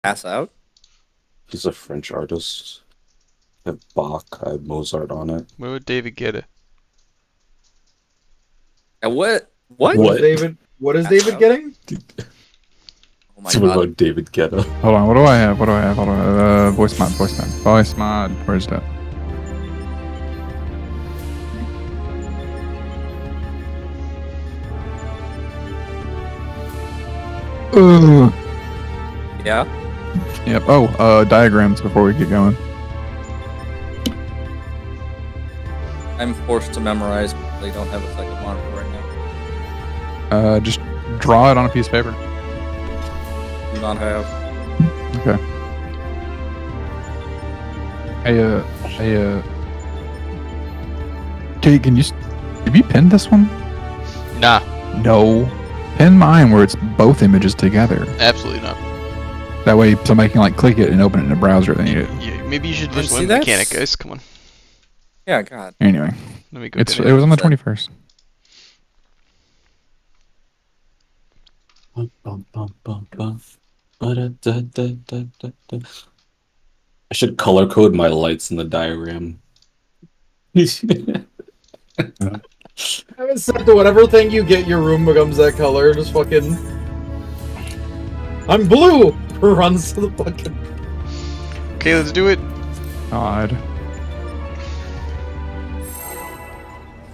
pass out? He's a French artist. I have Bach, I have Mozart on it. Where would David get it? And what? What What? is David? What is Pass David out. getting? Oh my It's about god. David Guetta. Hold on, what do I have? Hold on. Voice mod. Where's that? Ugh. Yeah? Yep. Oh, diagrams before we get going. I'm forced to memorize because I don't have a second monitor right now. Just draw it on a piece of paper. Do not have. Okay. Okay, have you pinned this one? Nah, No. Pin mine where it's both images together. absolutely not. That way somebody can like click it and open it in a browser if they need it. Yeah, maybe you should See, just learn that's- mechanic, guys. Come on. Yeah, god. Anyway, Let me go it get it. was on the 21st. Bum, bum, bum, bum, bum. Ba-da-da-da-da-da-da. I should color code my lights in the diagram. I haven't set to whatever thing you get, your room becomes that color. Just fucking. I'm blue! Runs to the fucking. Okay, let's do it. God.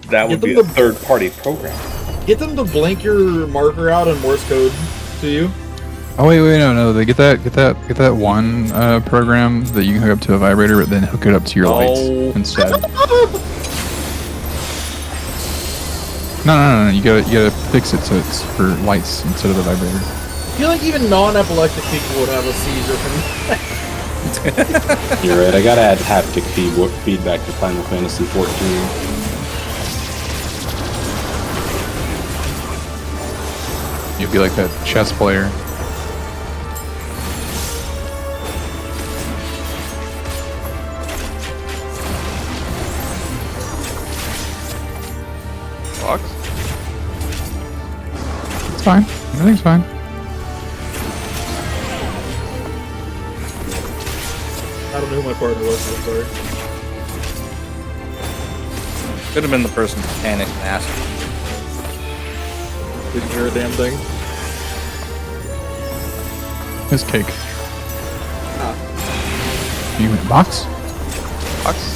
That would Get be them a the- third-party program. Get them to blank your marker out in Morse code to you. Oh wait, no. They get that one program that you can hook up to a vibrator, but then hook it up to your lights Oh. instead. No. You gotta fix it so it's for lights instead of the vibrator. I feel like even non-epileptic people would have a seizure from. You're right, I gotta add haptic feedback to Final Fantasy 14. You'd be like that chess player. Fox? It's fine. Everything's fine. I don't know who my partner was, so I'm sorry. Could have been the person who panicked and asked. Didn't hear a damn thing. It's cake. Ah. You in a box? Fox?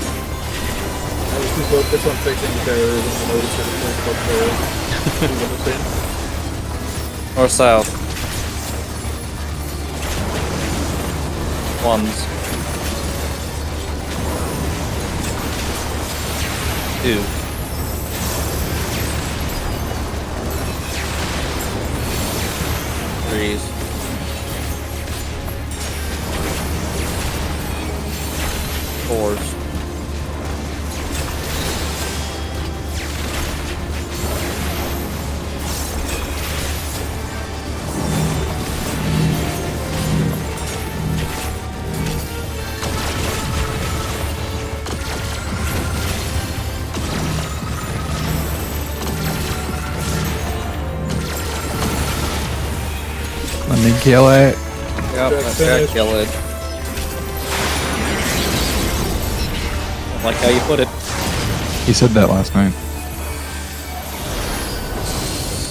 I was too focused on fixing the terrorism to notice anything about terrorism. You understand? Or south. Ones. Two. Threes. Fours. Let me kill it. Yep, Jack I finished. kill it. Don't like how you put it. He said that last night.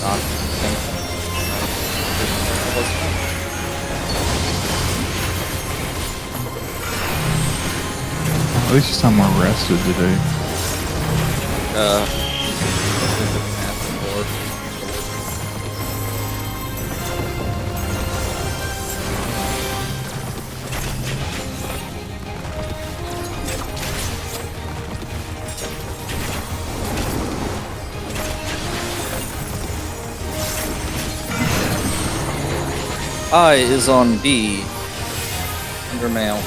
Not. At least you sound more rested today. I is on B. Under mail.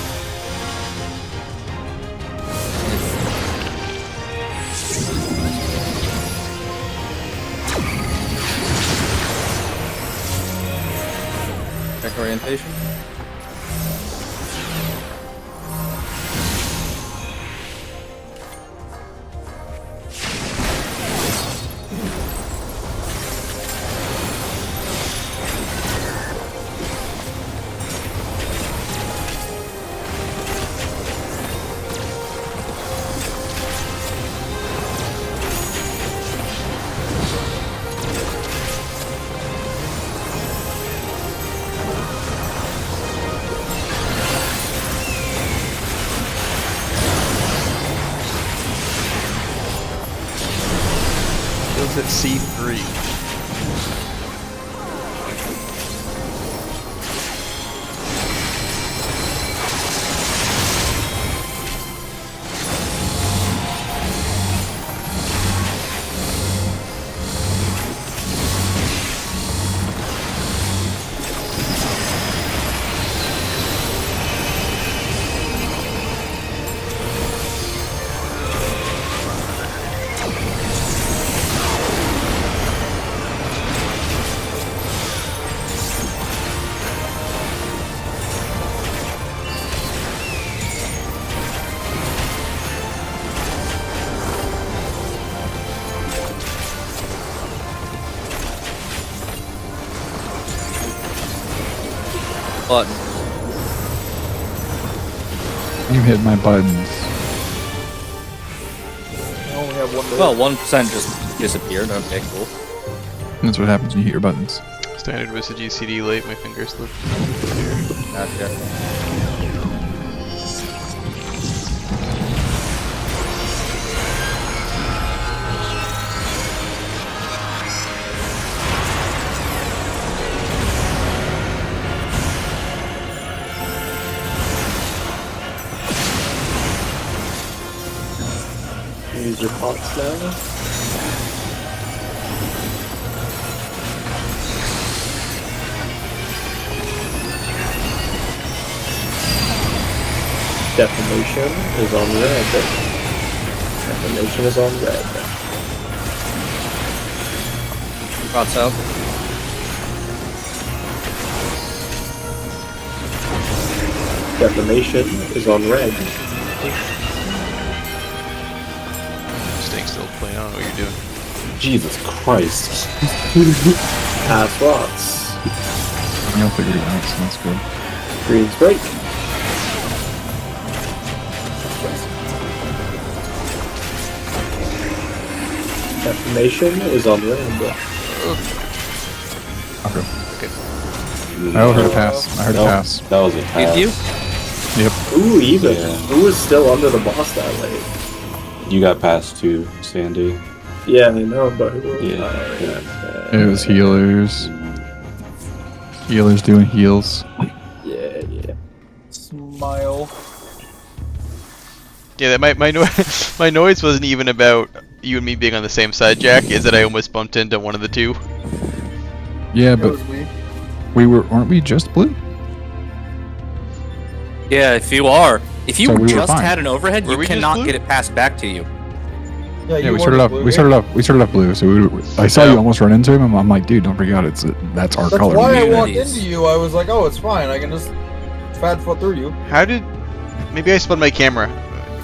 Check orientation. at C3. Button. You hit my buttons. I only have one. Well, 1% just disappeared. Okay, cool. That's what happens when you hit your buttons. Standard was a GCD late, my finger slipped. Gotcha. Use your pots now. Defamation is on red. Defamation is on red. Pots out. Defamation is on red. Staying still playing, I don't know what you're doing. Jesus Christ. Pass rocks. I'll figure it out, so that's good. Green's break. Defamation is on red. Okay. I heard a pass. I heard a Nope, pass. That was a pass. Did you? Yep. Ooh, even. Yeah. Who was still under the boss that late? You got past too, Sandy. Yeah, I know, but who was Yeah. It was healers. Healers doing heals. Yeah. Smile. Yeah, that my noise wasn't even about you and me being on the same side, Jack. Is that I almost bumped into one of the two. Yeah, That but was me. weren't we just blue? Yeah, if you are. If you So we were just fine. had an overhead, Were you we just cannot blue? get it passed back to you. Yeah, Yeah, you we started wanted off. blue, We started off blue. So I saw Yeah. you almost run into him, and I'm like, dude, don't freak out. That's our That's color. why I Communities. walked into you. I was like, oh, it's fine. I can just fat foot through you. How did? Maybe I spun my camera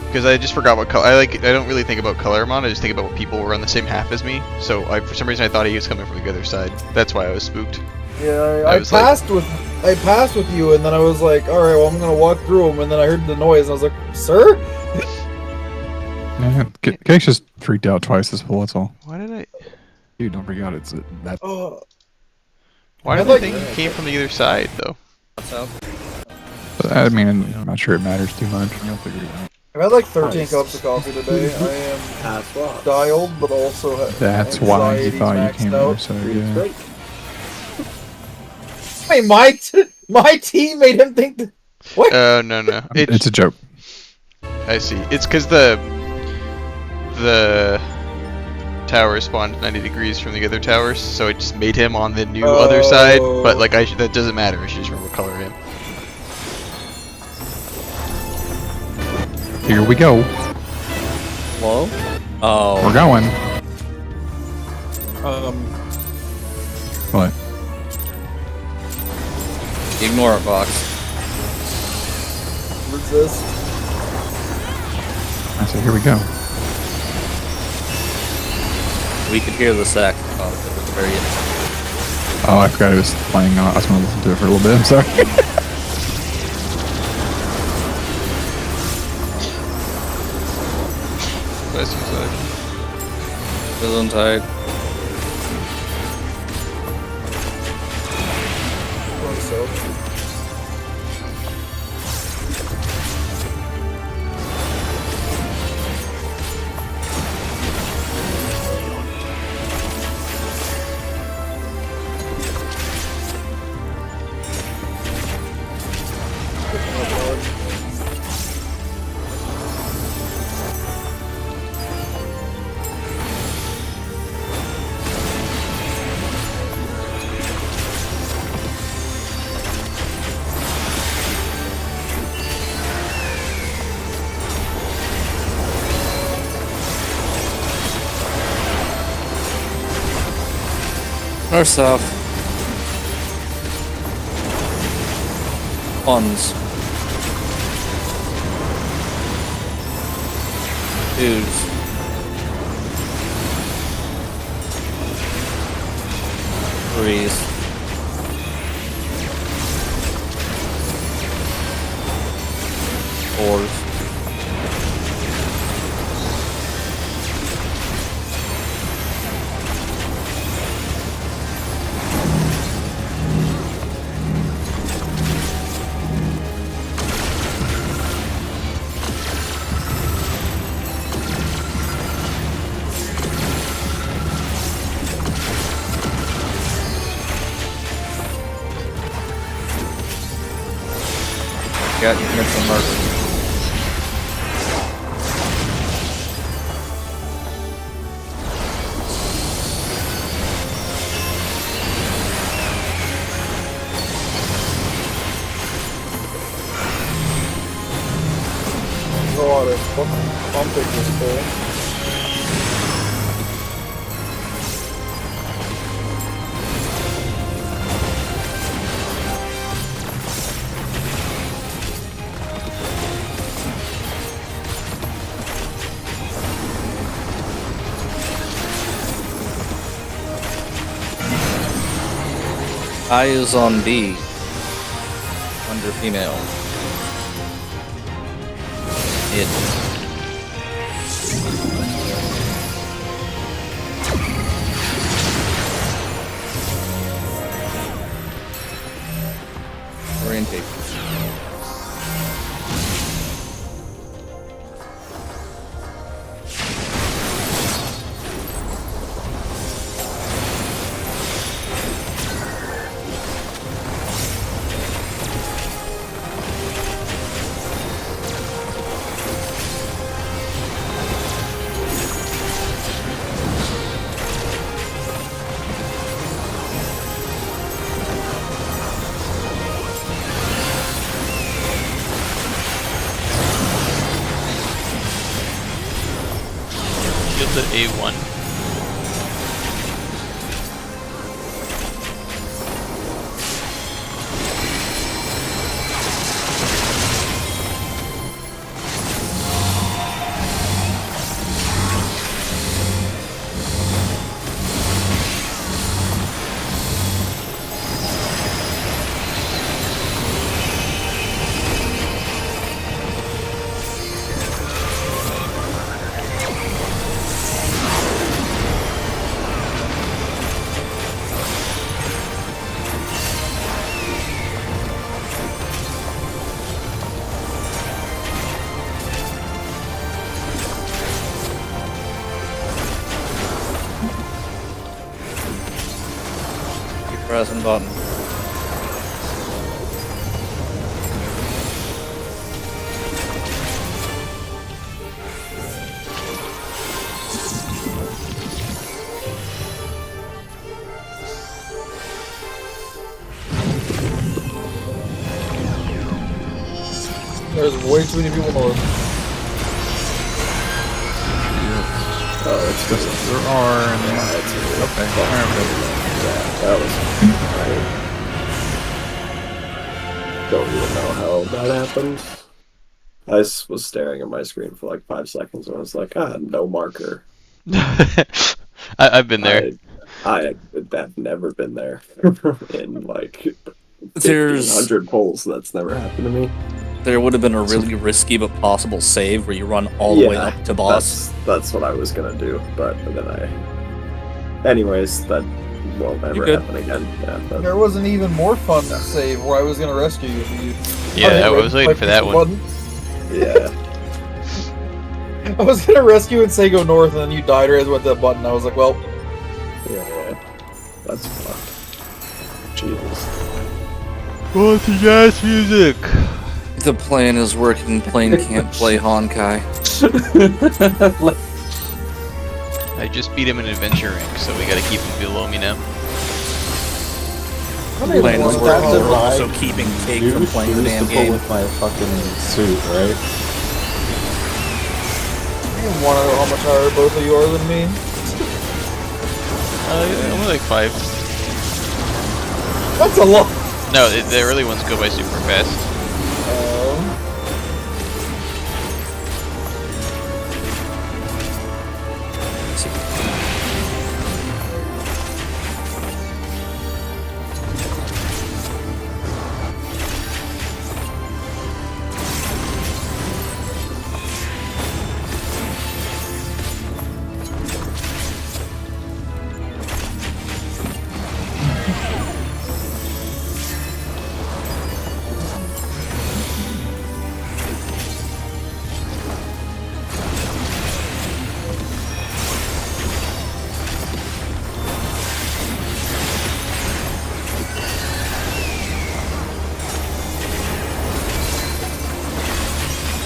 because I just forgot what color. I don't really think about color amount. I just think about what people were on the same half as me. So for some reason I thought he was coming from the other side. That's why I was spooked. Yeah, I I was like- passed with you, and then I was like, all right, well, I'm gonna walk through him, and then I heard the noise, and I was like, sir? Yeah, Cake's just freaked out twice this whole. That's all. Why did I? Dude, don't freak out. That. Oh, Why I did I like- think he came from the other side though? Pots out. I mean, I'm not sure it matters too much. I'll figure it out. I've had like 13 Nice. cups of coffee today. I am Pass rocks. dialed, but also That's why you anxiety's thought you maxed came out. over. So Green's yeah. break. Wait, my team made him think that. What? No. It's a joke. I see. It's because the tower spawned 90 degrees from the other towers, so it just made him on the new other side. But like, that doesn't matter. I should just remember what color I am. Here we go. Hello? We're Oh. going. What? Ignore it, Box. Resist. I said, here we go. We could hear the saxophone at the very end. Oh, I forgot it was playing. I was going to listen to it for a little bit. I'm sorry. Bless you, Zach. Gesundheit. North south. Ones. Twos. Threes. Fours. Got missile murder. God, it's fucking pumping this thing. I is on D. Under female. It. Orientation. Shields at A1. Pressing button. There's way too many people north. Oh, it's just There are, and then, okay, that was right. Don't even know how that happened. I was staring at my screen for like 5 seconds and I was like, no marker. I've been there. I have never been there in like There's 100 polls. That's never happened to me. There would have been a really risky but possible save where you run all the way up to boss. That's what I was gonna do, but then anyways, that won't ever happen again. Yeah, There was an even more fun save where I was gonna rescue you. Yeah, I was waiting for that one. Yeah. I was gonna rescue and say go north, and then you died right as I went to that button. I was like, well. Yeah. That's fucked. Jesus. What's the jazz music? The plan is working. Plane can't play Honkai. I just beat him in adventure rank, so we gotta keep him below me now. Plan is working. We're Right. also keeping Cake from playing the damn game. with my fucking suit, right? I want to know how much higher both of you are than me. I'm only like 5. That's a lot. No, the early ones go by super fast.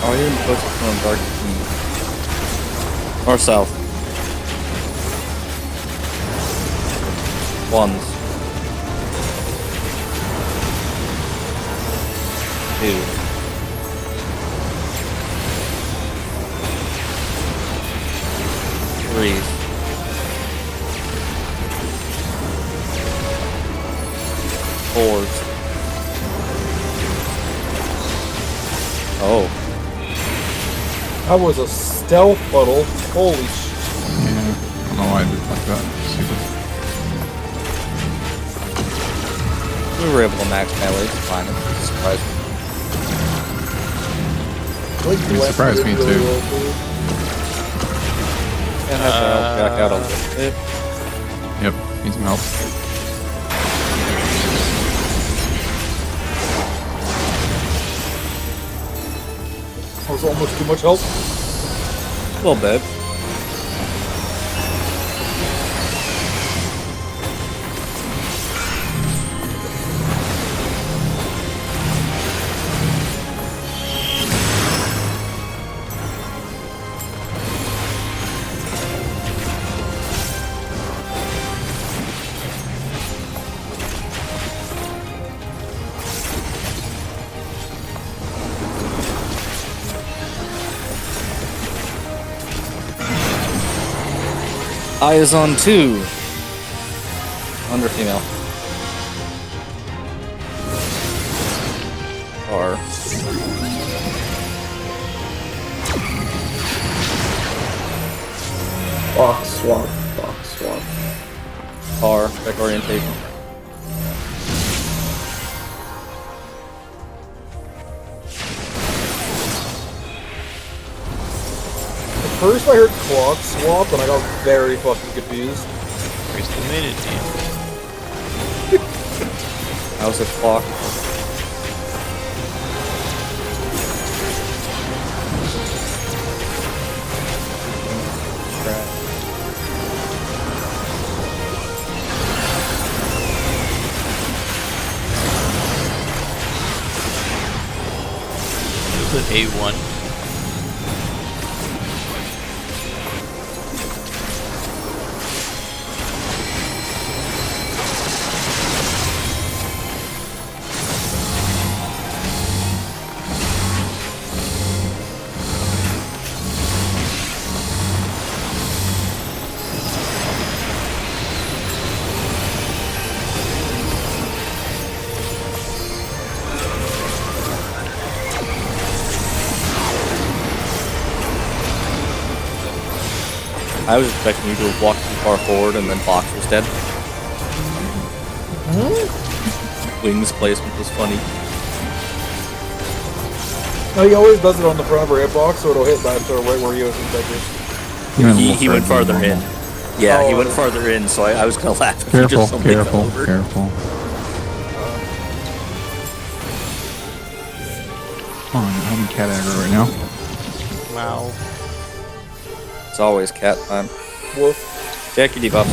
Oh, you're supposed to come dark or south. Ones. 2. 3. 4s. Oh. That was a stealth puddle. Holy shit. Yeah, I don't know why I did it like that. Stupid. We were able to max melee. It's fine. It's surprising. Like, It surprised me, too. And have to help back out a little bit. Yep, need some help. That was almost too much help. A little bit. I is on 2. Under female. R. Box swap. Box swap. R. Back orientation. First I heard clock swap and I got very fucking confused. Where's the minute, dude? How's it clock? Put A1. I was expecting you to have walked too far forward and then box was dead. Wings placement was funny. No, he always does it on the front of her hitbox, so it'll hit that right where he was intended. He went farther in. Yeah, he Oh, went farther in, so I was gonna laugh if he Careful, just suddenly fell careful, over. careful. Come on, I'm having cat aggro right now. Wow. It's always cat time. Woof. Check your debuffs.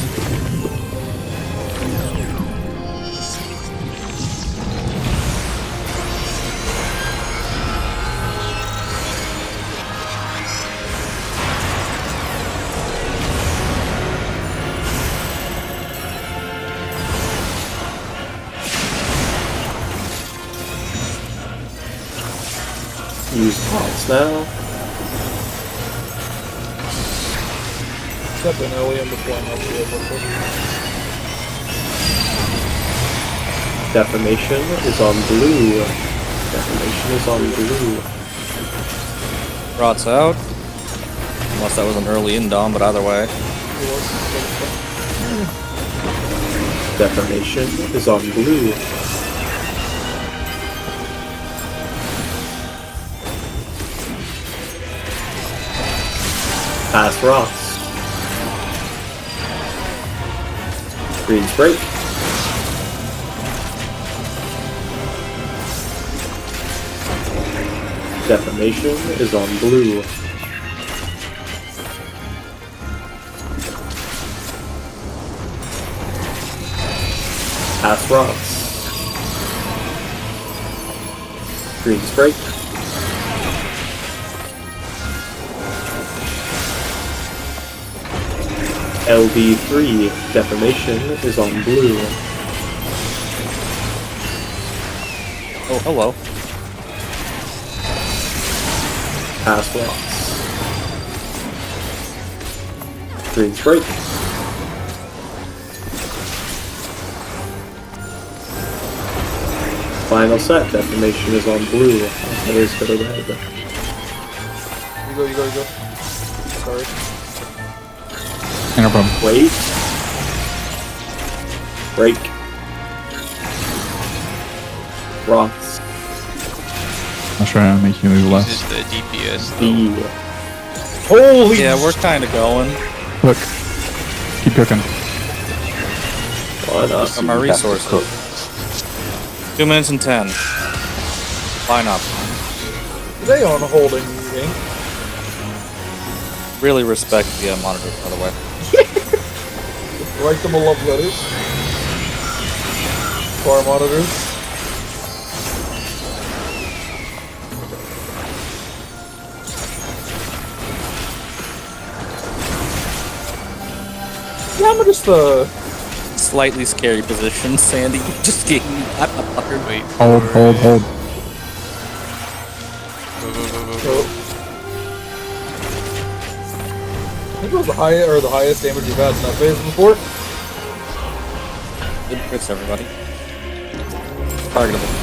Use pots now. Except an early in before I'm up to it real quick. Defamation is on blue. Defamation is on blue. Rots out. Unless that was an early indom, but either way. Defamation is on blue. Pass Ross. Green's break. Defamation is on blue. Pass Ross. Green's break. LD3, defamation is on blue. Oh, hello. Pass Ross. Green's break. Final set, defamation is on blue. That is for the red. You go. Sorry. No problem. Wait. Break. Ross. I'll try to make you move This is less. the DPS. D. Holy Yeah, we're kind of going. Cook. Keep cooking. Why not? On my resources. 2 minutes and 10. Line up. They on a holding meeting. Really respect the monitors, by the way. Write them a love letters. For our monitors. Yeah, I'm just Slightly scary position, Sandy. You just gave me that. Wait. Hold. Go. I think it was the highest damage you've had in that phase before. Good crits, everybody. Targetable.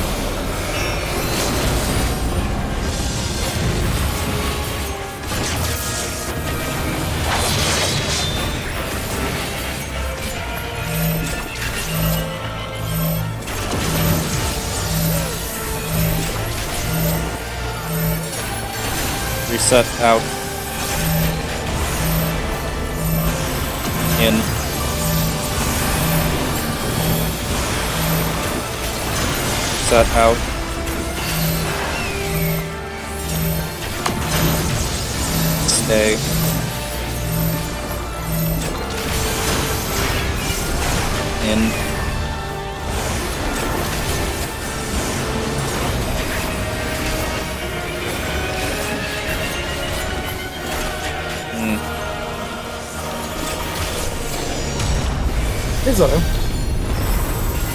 Reset out. In. Set out. Stay. In. He's on him.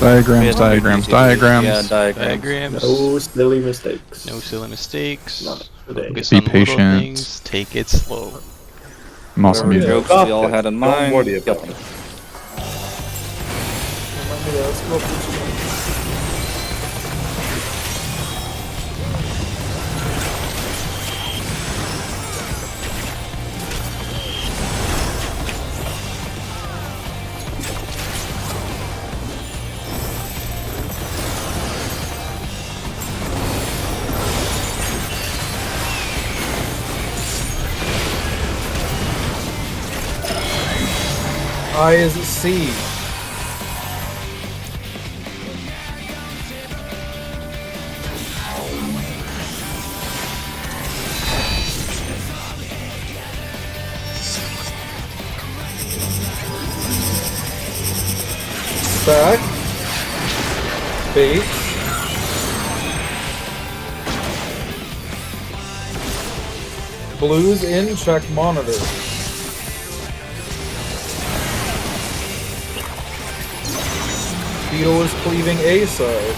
Diagrams. Yeah, diagrams. No silly mistakes. No silly mistakes. Not today. Focus Be on the little patient. things. Take it slow. I'm also Whatever muted. jokes we all had in mind. worry about Kill them. Remind me to let's go up to I is C. Back. Base. Blues in, check monitor. Beetle is cleaving A side.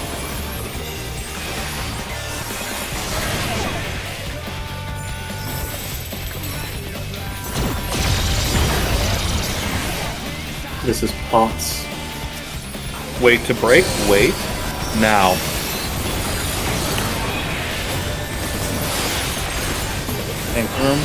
This is Potts. Wait to break. Wait. Now. Tank room.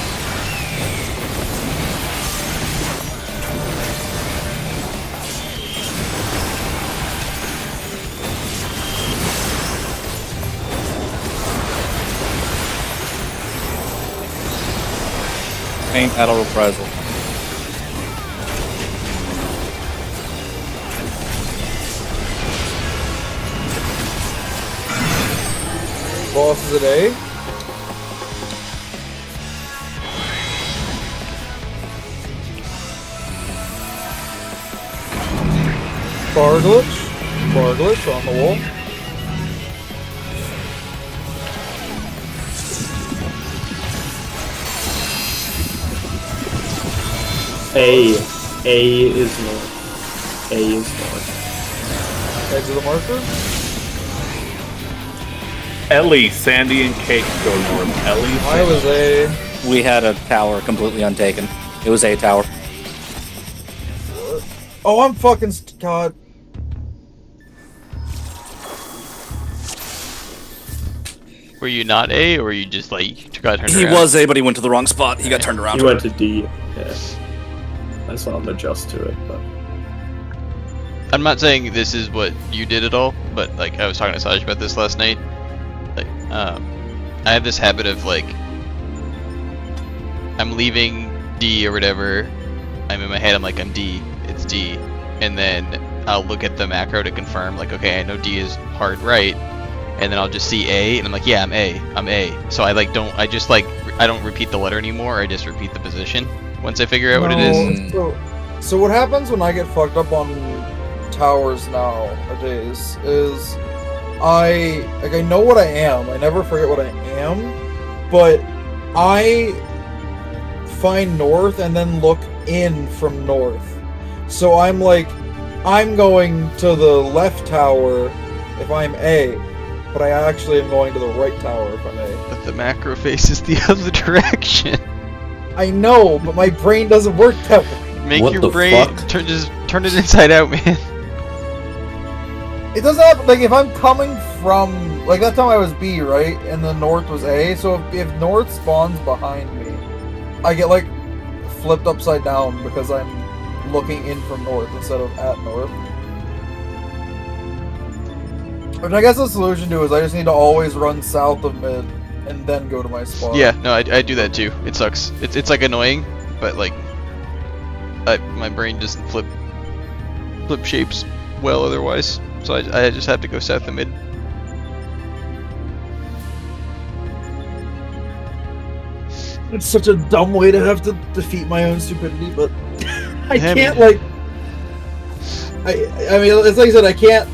Paint at a reprisal. Boss is at A. Bar glitch on the wall. A is north. A is north. Edge of the marker. Ellie, Sandy, and Cake go north. Ellie, I was A. We had a tower completely untaken. It was a tower. Oh, I'm fucking God. Were you not A, or were you just like got turned He around? was A, but he went to the wrong spot. He got turned around. He went to D. Yeah. I saw him adjust to it, but I'm not saying this is what you did at all, but like I was talking to Saj about this last night. Like, I have this habit of like, I'm leaving D or whatever. I'm in my head. I'm like, I'm D. It's D, and then I'll look at the macro to confirm. Like, okay, I know D is hard right, and then I'll just see A, and I'm like, yeah, I'm A. I'm A. So I like don't. I just like I don't repeat the letter anymore. I just repeat the position once I figure out what it is. So what happens when I get fucked up on towers nowadays is I know what I am. I never forget what I am, but I find north and then look in from north. So I'm like, I'm going to the left tower if I'm A, but I actually am going to the right tower if I'm A. But the macro faces the other direction. I know, but my brain doesn't work that way. Make What your the brain fuck? turn it inside out, man. It doesn't happen, like, if I'm coming from, like, that time I was B, right? And the north was A, so if north spawns behind me, I get, like, flipped upside down because I'm looking in from north instead of at north. Which I guess the solution to is I just need to always run south of mid and then go to my spot. Yeah, no, I do that too. It sucks. It's like annoying, but like, my brain doesn't flip shapes well otherwise. So I just have to go south of mid. It's such a dumb way to have to defeat my own stupidity, but I Yeah, can't, man. like... I mean, it's like I said, I can't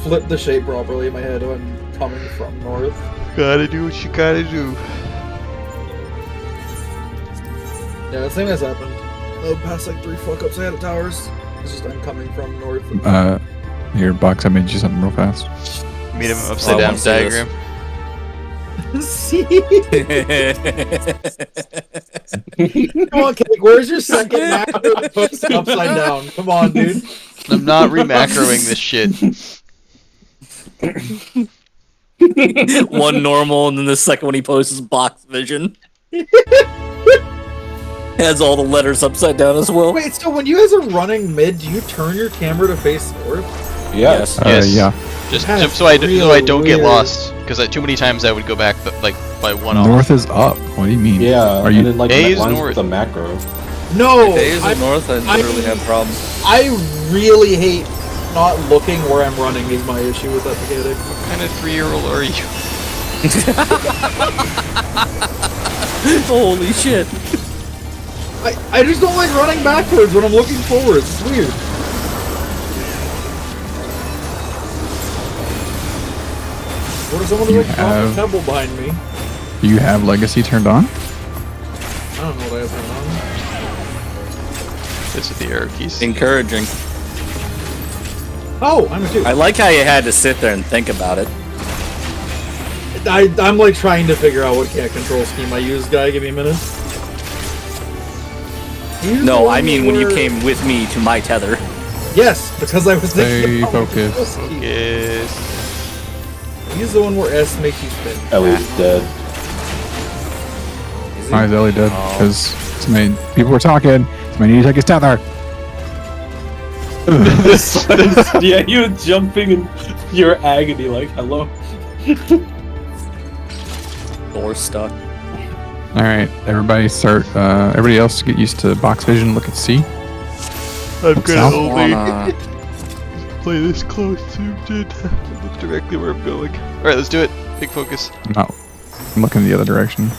flip the shape properly in my head when I'm coming from north. Gotta do what you gotta do. Yeah, the same has happened. The past, like, 3 fuck-ups I had at towers. It's just I'm coming from north. Here, Box, I made you something real fast. Meet him upside down diagram. See? Come on, Cake, where's your second macro that puts it upside down? Come on, dude. I'm not remacroing this shit. One normal, and then the second one he posts is box vision. Has all the letters upside down as well. Wait, so when you guys are running mid, do you turn your camera to face north? Yes. Yeah. Just That's so I don't get weird. lost, because too many times I would go back like by one off. North is up. What do you mean? Yeah, Are you? and then like A is lines north. with the macro. No! Days in north, I literally have problems. I really hate not looking where I'm running is my issue with that mechanic. What kind of 3-year-old are you? Holy shit. I just don't like running backwards when I'm looking forwards. It's weird. What if someone You like dropped a have- pebble behind me? Do you have Legacy turned on? I don't know what I have going This is the arrow keys. Encouraging. on. Oh, I'm a 2. I like how you had to sit there and think about it. I'm like trying to figure out what cat control scheme I use, guy. Give me a minute. Use No, the I one mean when you where- came with me to my tether. Yes, because I was Stay thinking. about focused. control scheme. Yes. He's the one where S makes you spin. Ellie's dead. Why is Ellie dead? Because people were talking. Somebody need to take his tether. Yeah, you were jumping in your agony like, hello. Door stuck. All right, everybody start. Everybody else get used to box vision. Look at C. I'm Look gonna south. only play this close to look directly where I'm going. Alright, let's do it. Big focus. I'm looking the other direction.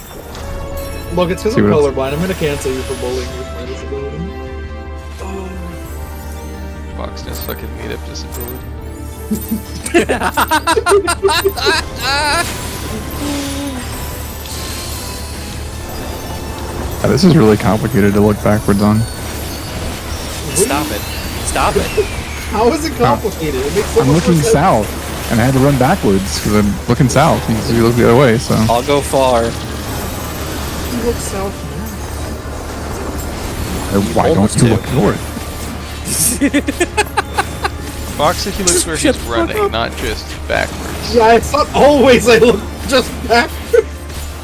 Look, it's because See I'm what else? colorblind. I'm gonna cancel you for bullying with my disability. Boxness fucking made up disability. This is really complicated to look backwards on. Stop it. Stop it. How is it complicated? It makes so I'm much looking more sense. south, and I had to run backwards because I'm looking south. You look the other way, so. I'll go far. You look south now. Why don't you look north? Box if he looks where he's running, not just backwards. Yeah, it's not always I look just back.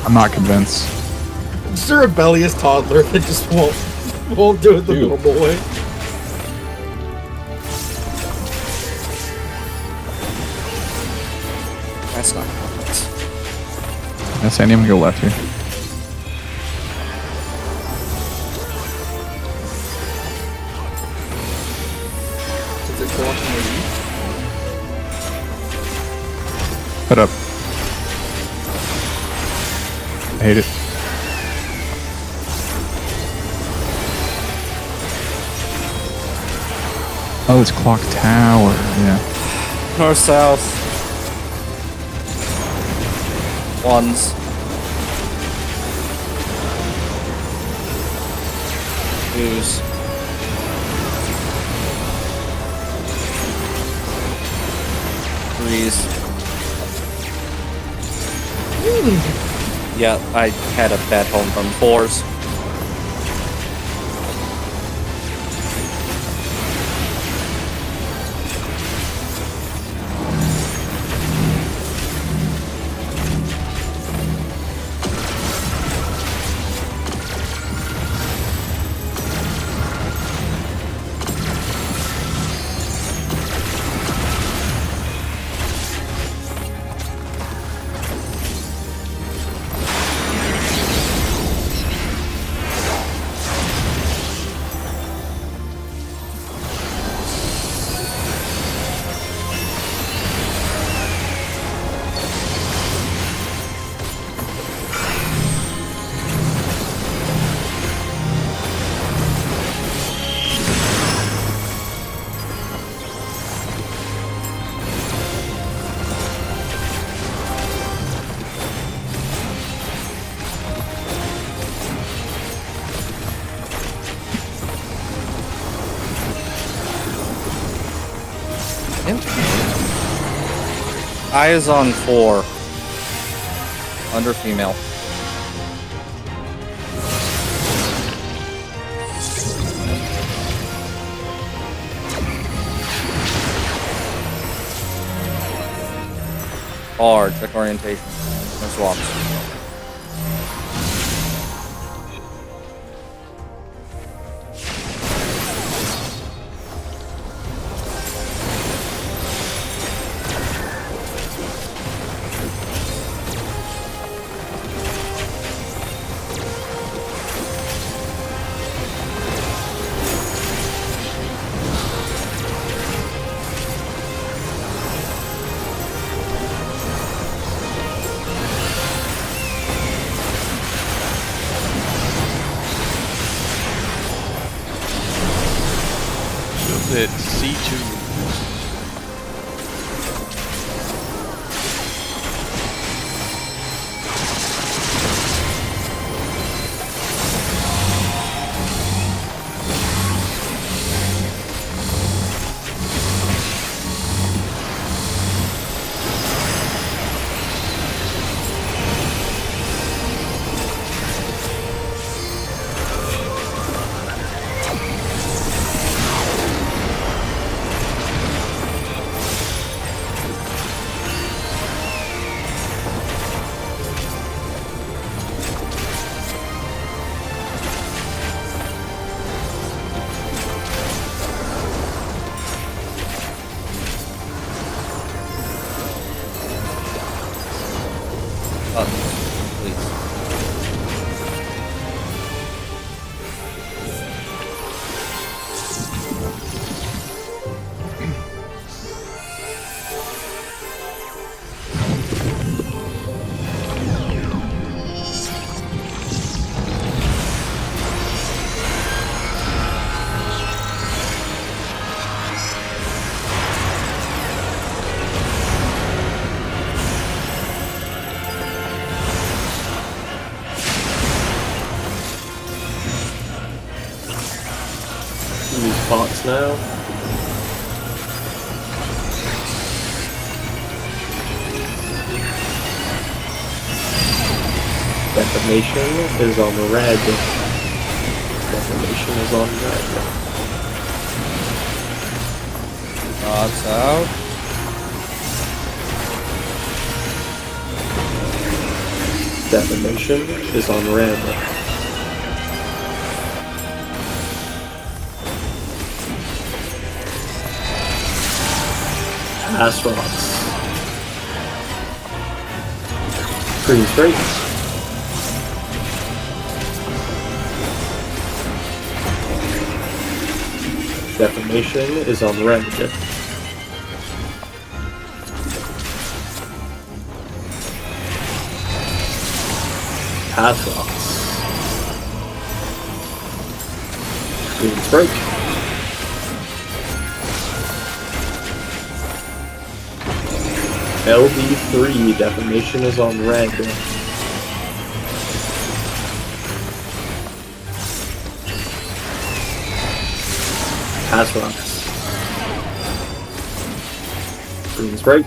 I'm not convinced. Just a rebellious toddler that just won't do it the Dude. normal way. That's not confidence. Yeah, Sandy, I'm gonna go left here. Is it blocking the lead? Put up. I hate it. Oh, it's Clock Tower. Yeah. North, south. Ones. Twos. Threes. Yeah, I had a bad home run. Fours. I is on 4. Under female. R, check orientation. No swaps. Hit C2. pots now. Defamation is on the red. Defamation is on red. Odds out. Defamation is on red. Pass rocks. Green straight. Defamation is on red. Pass rocks. Green break. LD3 defamation is on red. Pass rocks. Green's break.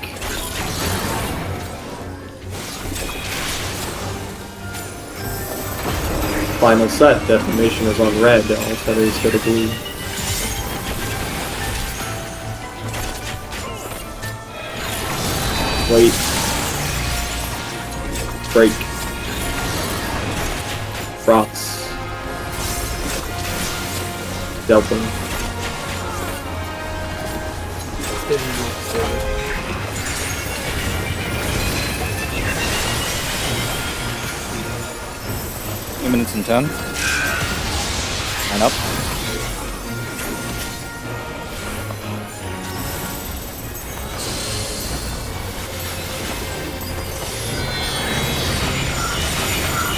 Final set, defamation is on red, all feathers go to blue. Wait. Break. Rocks. Delta. Minutes and 10. 9 up.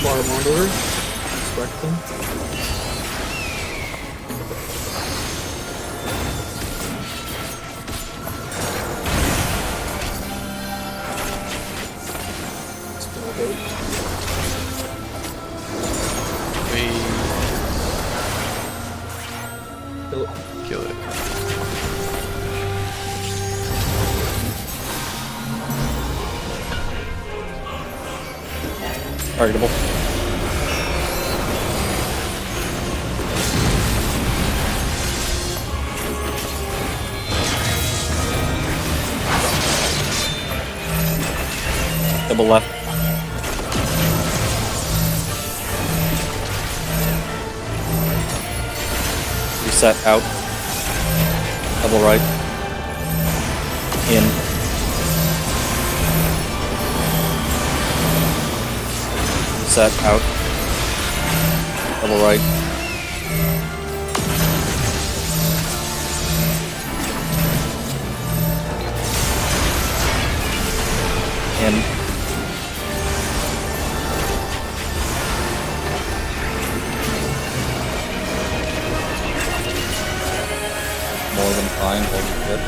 Bottom over. Respect them. Kill it. Targetable. Double left. Reset out. Double right. In. Reset out. Double right. In. More than fine, holy shit.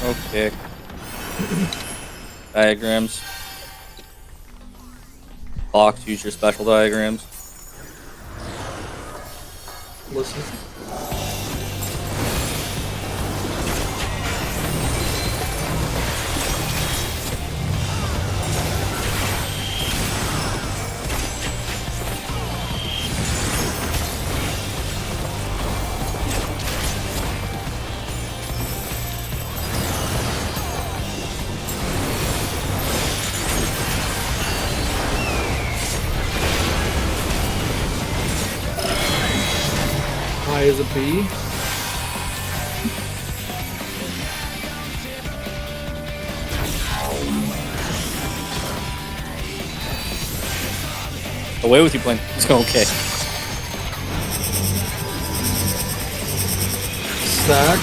Okay. Diagrams. Box, use your special diagrams. Listen. High as a bee. Away with you, plane. It's okay. Stack.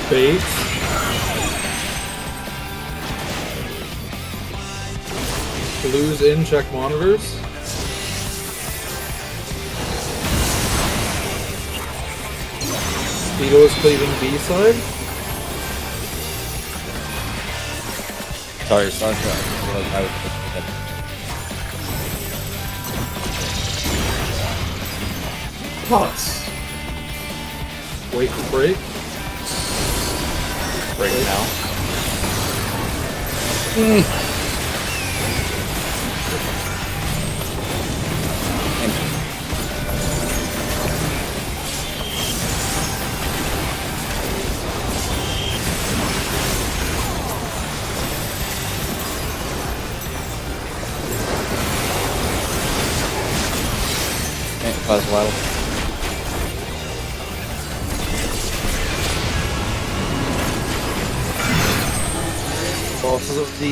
Bait. Blues in, check monitors. Speedo is cleaving B side. Sorry, it's not I would Pause. Wait for break. Break now. Can't cause wild. Bosses of D.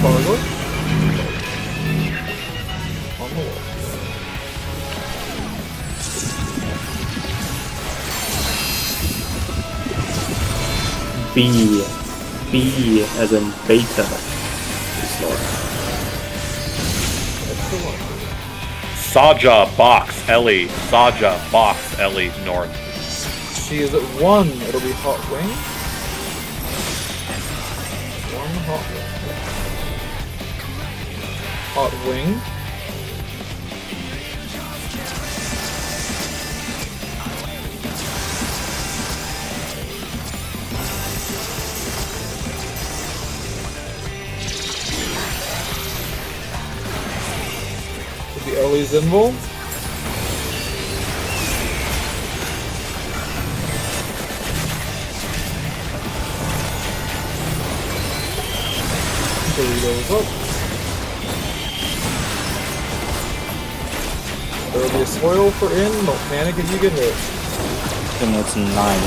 Barley. On the wall. B. B as in beta. Snort. Saja, box, Ellie. Saja, box, Ellie, north. She is at 1. It'll be hot wing. 1 hot wing. Hot wing. Could be Ellie's invul. Doritos up. There will be a spoil for in. Don't panic if you get hit. And it's 9.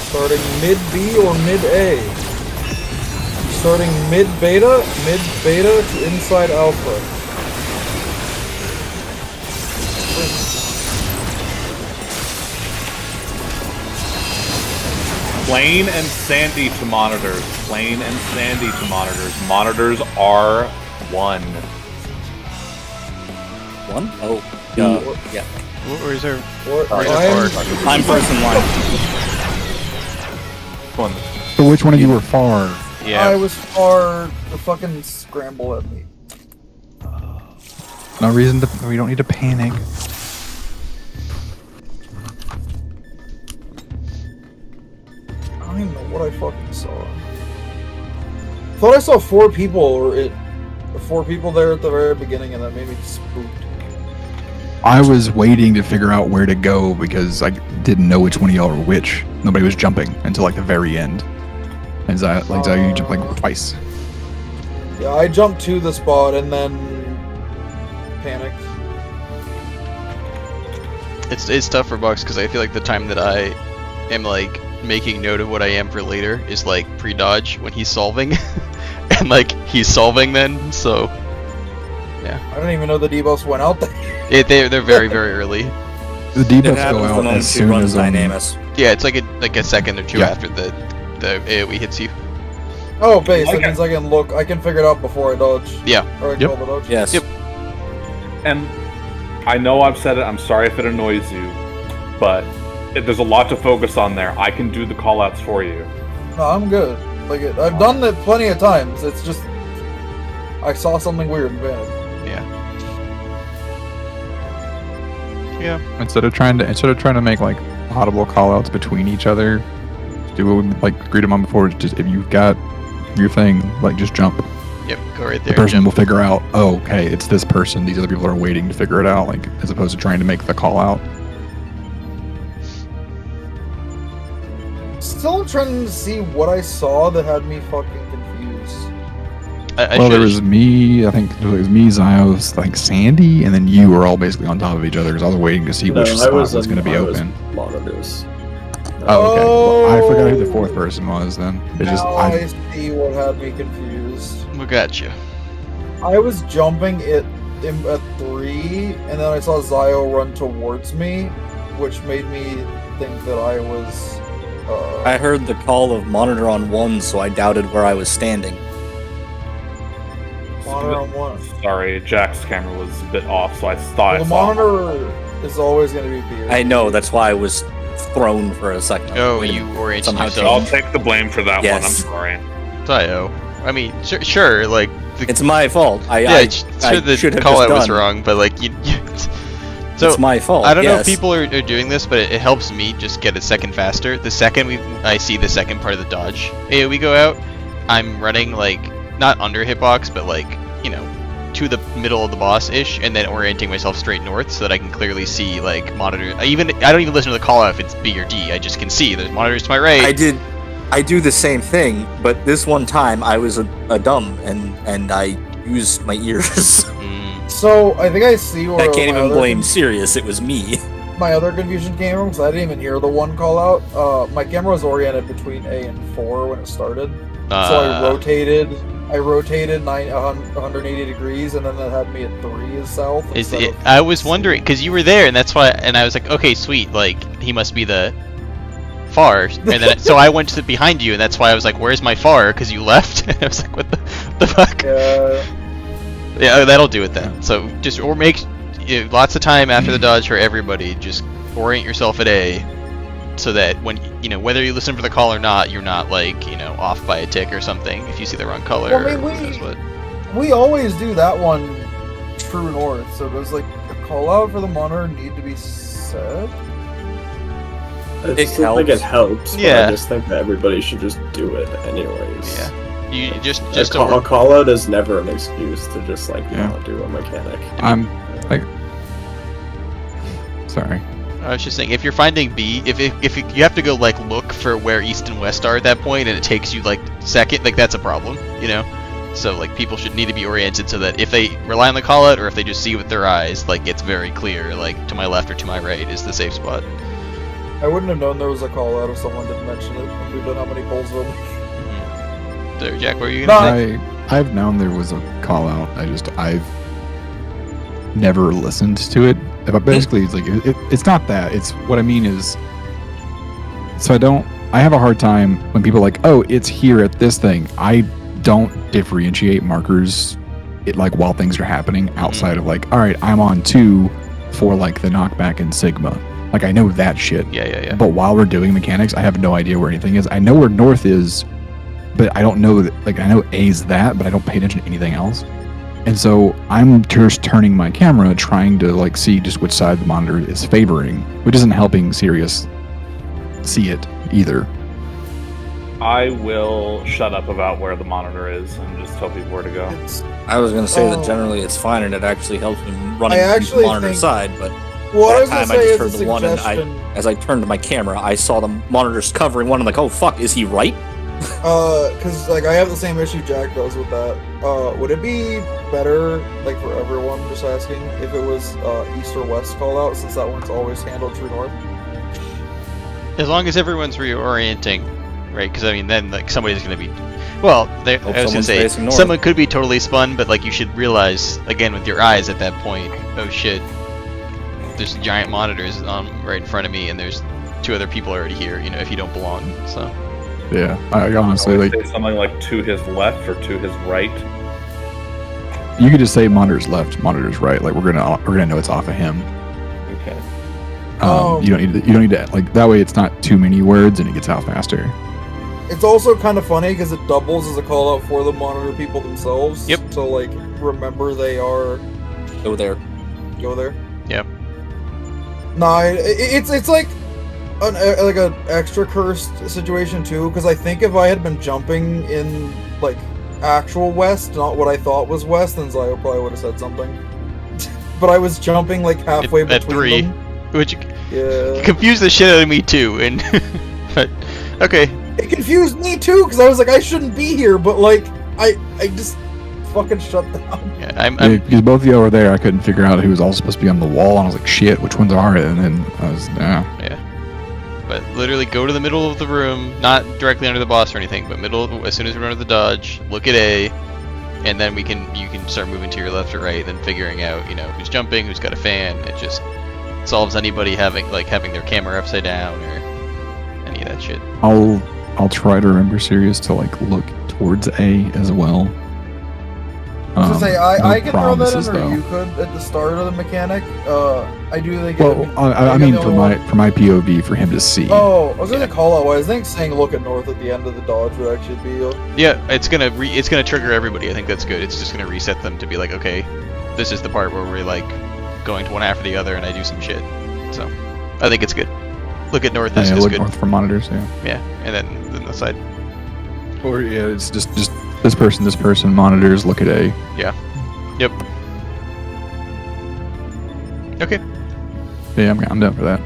Starting mid B or mid A. Starting mid beta to inside alpha. Plain and Sandy to monitors. Plain and Sandy to monitors. Monitors are 1. 1? Oh, yeah. Where's our... I'm first in line. One. So which one of you were far? Yeah. I was far to fucking scramble at me. No reason to. We don't need to panic. I don't even know what I fucking saw. Thought I saw 4 people there at the very beginning, and that made me spooked. I was waiting to figure out where to go because I didn't know which one of y'all were which. Nobody was jumping until like the very end. And Zio you jumped like twice. Yeah, I jumped to the spot and then panicked. It's tough for Bucks because I feel like the time that I am like making note of what I am for later is like pre-dodge when he's solving, and like he's solving then. So yeah, I didn't even know the debuffs went out there. They're very very early. The debuffs go out as soon as Dynamis. Yeah, it's like a second or two after the AoE hits you. Oh, base. That means I can look. I can figure it out before I dodge. Yeah. Or I Yep. call the dodge. Yes. Yep. And I know I've said it, I'm sorry if it annoys you, but there's a lot to focus on there. I can do the callouts for you. No, I'm good. Like I've done it plenty of times. It's just I saw something weird and bad. Yeah. instead of trying to make like audible callouts between each other, just do what we like agreed upon before. Just if you've got your thing, like just jump. Yep. Go right The there. person Jump. will figure out. Oh, okay, it's this person. These other people are waiting to figure it out. Like as opposed to trying to make the call out. Still trying to see what I saw that had me fucking confused. Well, there was me. I think it was me, Zios, like Sandy, and then you were all basically on top of each other because I was waiting to see which spot was going to be open. Monitors. Oh, okay. Well, I forgot who the fourth person was. Then it just Now I see what had me confused. We got you. I was jumping at 3, and then I saw Zio run towards me, which made me think that I was. I heard the call of monitor on 1, so I doubted where I was standing. Monitor on one. Sorry, Jack's camera was a bit off, so I thought The I saw him. monitor is always going to be B. I know, that's why I was thrown for a second. Oh, you oriented Somehow I'll yourself. take the blame for that Yes. one. I'm sorry. Dio. I mean, sure, like It's my fault. yeah, sure I should the have call just out was done. wrong, but like so It's my fault. I don't know if yes. people are doing this, but it helps me just get a second faster. The second I see the second part of the dodge AoE go out, I'm running like not under hitbox, but like to the middle of the boss ish, and then orienting myself straight north so that I can clearly see like monitor. I don't even listen to the call out if it's B or D. I just can see there's monitors to my right. I do the same thing, but this one time I was a dumb and I used my ears. So I think I see where I can't my even other blame Sirius. It was me. my other confusion came from, because I didn't even hear the one call out. My camera was oriented between A and 4 when it started, so I rotated 180 degrees, and then that had me at 3 as south. I was wondering because you were there, and that's why, and I was like, okay, sweet, like he must be the far, and then so I went to behind you, and that's why I was like, where's my far? Because you left, and I was like, what the fuck? Yeah, that'll do it then. So just lots of time after the dodge for everybody. Just orient yourself at A, so that when whether you listen for the call or not, you're not like off by a tick or something if you see the wrong color. Well, I mean, or who knows what. we always do that one true north. So does like a call out for the monitor need to be said? I just don't think it helps. But Yeah. I just think that everybody should just do it anyways. Yeah. You just A call out is never an excuse to just like Yeah. not do a mechanic. I'm like, sorry. I was just saying, if you're finding B, if you have to go like look for where east and west are at that point, and it takes you like second, like that's a problem, So like people should need to be oriented so that if they rely on the call out or if they just see with their eyes, like it's very clear, like to my left or to my right is the safe spot. I wouldn't have known there was a call out if someone didn't mention it. If we've done how many polls of them. There, Jack, what were you gonna say? I've known there was a call out. I've never listened to it. But basically, it's like it's not that. It's what I mean is. So I have a hard time when people are like, oh, it's here at this thing. I don't differentiate markers, while things are happening outside of like, all right, I'm on 2 for like the knockback and Sigma. Like I know that shit. Yeah. But while we're doing mechanics, I have no idea where anything is. I know where north is, but I don't know that. Like I know A's that, but I don't pay attention to anything else. And so I'm just turning my camera, trying to like see just which side the monitor is favoring, which isn't helping Sirius see it either. I will shut up about where the monitor is and just tell people where to go. I was going to say that generally it's fine and it actually helps me running I the actually monitor think- side, but What I that was gonna time I say just is heard a the one and suggestion. as I turned to my camera, I saw the monitors covering one. I'm like, oh fuck, is he right? Because like I have the same issue Jack does with that. Would it be better, like for everyone, just asking, if it was east or west call out, since that one's always handled true north? As long as everyone's reorienting, right? Because I mean, then like somebody's gonna be. Well, I was gonna someone's say facing north. someone could be totally spun, but like you should realize again with your eyes at that point. Oh shit! There's giant monitors on right in front of me, and there's 2 other people already here. If you don't belong, so. Yeah, I honestly Always like. say something like to his left or to his right. You could just say monitor's left, monitor's right. Like we're gonna know it's off of him. Okay. You don't need to like that way. It's not too many words and it gets out faster. It's also kind of funny because it doubles as a call out for the monitor people themselves. Yep. So like, remember they are Go there. go there. Yep. Nah, it's like an extra cursed situation too. Because I think if I had been jumping in like actual west, not what I thought was west, then Zio probably would have said something. But I was jumping like halfway At between 3, them. which Yeah. confused the shit out of me too. And but okay. It confused me too because I was like, I shouldn't be here, but like, I just fucking shut down. Yeah, I'm Because both of you were there, I couldn't figure out who was all supposed to be on the wall, and I was like, shit, which ones are it? And then I was, But literally go to the middle of the room, not directly under the boss or anything, but as soon as we run to the dodge, look at A, and then you can start moving to your left or right, then figuring out, who's jumping, who's got a fan. It just solves anybody having their camera upside down or any of that shit. I'll try to remember Sirius to like look towards A as well. I was gonna say, I can throw that in, promises, or though. you could at the start of the mechanic. I do think. Well, I mean, for my POV, for him to see. Oh, I was gonna call out. I think saying "look at north" at the end of the dodge would actually be. Yeah, it's gonna trigger everybody. I think that's good. It's just gonna reset them to be like, okay, this is the part where we're like going to one after the other, and I do some shit. So, I think it's good. Look at north is look good. north for monitors. Yeah, and then the side. Or yeah, it's just this person monitors. Look at A. Yeah. Yep. Okay. Yeah, I'm down for that.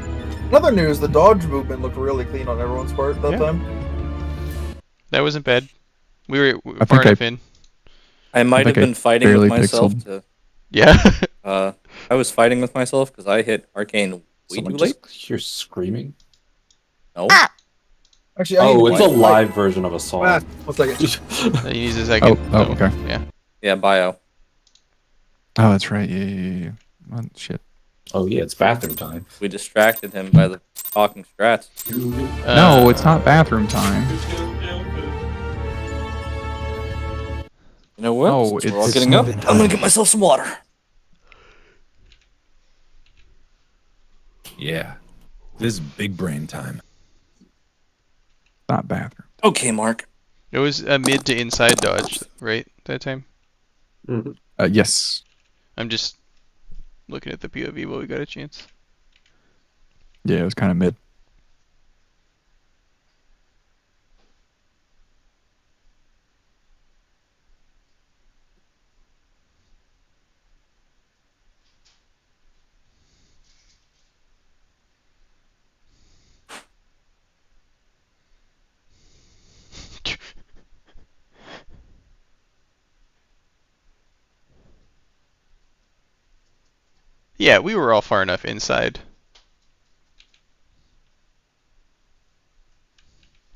Another news: the dodge movement looked really clean on everyone's part that time. That wasn't bad. We were I far think enough in. I might have been fighting with myself to. Yeah. I was fighting with myself because I hit arcane way too late. You're screaming. No. Actually, It's a live version of a song. 1 second. He needs a second. Oh, okay. Yeah. Yeah, bio. Oh, that's right. Yeah. Oh, shit. Oh yeah, it's bathroom time. We distracted him by the talking strats. No, it's not bathroom time. You know what? Oh, Since we're all it's getting up. moving I'm gonna time. get myself some water. Yeah. This is big brain time. Not bathroom. Okay, Mark. It was a mid to inside dodge, right? That time. Yes. I'm just looking at the POV while we got a chance. Yeah, it was kind of mid. Yeah, we were all far enough inside.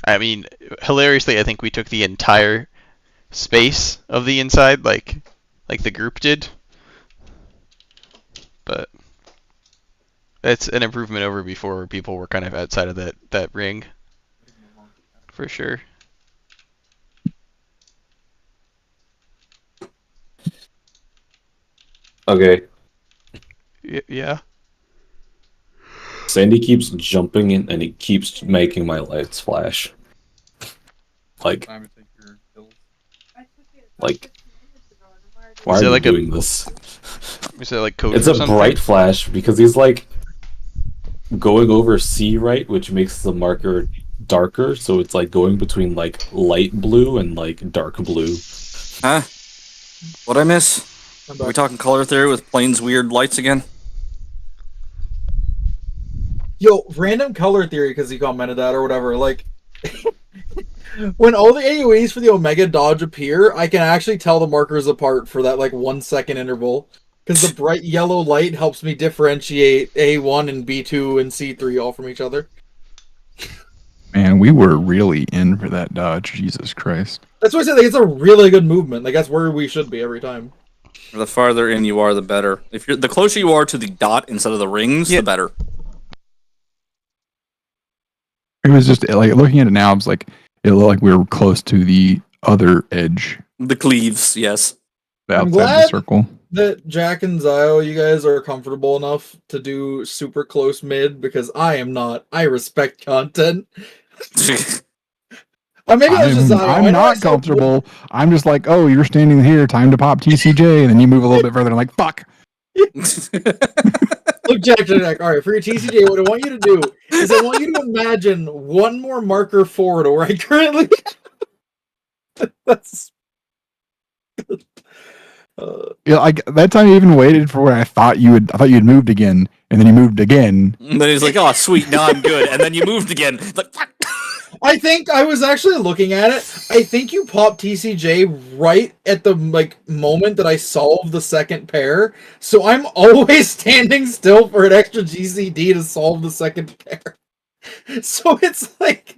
I mean, hilariously, I think we took the entire space of the inside, like the group did. But it's an improvement over before, where people were kind of outside of that ring, for sure. Okay. Yeah. Sandy keeps jumping in and he keeps making my lights flash. Like, why are you doing this? Is that like code? It's a bright flash because he's like going over C right, which makes the marker darker, so it's like going between like light blue and like dark blue. Huh? What'd I miss? Are we talking color theory with Plane's weird lights again? Yo, random color theory because he commented that or whatever. Like, when all the AoEs for the Omega dodge appear, I can actually tell the markers apart for that like 1 second interval. Because the bright yellow light helps me differentiate A1 and B2 and C3 all from each other. Man, we were really in for that dodge. Jesus Christ. That's why I said like, it's a really good movement. Like that's where we should be every time. The farther in you are, the better. If you're the closer you are to the dot instead of the rings, the better. It was just like looking at it now. It was like it looked like we were close to the other edge. The cleaves, yes. I'm Outside glad the circle. that Jack and Zio, you guys are comfortable enough to do super close mid because I am not. I respect content. Maybe that's just Zio. I'm not comfortable. I'm just like, oh, you're standing here. Time to pop TCJ, and then you move a little bit further. And I'm like, fuck. Look, Jack. All right, for your TCJ, what I want you to do is I want you to imagine one more marker forward where I currently. That's. Yeah, that time you even waited for where I thought you had moved again, and then you moved again. And then he's like, "Oh, sweet, now I'm good." And then you moved again. Like, fuck. I think I was actually looking at it. I think you popped TCJ right at the moment that I solved the second pair. So I'm always standing still for an extra GCD to solve the second pair. So it's like,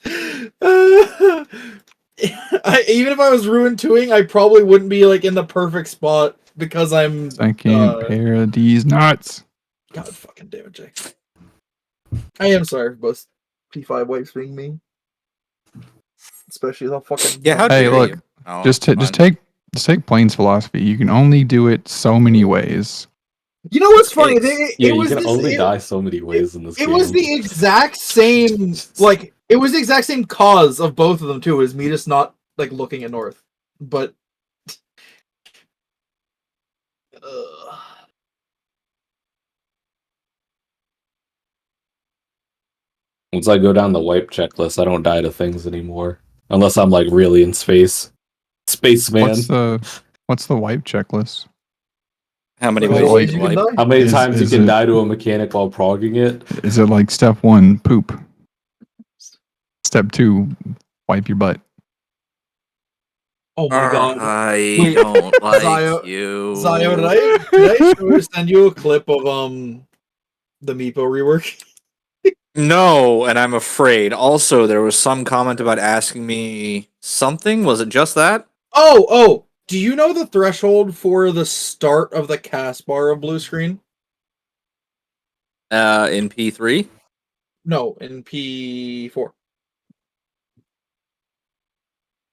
even if I was ruined 2ing, I probably wouldn't be in the perfect spot because I'm second pair of these nuts. God fucking damn it, Jake. I am sorry for both P5 wipes being me. Especially the fucking how Hey, dare look, you? Oh, just take take Plane's philosophy. You can only do it so many ways. You know what's funny? You can only die so many ways in this game. It was the exact same, like, it was the exact same cause of both of them, too, as me just not, like, looking at North. But... Once I go down the wipe checklist, I don't die to things anymore. Unless I'm, like, really in space. Spaceman. What's the wipe checklist? How many Well, ways you you can wipe? die. How many times you is can it- die to a mechanic while progging it? Is it like step 1, poop? Step 2, wipe your butt. Oh my god. I Wait, don't like Zio- you. Zio, did I send you a clip of the Meepo rework? No, and I'm afraid. Also, there was some comment about asking me something. Was it just that? Oh! Do you know the threshold for the start of the cast bar of blue screen? In P3? No, in P4.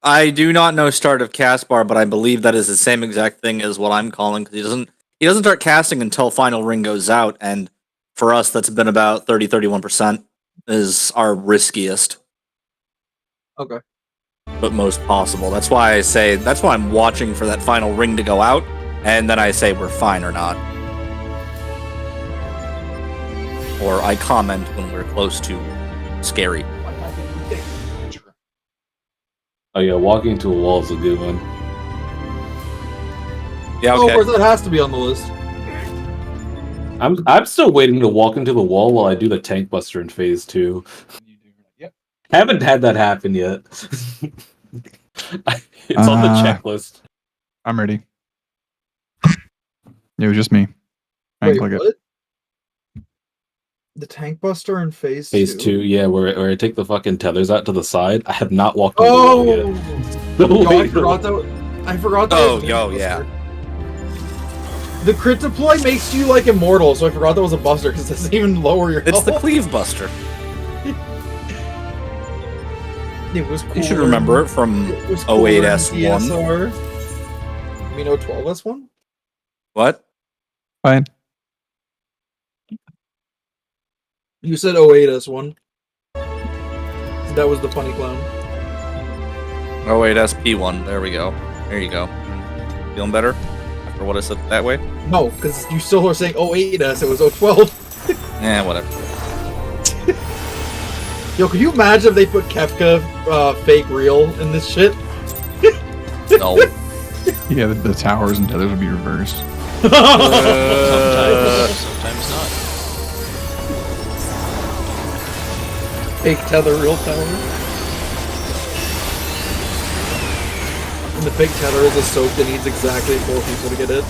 I do not know start of cast bar, but I believe that is the same exact thing as what I'm calling, because he doesn't start casting until final ring goes out, and for us that's been about 30-31% is our riskiest. Okay. But most possible. That's why I'm watching for that final ring to go out, and then I say we're fine or not. Or I comment when we're close to scary. Oh yeah, walking into a wall is a good one. Yeah, Oh, okay. of course, that has to be on the list. I'm still waiting to walk into the wall while I do the tank buster in phase 2. Yep. Haven't had that happen yet. It's on the checklist. I'm ready. It was just me. I Wait, click it. what? The tank buster in phase 2? Phase 2, yeah, where I take the fucking tethers out to the side. I have not walked into the wall yet. Yo, I forgot that. Oh, was a yo, buster. yeah. The crit deploy makes you like immortal, so I forgot that was a buster because it doesn't even lower your It's health. the cleave buster. It was cool. You should remember it from It was cooler in 08S1. TSR. You mean 012S1? What? Fine. You said 08S1. That was the funny clown. Oh wait, SP1. There we go. There you go. Feeling better after what I said that way? No, because you still are saying 08S, it was 012. Eh, whatever. Yo, could you imagine if they put Kefka fake real in this shit? No. Yeah, the towers and tethers would be reversed. Sometimes not. Fake tether real tower. And the fake tether is a soak that needs exactly 4 people to get it.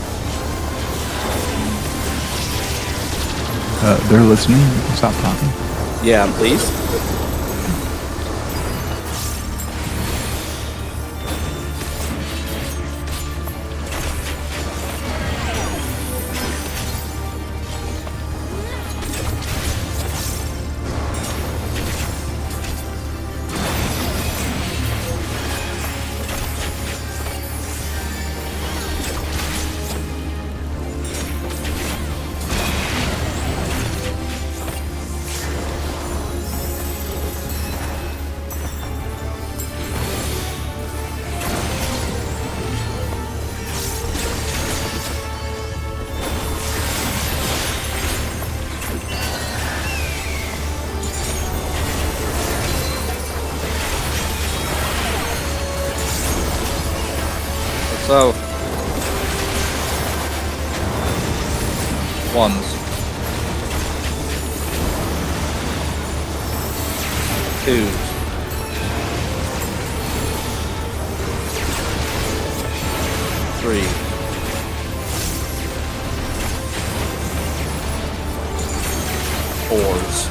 They're listening. Stop talking. Yeah, please. So, ones, twos, three, fours,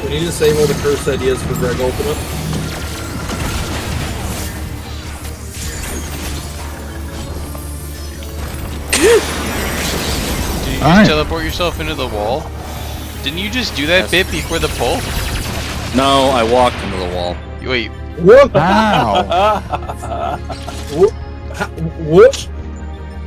We need to disable the cursed ideas for Greg Ultimate. just Alright. teleport yourself into the wall? Didn't you just do that bit before the pull? No, I walked into the wall. Wait, What? Wow. What?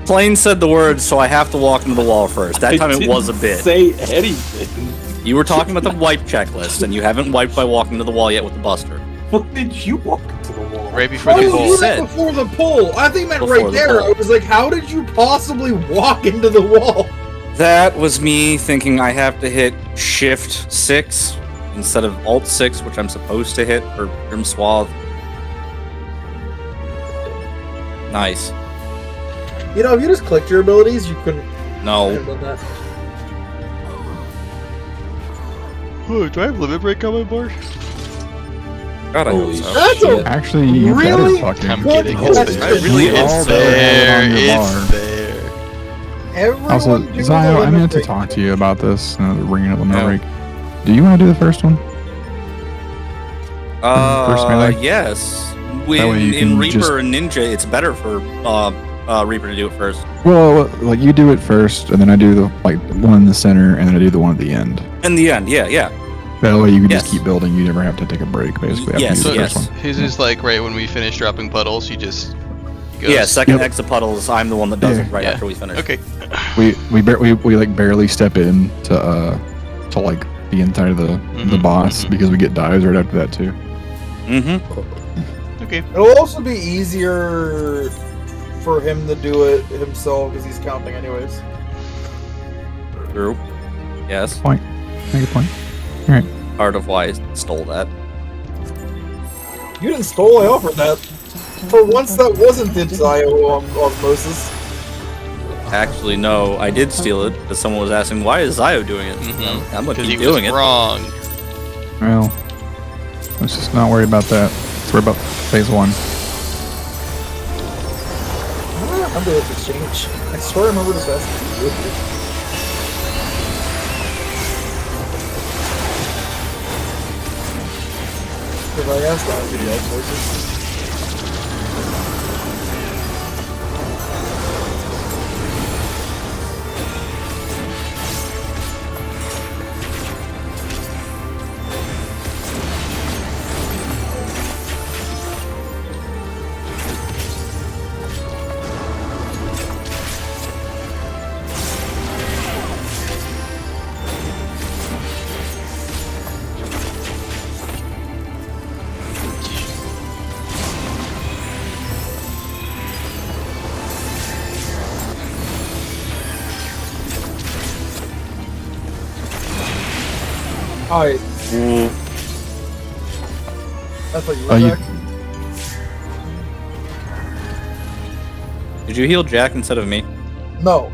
Plain said the words, so I have to walk into the wall first. That time it was a bit. Say anything. You were talking about the wipe checklist, and you haven't wiped by walking to the wall yet with the buster. What did you walk into the wall? right before Oh, the you pull. did said. it before the pull. I think meant Before right the there. pull. I was like, how did you possibly walk into the wall? That was me thinking I have to hit Shift 6 instead of Alt 6, which I'm supposed to hit for Grim Swath. Nice. You know, if you just clicked your abilities, you couldn't No. have done that. Oh, do I have limit break on my board? God, I hope Holy so. That's shit. Actually, you Really? better fucking. I'm What? kidding. It's It's there. there. Really, You all it's better there. put it on your bar. It's there. Everyone Also, doing the Zio, I limit meant to break. talk to you about this. Ringing up the Yeah. break. Do you want to do the first one? First melee? Yes. That way you In can Reaper just- and Ninja, it's better for Reaper to do it first. Well, like you do it first, and then I do the one in the center, and then I do the one at the end. In the end, yeah. That way you can just Yes. keep building. You never have to take a break, basically. After Yes, you do the yes. first one. His is like right when we finish dropping puddles, he just goes. Yeah, second Yep. Exapuddles, I'm the one that does Yeah. it right Yeah. after we finish. Okay. We like barely step in to like the inside of the Mhm, boss mhm. because we get dives right after that too. Mm-hmm. Okay. It'll also be easier for him to do it himself because he's counting anyways. True. Yes. Make a point. Part of why I stole that. You didn't stole, I offered that. For once, that wasn't the Zio osmosis. Actually, no, I did steal it because someone was asking, why is Zio doing it? Mhm. I'm gonna Because he keep doing was it. wrong. Well, let's just not worry about that. Let's worry about phase one. I don't remember this exchange. I swear I remember this asking. Because I asked that to the osmosis. Hi. I thought you were Oh, you- back. Did you heal Jack instead of me? No.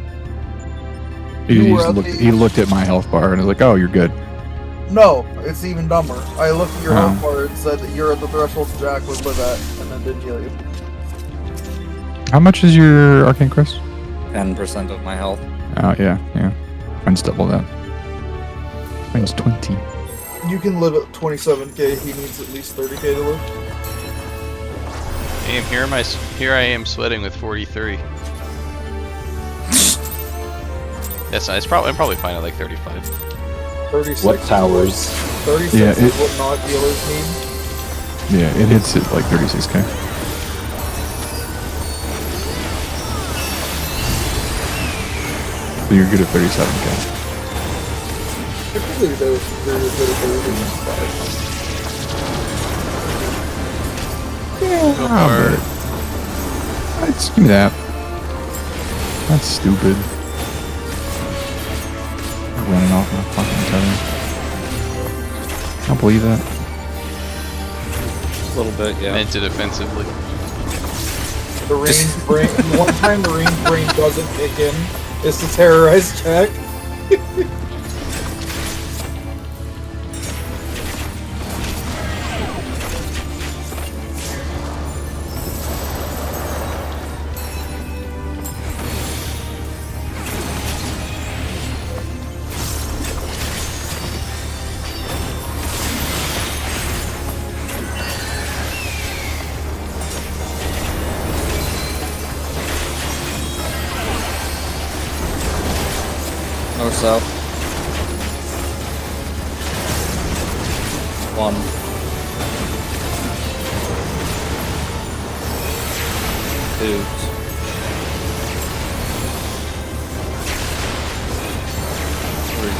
He, You were just at looked, the- he looked at my health bar and was like, "Oh, you're good." No, it's even dumber. I looked at your Oh. health bar and said that you're at the threshold Jack would live at, and then didn't heal you. How much is your arcane crest? 10% of my health. Oh yeah. Mine's double that. Mine's 20. You can live at 27k, he needs at least 30k to live. Damn, here I am sweating with 43. That's nice. I'm probably fine at like 35. 36 What is towers? 36 Yeah, is what not healers need. Yeah, it hits at like 36k. So you're good at 37k. Typically, they're good at 35. Let's give me that. That's stupid. Running off my fucking tether. I don't believe that. A little bit, yeah. Meant it offensively. The range brain. One time the range brain doesn't kick in is to terrorize Jack. Drops out. 1. 2. 3.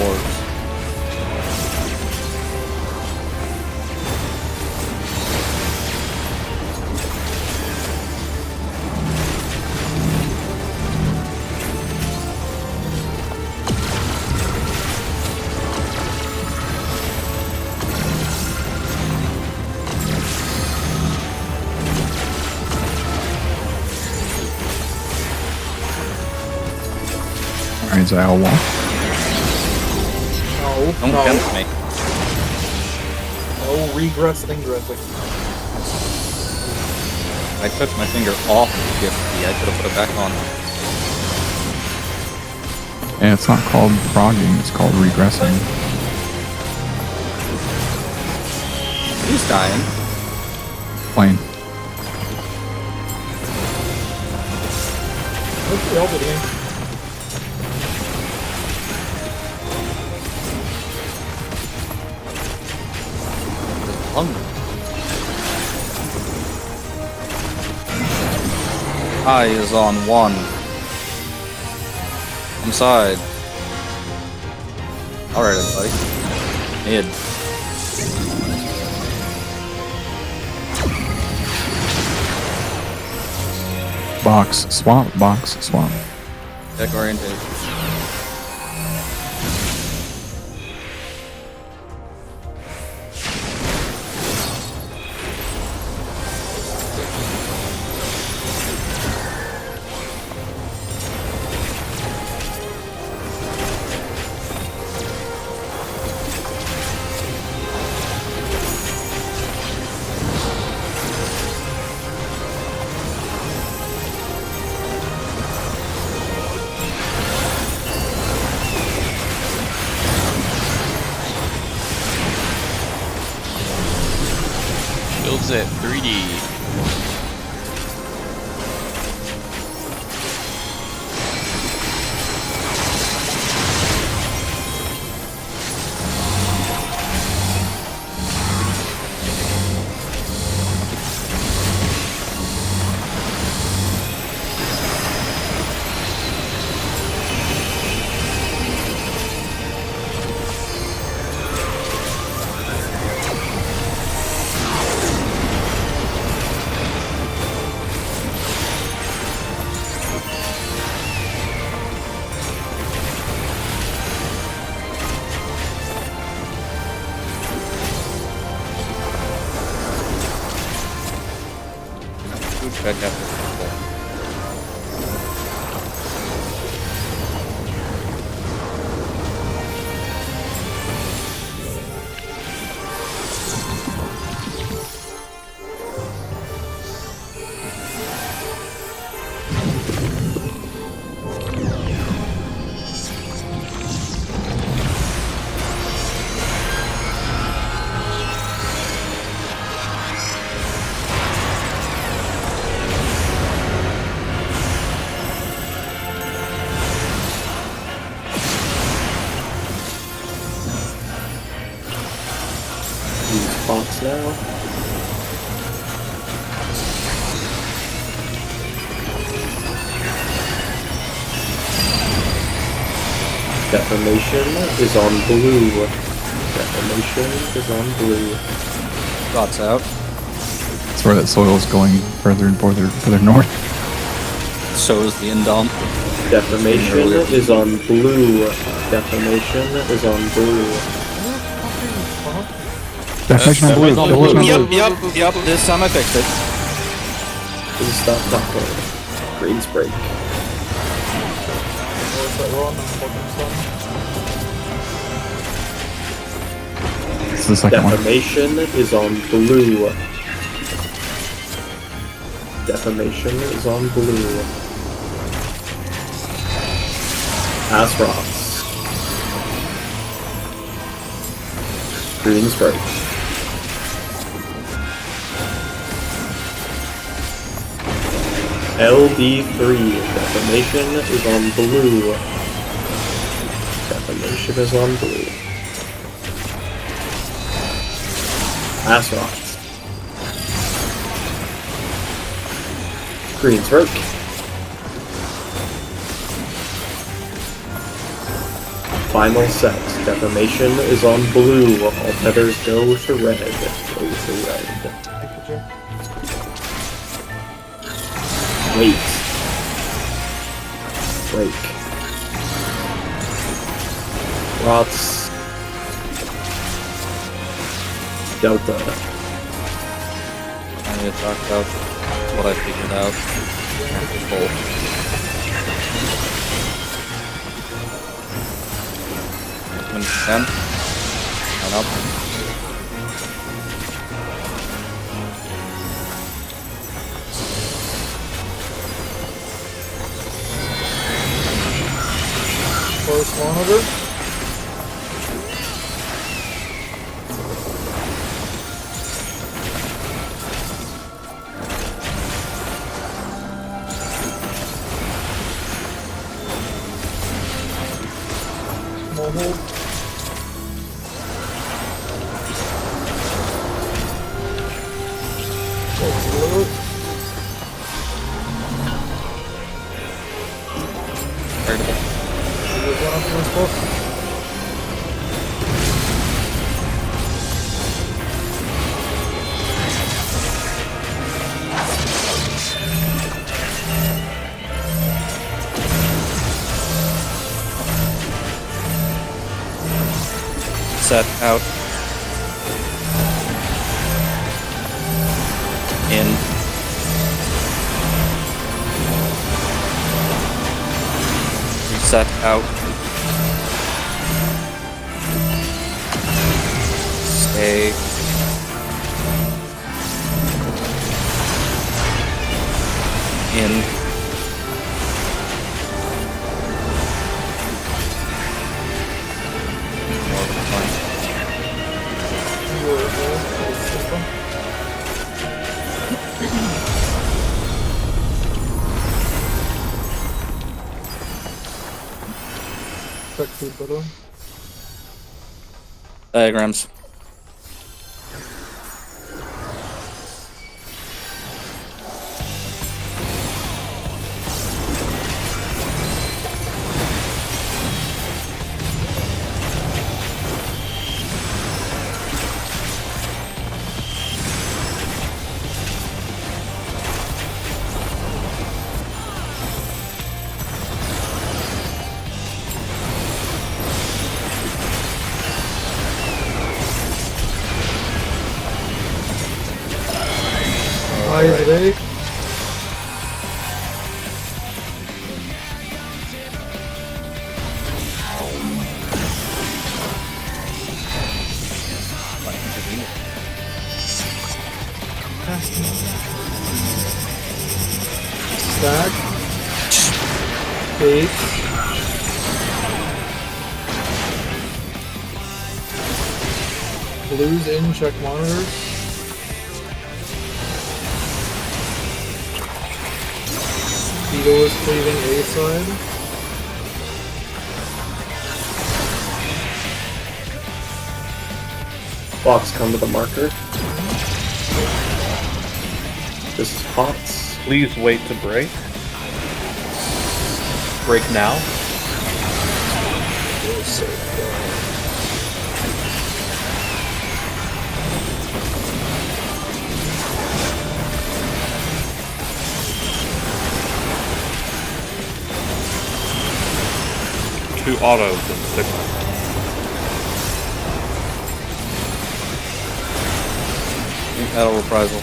4. Alright, so I'll walk. No, Don't no, tempt me. no regressing, ingressing. I took my finger off the gift key. I could have put it back on. And it's not called frogging, it's called regressing. He's dying. Plain. What's the other game? Hungry. Eye is on 1. Inside. Alright, everybody. Mid. Box, swamp, box, swamp. Deck orientation. Builds it 3D. Check out. Use box now. Deformation is on blue. Deformation is on blue. Dots out. That's where that soil is going further and further north. So is the indom. Deformation is on blue. Deformation is on blue. Definition on blue. Definition on blue. Yep. This time I fixed it. Please stop talking. Green's break. Where's that wrong? I'm fucking stunned. It's the second one. Deformation is on blue. Deformation is on blue. Pass rocks. Green's break. LD3. Defamation is on blue. Defamation is on blue. Azeroth. Green's Rook. Final set. Defamation is on blue. All feathers go to red. Go to red. Wait. Break. Rots. Delta. I need to talk about what I figured out. Both. Ten. One up. Close monitor. Small hold. Set out. In. Reset out. Stay. In. Check food better. Diagrams. Today. Stack. Base. Blues in, check monitors. Beetle is cleaving A side. Box, come to the marker. This is Pots. Please wait to break. Break now. Two autos and 6. Battle reprisal.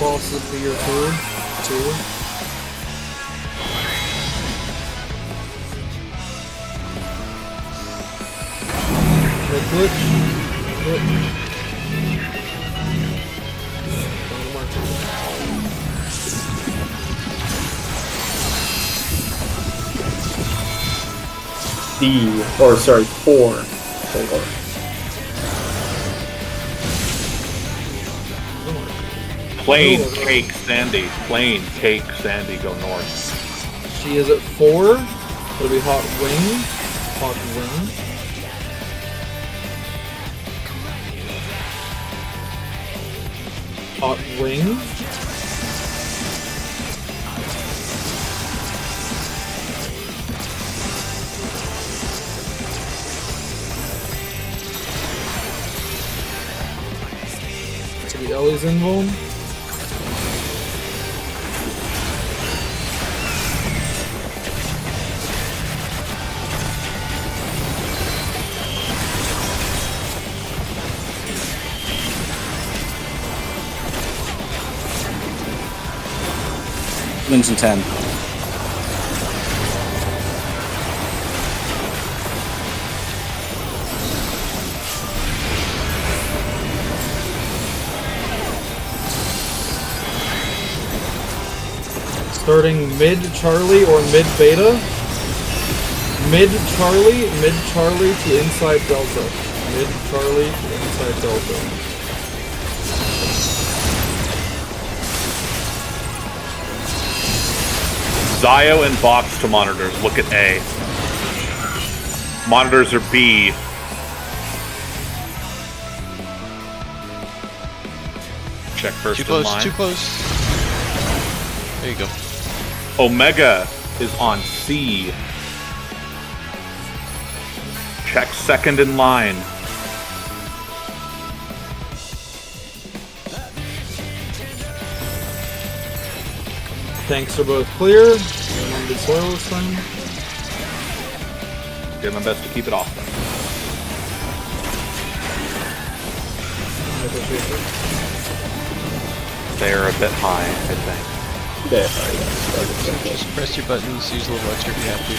Boss would be your third. 2. Red glitch. Yep. D, or sorry, 4. 4. Plane, No. take, Sandy. Plane, take, Sandy, go north. She is at 4. It'll be hot wing. Hot wing. Hot wing. So the Ellie's invuln. Wins in 10. Starting mid Charlie or mid beta. Mid Charlie to inside Delta. Mid Charlie to inside Delta. Zio and box to monitors. Look at A. Monitors are B. Check first Too in close, line. too close. There you go. Omega is on C. Check second in line. Tanks are both clear. I'm on the soil this time. Did my best to keep it off them. They're a bit high, I think. Yeah, Just press your buttons, use a little extra if you have to.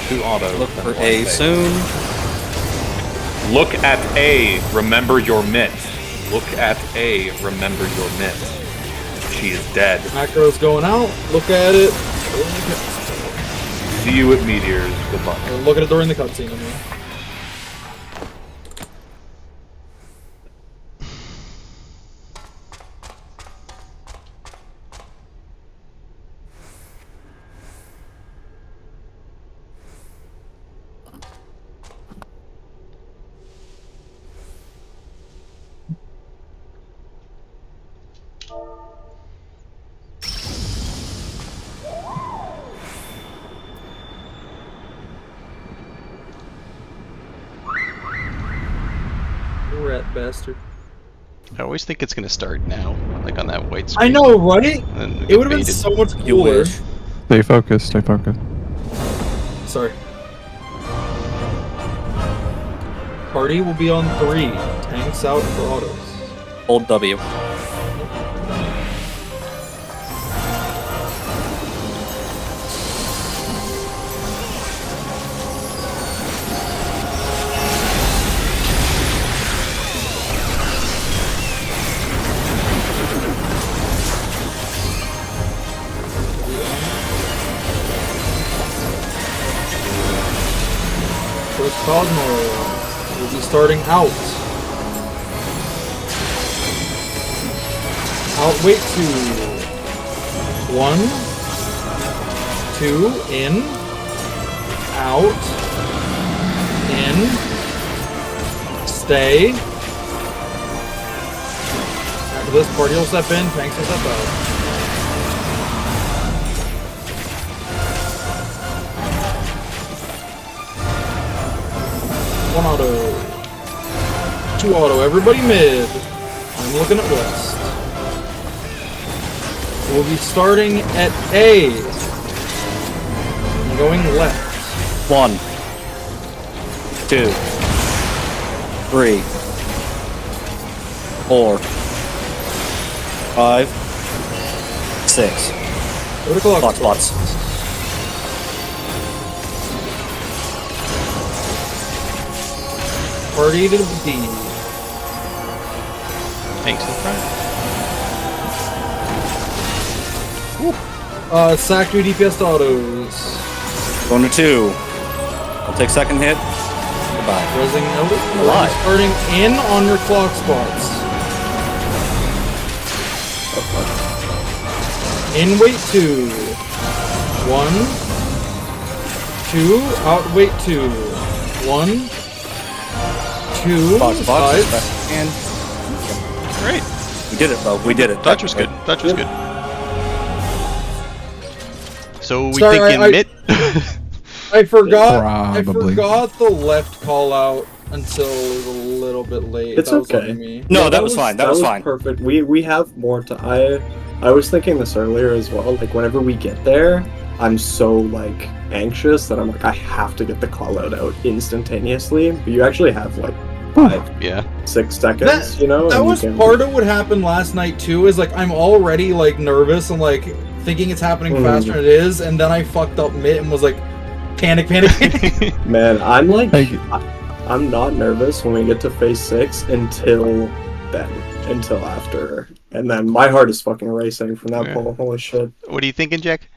Two auto. Look for A soon. Look at A, remember your mitt. Look at A, remember your mitt. She is dead. Macro's going out. Look at it. See you at Meteors. Good luck. Look at it during the cutscene. I mean. Rat bastard. I always think it's gonna start now, like on that white screen. I know, right? And then we It get would have been baited. so much You cooler. wish. Stay focused. Stay focused. Sorry. Party will be on 3. Tanks out for autos. Hold W. First Cosmo will be starting out. Out, wait, 2. 1. 2, in. Out. In. Stay. After this, party will step in, tanks will step out. One auto. 2 auto. Everybody mid. I'm looking at west. We'll be starting at A. I'm going left. 1, 2, 3, 4, 5, 6. Go to clock. Spots. Party to B. Thanks in front. Sack 2 DPS to autos. Going to 2. I'll take second hit. by? Rezzing Ellie. Alive. Starting in on your clock spots. In wait 2. 1. 2. Out wait 2. 1. 2. Box, Sides. and Great. we did it, bro. We did it. Touch was good. Touch was good. So we Sorry, thinking mid? I forgot. Probably. I forgot the left call out until it was a little bit late. It's that was okay. on me. No, Yeah, that was fine. That was fine. Perfect. We have more to. I was thinking this earlier as well. Like whenever we get there, I'm so like anxious that I'm like I have to get the call out instantaneously. But you actually have like 5, Yeah. 6 seconds. You know. That and you was can- part of what happened last night too. Is like I'm already like nervous and like thinking it's happening faster than it is, and then I fucked up mid and was like, panic. Man, I'm like Like, I'm not nervous when we get to phase 6 until then, until after, and then my heart is fucking racing from that Yeah. pull. Holy shit! What are you thinking, Jack?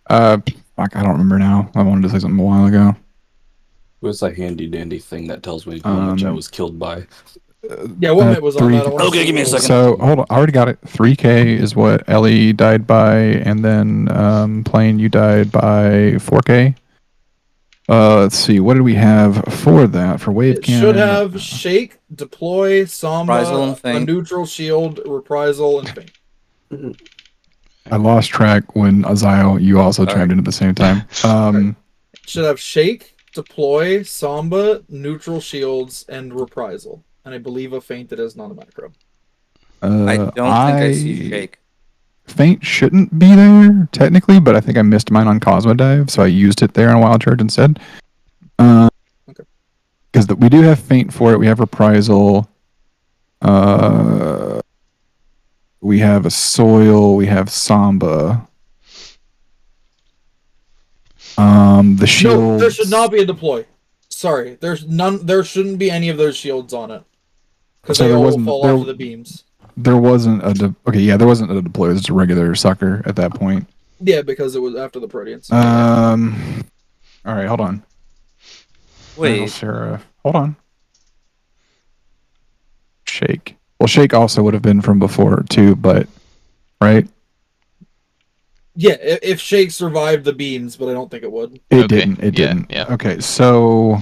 fuck, I don't remember now. I wanted to say something a while ago. It was a handy dandy thing that tells me how much I was killed by. Yeah, what mid was on that? I 3. wanna Okay, see give me a what- second. So hold on, I already got it. 3K is what Ellie died by, and then Plane, you died by 4K. Let's see, what did we have for that? For wave It cannon? should have shake, deploy, Reprisal samba, and a feint. neutral shield, reprisal, and feint. I lost track when Azael, you also Sorry. chimed in at the same time. It should have shake, deploy, samba, neutral shields, and reprisal. And I believe a feint that is not a macro. I don't think I see Shake. Feint shouldn't be there technically, but I think I missed mine on Cosmo Dive, so I used it there on Wild Charge instead. Okay. Because we do have Feint for it. We have Reprisal. We have a Soil. We have Samba. The shield. No, there should not be a deploy. Sorry, there's none. There shouldn't be any of those shields on it because So they there all wasn't- fall there- off of the beams. There wasn't a okay. Yeah, there wasn't a deploy. It was just a regular sucker at that point. Yeah, because it was after the Proteans. All right, hold on. Wait, Sarah, hold on. Shake. Well, Shake also would have been from before too, but right? Yeah, if Shake survived the beams, but I don't think it would. It Okay, didn't. It yeah, didn't. yeah. Okay, so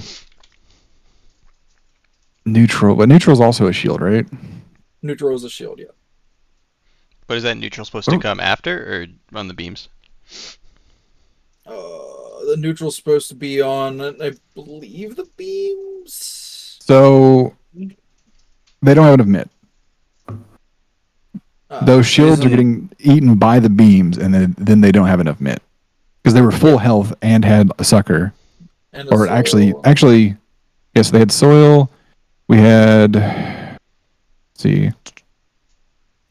neutral, but neutral is also a shield, right? Neutral is a shield, yeah. But is that neutral supposed to Oh. come after or on the beams? The neutral's supposed to be on, I believe, the beams. So they don't have enough mid. Those shields are isn't- getting eaten by the beams, and then they don't have enough mid because they were full health and had a sucker. and a Or soul. actually, yes, they had soil. We had, let's see,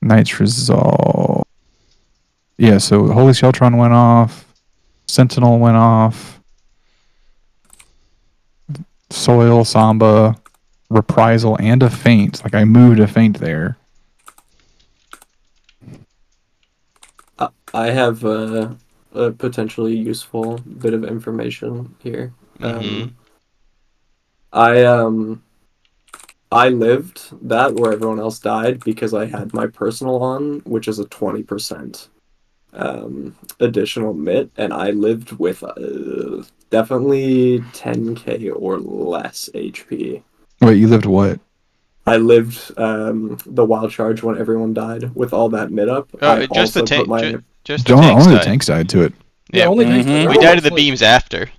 Knight's Resolve. Yeah, so Holy Sheltron went off. Sentinel went off. Soil, Samba, Reprisal, and a Feint. Like, I moved a Feint there. I have a potentially useful bit of information here. Mhm. I lived that where everyone else died because I had my personal on, which is a 20% additional MIT, and I lived with definitely 10k or less HP. Wait, you lived what? I lived the wild charge when everyone died with all that mid up. I Just the also tank. put my Just the Only tank the side. tank side to it. Yeah, only Mhm. tanks. we died to the beams after.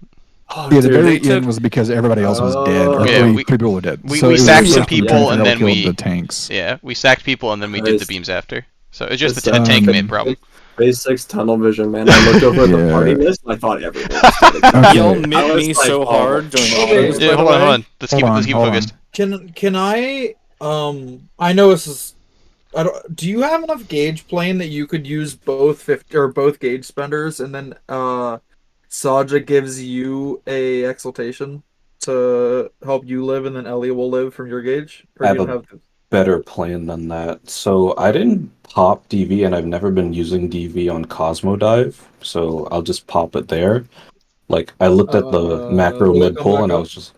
oh, Yeah, the dude, very they took- end was because everybody else was dead. Or Yeah, three we- people were dead. we So it was sacked just some the people tank and that then killed we- the tanks. Yeah, we sacked people and then we did the Nice. beams after. So it's just It's, the tank um, mid problem. phase 6 tunnel vision, man. I looked over at the Yeah. party list and I thought everyone was dead. Okay. Y'all I mid was me like, so oh, hard during okay. autos, Yeah, by the hold on, way. hold on. Let's Hold keep it on. focused. Can I I know this is I don't do you have enough gauge plane that you could use both 50 or both gauge spenders and then Saja gives you a exaltation to help you live and then Ellie will live from your gauge? Or I you have don't have Better plan than that. So I didn't pop DV, and I've never been using DV on Cosmo Dive, so I'll just pop it there. Like I looked at the macro will it mid come pull, back and I up? was just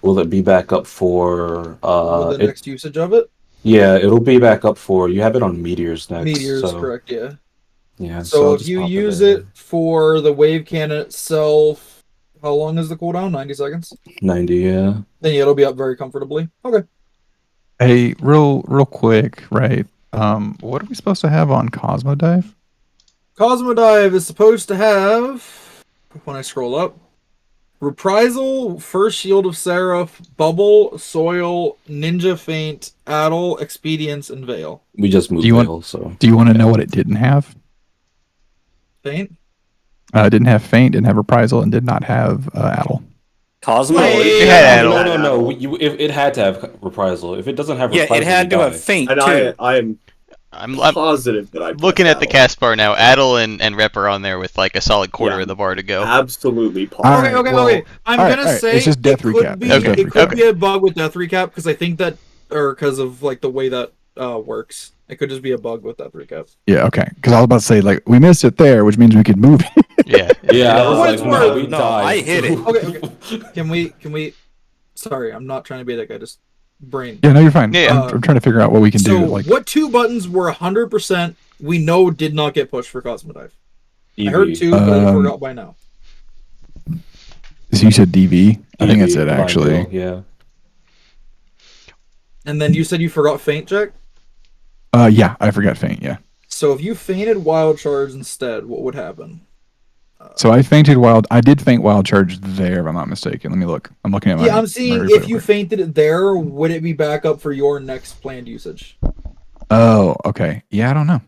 Will it be back up for with the next usage of it. Yeah, it'll be back up for you have it on meteors next. Meteors, so, correct? Yeah. Yeah. So I'll if just you pop use there. it for the wave cannon itself, how long is the cooldown? 90 seconds. 90, yeah. Then yeah, it'll be up very comfortably. Okay. Hey, real quick, right? What are we supposed to have on Cosmodive? Cosmodive is supposed to have, when I scroll up, Reprisal, First Shield of Seraph, Bubble, Soil, Ninja Feint, Addle, Expedience, and Veil. We just moved Do you want- Veil, so Do you want to know what it didn't have? Feint? It didn't have Feint, didn't have Reprisal, and did not have Addle. Cosmo. It had no, Addle. no. It had to have reprisal. If it doesn't have Yeah, reprisal, it had you to die. have faint And too. I am I'm positive that I looking at the pressed cast bar now. Addle and Rep are on there with like a solid quarter Yeah. of the bar to go. absolutely All positive. right, well, I'm all right, gonna all right. say It's just death it could recap. be, It's just it death could recap. be a bug with death recap because I think that, or because of like the way that works, it could just be a bug with death recap. Yeah, okay. Because I was about to say, like, we missed it there, which means we could move it. Yeah. Yeah, I was What like, it's no, worth. we No, died. I hit it. Okay. Can we? Sorry, I'm not trying to be that guy. Just brain. Yeah, no, you're fine. Yeah. I'm trying to figure out what we can So do. Like, what two buttons were 100% we know did not get pushed for Cosmodive? I EV. heard two, but I forgot by now. so you said DV? I think that's EV, it, Divine actually. Will, yeah. And then you said you forgot Feint, Jack? Yeah, I forgot Feint, yeah. So if you fainted Wild Charge instead, what would happen? So I fainted wild. I did faint wild charge there, if I'm not mistaken. Let me look. I'm looking at my. Yeah, I'm seeing my if you replay. fainted it there, would it be back up for your next planned usage? Oh, okay. Yeah, I don't know.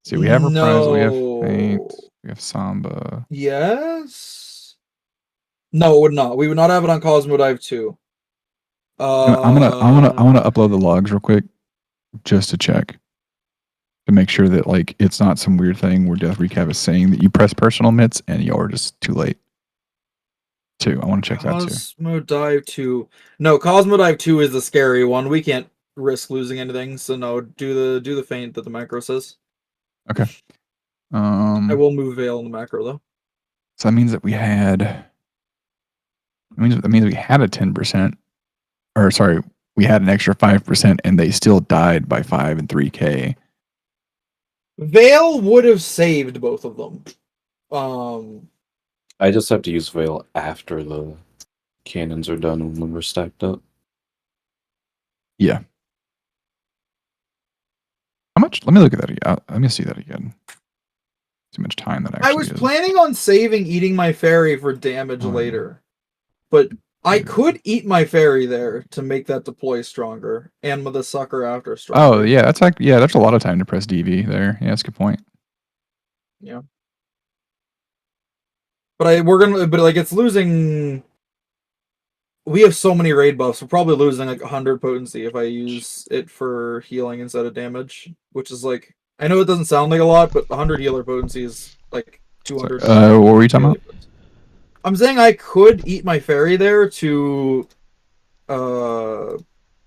See, we have reprisal. We have faint. No. We have samba. Yes. No, it would not. We would not have it on Cosmodive 2. I'm gonna upload the logs real quick, just to check, to make sure that like it's not some weird thing where Death Recap is saying that you press personal mitts and you're just too late. I want to check that too. Cosmodive 2. No, Cosmodive 2 is the scary one. We can't risk losing anything, so no, do the feint that the macro says. Okay. I will move Veil in the macro though. So that means that we had. That means we had a 10%, or sorry, we had an extra 5%, and they still died by 5 and 3K. Veil would have saved both of them. I just have to use Veil after the cannons are done when we're stacked up. Yeah. How much? Let me look at that again. Let me see that again. Too much time that actually. I was is. planning on saving eating my fairy for damage later, but I could eat my fairy there to make that deploy stronger, and with the sucker after stronger. Oh yeah, that's like that's a lot of time to press DV there. Yeah, that's a good point. Yeah. But like it's losing. We have so many raid buffs. We're probably losing like 100 potency if I use it for healing instead of damage, which is like, I know it doesn't sound like a lot, but 100 healer potency is like 200. What were you talking about? I'm saying I could eat my fairy there to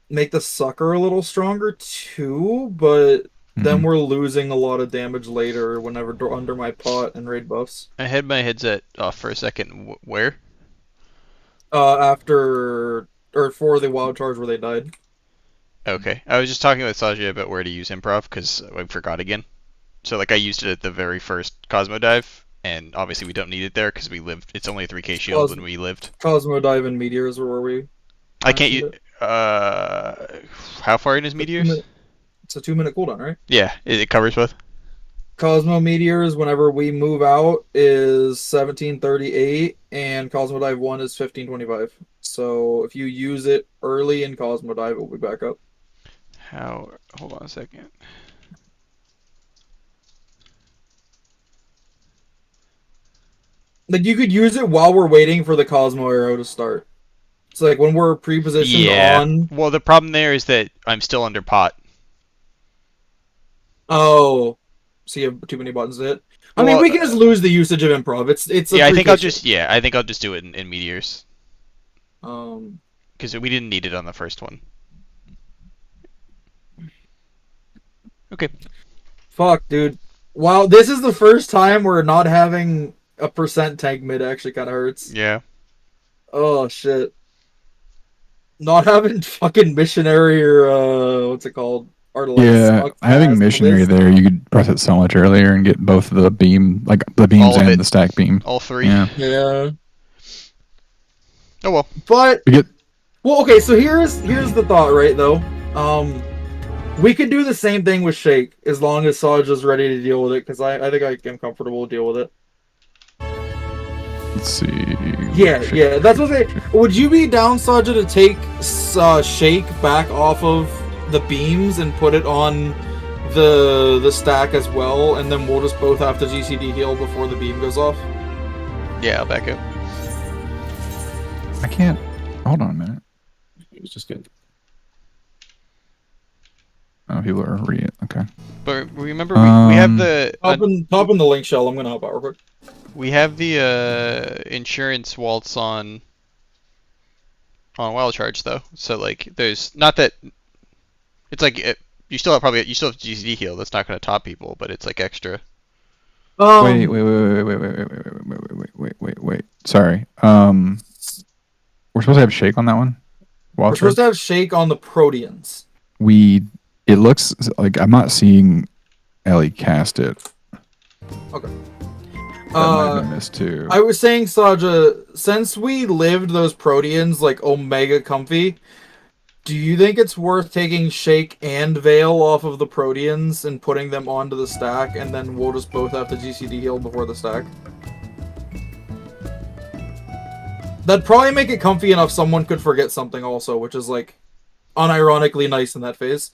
make the sucker a little stronger too, but then we're losing a lot of damage later whenever under my pot and raid buffs. I had my headset off for a second. Where? After or for the wild charge where they died. Okay. I was just talking with Sajia about where to use improv because I forgot again. So like I used it at the very first Cosmo dive, and obviously we don't need it there because we lived. It's only a 3k shield when we lived. Cosmodive and meteors were where we. I can't use. How far in is meteors? It's a 2-minute cooldown, right? Yeah, it covers both. Cosmo meteors, whenever we move out, is 1738, and Cosmodive 1 is 1525. So if you use it early in Cosmodive, it will be back up. How? Hold on a second. Like you could use it while we're waiting for the Cosmo arrow to start. It's like when we're pre-positioned on. Well, the problem there is that I'm still under pot. Oh, so you have too many buttons to hit. I mean, we can just lose the usage of improv. It's. Yeah, I think I'll just do it in meteors. Because we didn't need it on the first one. Okay. Fuck, dude. Wow, this is the first time we're not having a percent tank mid actually kind of hurts. Yeah. Oh shit. Not having fucking missionary or what's it called? Artilect Yeah, sucks having ass. missionary there, you could press it so much earlier and get both the beam, like the beams All of and it. the stack beam. All three. Yeah. Yeah. Oh well. But We get well, okay, so here's the thought, right though. We could do the same thing with Shake as long as Saja's ready to deal with it, because I think I am comfortable to deal with it. let's see. Yeah, that's what I say. Would you be down, Saja, to take Shake back off of the beams and put it on the stack as well, and then we'll just both have to GCD heal before the beam goes off? Yeah, I'll back up. I can't. Hold on a minute. It's just good. Oh, people are reading it. Okay. But remember, we have the Top in the link shell. I'm gonna hop out real quick. we have the insurance waltz on wild charge though. So like, there's not that. It's like you still have GCD heal. That's not going to top people, but it's like extra. Wait. Sorry. We're supposed to have shake on that one. We're supposed to have Shake on the Proteans. It looks like I'm not seeing Ellie cast it. Okay. That might have been missed too. I was saying, Saja, since we lived those Proteans like Omega comfy, do you think it's worth taking Shake and Veil off of the Proteans and putting them onto the stack, and then we'll just both have to GCD heal before the stack? That'd probably make it comfy enough someone could forget something also, which is like unironically nice in that phase.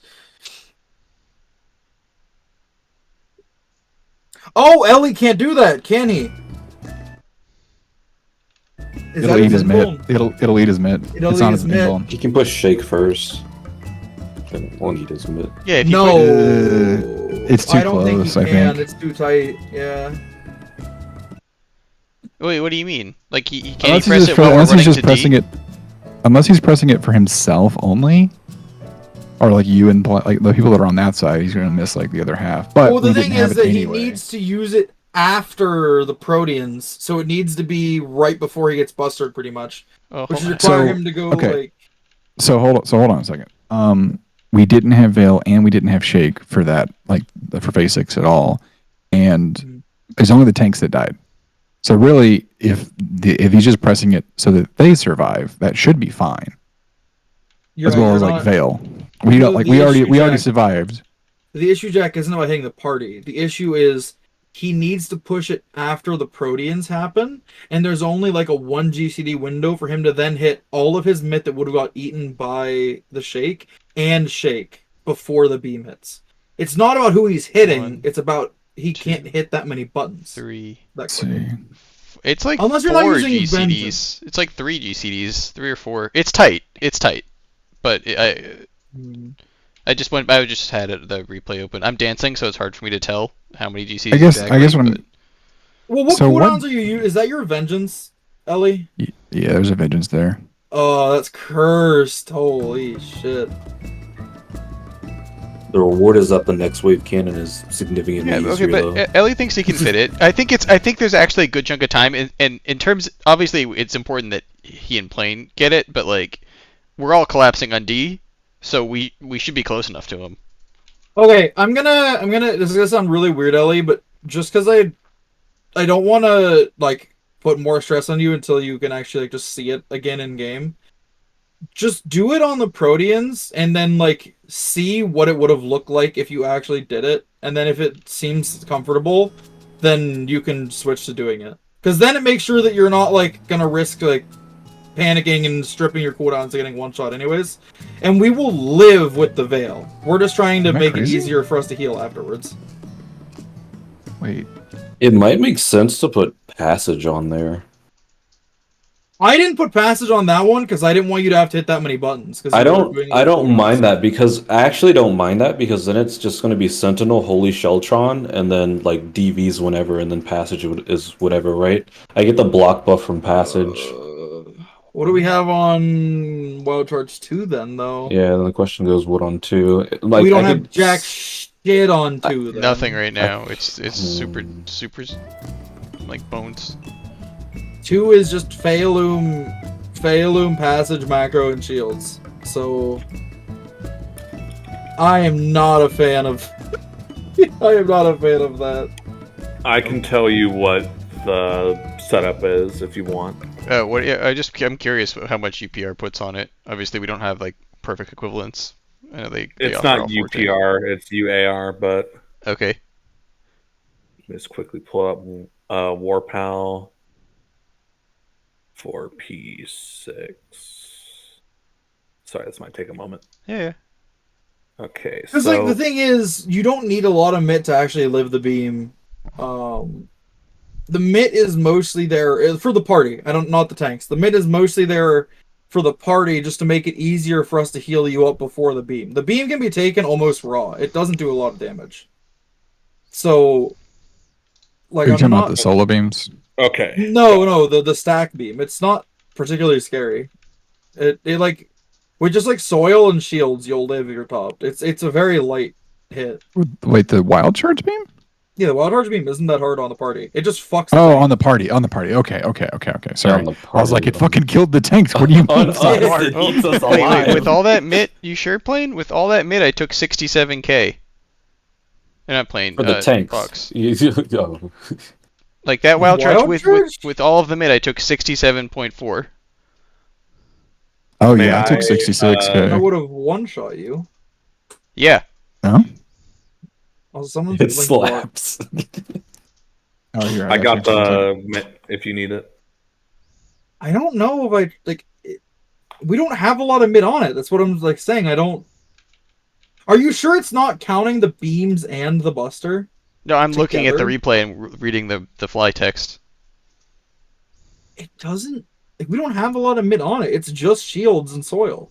Oh, Ellie can't do that, can he? It'll eat his mid. It'll eat his mid. It'll It's eat not his his mid. invuln. He can push Shake first. Then it won't eat his mid. Yeah, if you No, It's too I don't close, think I he can. think. It's too tight. Yeah. Wait, what do you mean? Like he can't Unless press it while we're unless he's running just to pressing D? it. Unless he's pressing it for himself only, or like you and like the people that are on that side, he's gonna miss like the other half. But Well, the we thing didn't have is it that anyway. he needs to use it after the Proteans, so it needs to be right before he gets busted, pretty much, Oh, which hold on. require So, him to go okay. like. So hold on a second. We didn't have Veil and we didn't have Shake for that, like for phase 6 at all, and it's only the tanks that died. So really, if he's just pressing it so that they survive, that should be fine. You're As right, well as you're like not- Veil. We No, don't like the we already issue, Jack- survived. The issue, Jack, isn't about hitting the party. The issue is he needs to push it after the Proteans happen, and there's only like a 1 GCD window for him to then hit all of his myth that would have got eaten by the Shake and Shake before the beam hits. It's not about who he's hitting, One, it's about he two, can't hit that many buttons. 3. That Let's quickly. see. It's like Unless you're 4 not using GCDs. vengeance. It's like 3 GCDs, 3 or 4. It's tight. It's tight. But I just had the replay open. I'm dancing, so it's hard for me to tell how many GCDs. I guess exactly, what I'm. but- Well, what So cooldowns what- are you using? Is that your vengeance, Ellie? Yeah, there's a vengeance there. Oh, that's cursed. Holy shit. The reward is that the next wave cannon is significantly Yeah, okay, easier but though. Ellie thinks he can fit it. I think there's actually a good chunk of time, and in terms, obviously, it's important that he and Plane get it, but like, we're all collapsing on D, so we should be close enough to him. Okay, I'm gonna. This is gonna sound really weird, Ellie, but just because I don't want to like put more stress on you until you can actually like just see it again in game. Just do it on the Proteans, and then like see what it would have looked like if you actually did it, and then if it seems comfortable, then you can switch to doing it. Because then it makes sure that you're not like gonna risk like panicking and stripping your cooldowns and getting one shot anyways. And we will live with the Veil. We're just trying to Am I make crazy? it easier for us to heal afterwards. Wait. It might make sense to put Passage on there. I didn't put Passage on that one because I didn't want you to have to hit that many buttons. I don't mind that because I actually don't mind that because then it's just going to be Sentinel, Holy Sheltron, and then like DVs whenever, and then Passage is whatever, right? I get the block buff from Passage. What do we have on Wild Charge 2 then, though? Yeah, then the question goes, what on 2? Like, we don't I have could- jack shit on 2 then. Nothing right now. It's super like bones. 2 is just Phealum Pheloom, Passage, Macro, and Shields. So I am not a fan of. I am not a fan of that. I can tell you what the setup is if you want. What? Yeah, I'm curious how much UPR puts on it. Obviously, we don't have like perfect equivalents. I know they It's offer not all 14. UPR, it's UAR, but Okay. just quickly pull up Warpal for P6. Sorry, this might take a moment. Yeah. Okay, Because so like the thing is, you don't need a lot of MIT to actually live the beam. The MIT is mostly there for the party. Not the tanks. The MIT is mostly there for the party, just to make it easier for us to heal you up before the beam. The beam can be taken almost raw. It doesn't do a lot of damage. So, like, Are you I'm talking not. about the solo beams? okay. No, the stack beam. It's not particularly scary. It like with just like soil and shields, you'll live if you're topped. It's a very light hit. Wait, the wild charge beam? Yeah, the wild charge beam isn't that hard on the party. It just fucks. Oh, tank. on the party. Okay. Sorry. on the I was like, party, it fucking killed the tanks. What do you mean? On it's not us, hard? it eats us Wait, alive. with all that MIT, you sure playing? With all that MIT, I took 67k. I'm not playing For the tanks. Fox. Oh. Like that wild charge Wild charge? with all of the MIT, I took 67.4. Oh May yeah, I took I, 66k. I would have one shot you. Yeah. No? Also, someone It slaps. Oh, here, I got you. the if you need it. I don't know if I like. We don't have a lot of mid on it. That's what I'm like saying. I don't. Are you sure it's not counting the beams and the buster? No, I'm looking at the Together? replay and reading the fly text. It doesn't. Like, we don't have a lot of mid on it. It's just shields and soil.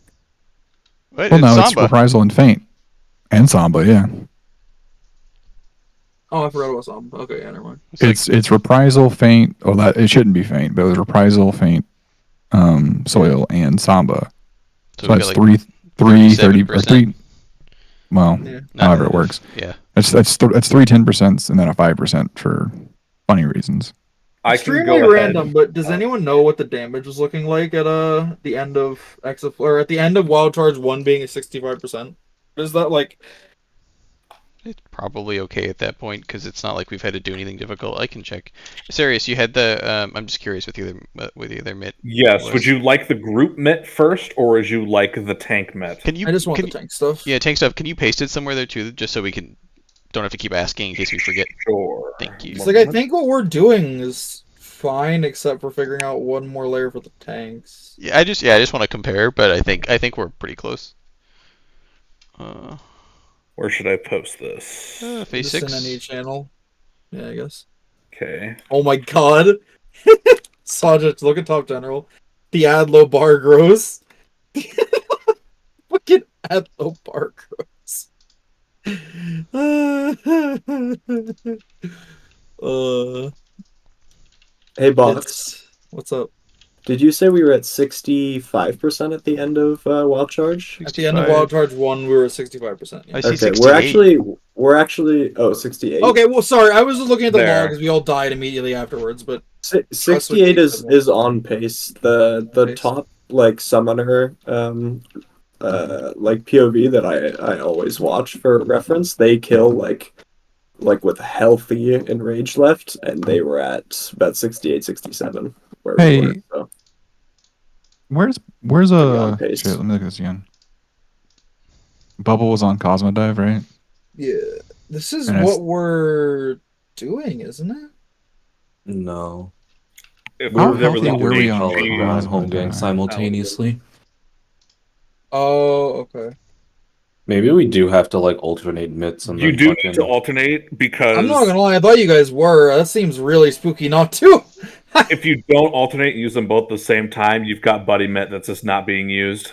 What? Well, no, it's Samba. reprisal and feint. And Samba, yeah. Oh, I forgot about some. Okay, yeah, never mind. It's reprisal, feint. Well, that it shouldn't be feint, but it was reprisal, feint, soil, and Samba. So we that's got, like, 3 30 or 37%. 3. Well, Yeah. however it works. Yeah. That's 3 10% and then a 5% for funny reasons. I can Extremely go random, ahead. but does anyone know what the damage was looking like at the end of or at the end of Wild Charge 1 being at 65%? Is that like It's probably okay at that point because it's not like we've had to do anything difficult. I can check. Serious, you had the. I'm just curious with the other MIT. Yes, was. would you like the group MIT first, or would you like the tank MIT? Can you? I just want can the tank stuff. Yeah, tank stuff. Can you paste it somewhere there too, just so we can don't have to keep asking in case we forget? Sure. Thank you. It's like I think what we're doing is fine except for figuring out one more layer for the tanks. Yeah, I just want to compare, but I think we're pretty close. Where should I post this? Phase Just 6. in any channel. Yeah, I guess. Okay. Oh my god. Sajid, look at Top General. The Adlo bar grows. Fucking Adlo bar grows. Hey, Box. What's up? Did you say we were at 65% at the end of Wild Charge? At the end of Wild Charge 1, we were at 65%. Yeah. I see Okay, 68. we're actually 68. Okay, well, sorry, I was just looking at the There. log because we all died immediately afterwards, but 68 is on pace. The pace. top like summoner like POV that I always watch for reference, they kill like with healthy enrage left, and they were at about 68, 67 where Hey. we were. So. Where's on pace. shit, let me look at this again. Bubble was on Cosmo Dive, right? yeah, this is And I what we're doing, isn't it? No. If How we've ever healthy looked were at we the on HP, Cosmo Run home gang Dive? simultaneously. Oh, okay. Maybe we do have to like alternate mitts and you then do fucking... need to alternate because I'm not gonna lie, I thought you guys were. That seems really spooky not to. if you don't alternate and use them both at the same time, you've got Buddy Mitt that's just not being used.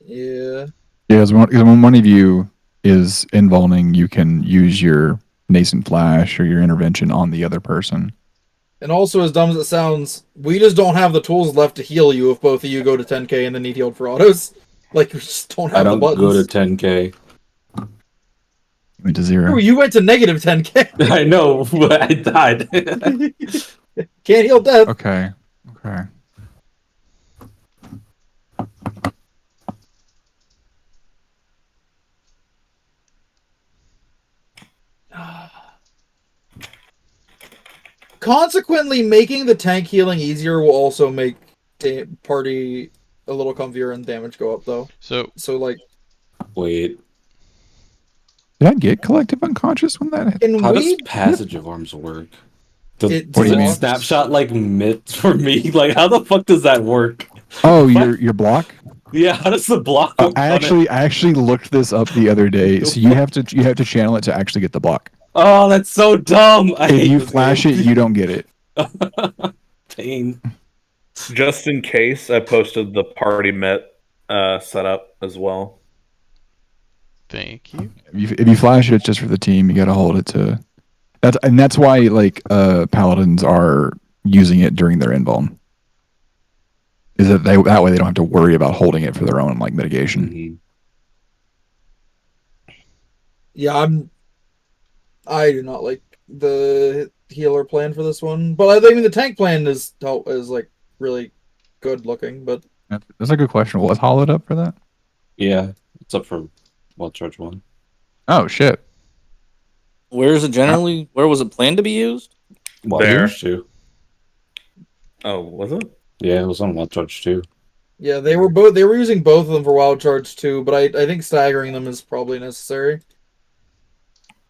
Yeah. Yeah, because when one of you is invulning, you can use your nascent flash or your intervention on the other person. And also, as dumb as it sounds, we just don't have the tools left to heal you if both of you go to 10k and then need healed for autos. Like, we just don't have I don't the buttons. go to 10k. Went to 0. Ooh, you went to negative 10k. I know, but I died. Can't heal death. Okay. Consequently, making the tank healing easier will also make party a little comfier and damage go up, though. So like, Wait, Did I get collective unconscious when that hit? can how does we? passage of arms work? Does, It does it blocks. snapshot like mid for me? Like, how the fuck does that work? Oh, What? your block. Yeah, how does the block work I on it? actually looked this up the other day. So you have to channel it to actually get the block. Oh, that's so dumb. I If hate you this flash game. it, you don't get it. Pain. Just in case, I posted the party mit setup as well. thank you. If you flash it, it's just for the team. You got to hold it to. That's why like paladins are using it during their invuln. Is that that way they don't have to worry about holding it for their own like mitigation. Mhm. Yeah, I do not like the healer plan for this one, but I mean the tank plan is like really good looking. But That's a good question. Was hollowed up for that? Yeah, it's up for Charge 1. Oh shit! Where is it generally? Where was it planned to be used? There. Charge 2. Oh, was it? Yeah, it was on Charge 2. yeah, they were using both of them for wild charge too. But I think staggering them is probably necessary.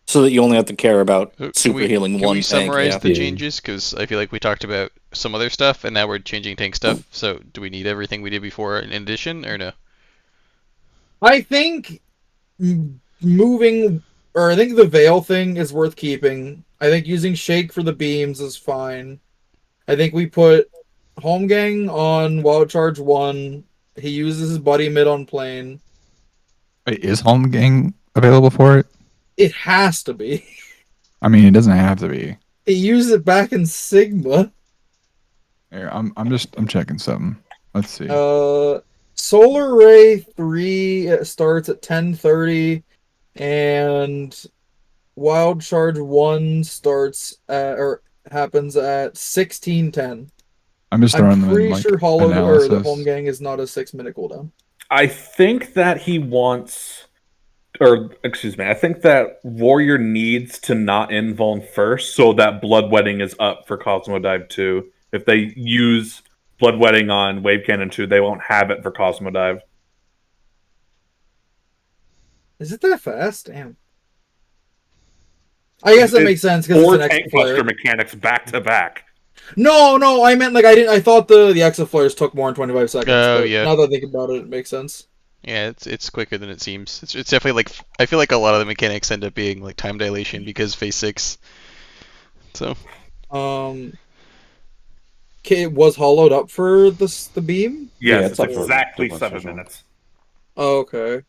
So that you only have to care about Can super healing can one we tank. summarize Yeah. the Yeah. changes? Because I feel like we talked about some other stuff, and now we're changing tank stuff. So do we need everything we did before in addition, or no? I think moving, or I think the veil thing is worth keeping. I think using shake for the beams is fine. I think we put Holmgang on wild charge 1. He uses his buddy mid on plane. Wait, is Home Gang available for it? It has to be. I mean, it doesn't have to be. He used it back in Sigma. Here, I'm checking something. Let's see. Solar Ray 3 starts at 10:30, and Wild Charge 1 starts at, or happens at 16:10. I'm just throwing I'm them pretty in like sure Hollow or the analysis. Home Gang is not a 6-minute cooldown. I think that he wants, or excuse me, I think that Warrior needs to not invuln first so that Bloodwetting is up for Cosmodive 2. If they use Bloodwetting on Wave Cannon 2, they won't have it for Cosmodive. Is it that fast? Damn. I guess that makes sense because it's Four an tank extra flare. buster mechanics back to back. No, I meant like I thought the extra flares took more than 25 seconds. Oh, but yeah. Now that I think about it, it makes sense. Yeah, it's quicker than it seems. It's definitely like I feel like a lot of the mechanics end up being like time dilation because phase 6. So Okay, was hollowed up for the beam? Yeah, Yes, it's up it's for exactly the 7 first one. minutes. Oh, okay.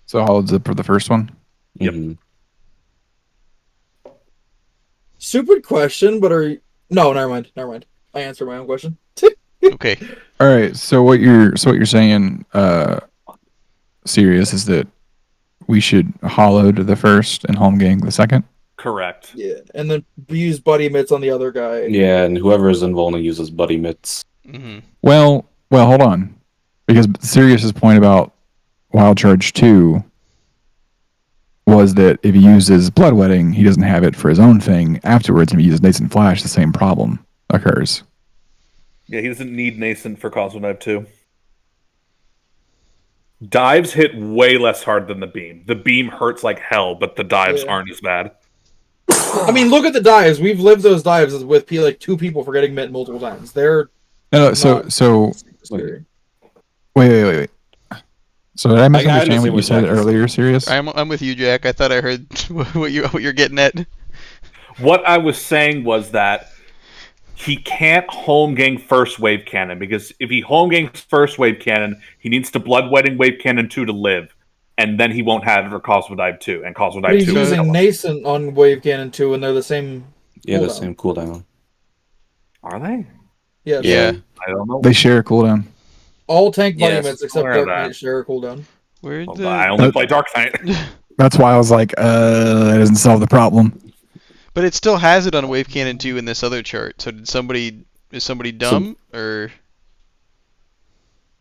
So hollowed up for the first one. Yep. Mhm. Stupid question, but no, never mind. I answered my own question. okay. All right. So what you're saying, Sirius, is that we should hollowed the first and Home Gang the second. Correct. Yeah, and then we use buddy mitts on the other guy. Yeah, and whoever is invuln uses buddy mitts. hmm Well, hold on, because Sirius's point about Wild Charge 2 was that if he uses Bloodwetting, he doesn't have it for his own thing afterwards. And if he uses Nascent Flash, the same problem occurs. Yeah, he doesn't need Nascent for Cosmodive 2. Dives hit way less hard than the beam. The beam hurts like hell, but the dives Yeah. aren't as bad. I mean, look at the dives. We've lived those dives with like 2 people for getting mitt multiple times. They're No, so scary. wait. So did I misunderstand understand what you what said Jack is earlier, Sirius? I'm with you, Jack. I thought I heard what you're getting at. What I was saying was that he can't home gang first wave cannon, because if he home gangs first wave cannon, he needs to Bloodwetting wave cannon 2 to live, and then he won't have it for Cosmodive 2, and But Cosmodive he's 2 is using yellow. Nascent on Wave Cannon 2, and they're the same. Yeah, the cooldown. same cooldown. Are they? Yes. Yeah. I don't know. They share a cooldown. All tank buddy Yes. mitts except Aware of Dark that. Knight share a cooldown. Where Well, the I only play Dark Knight. That's why I was like, that doesn't solve the problem. But it still has it on Wave Cannon 2 in this other chart. So is somebody dumb or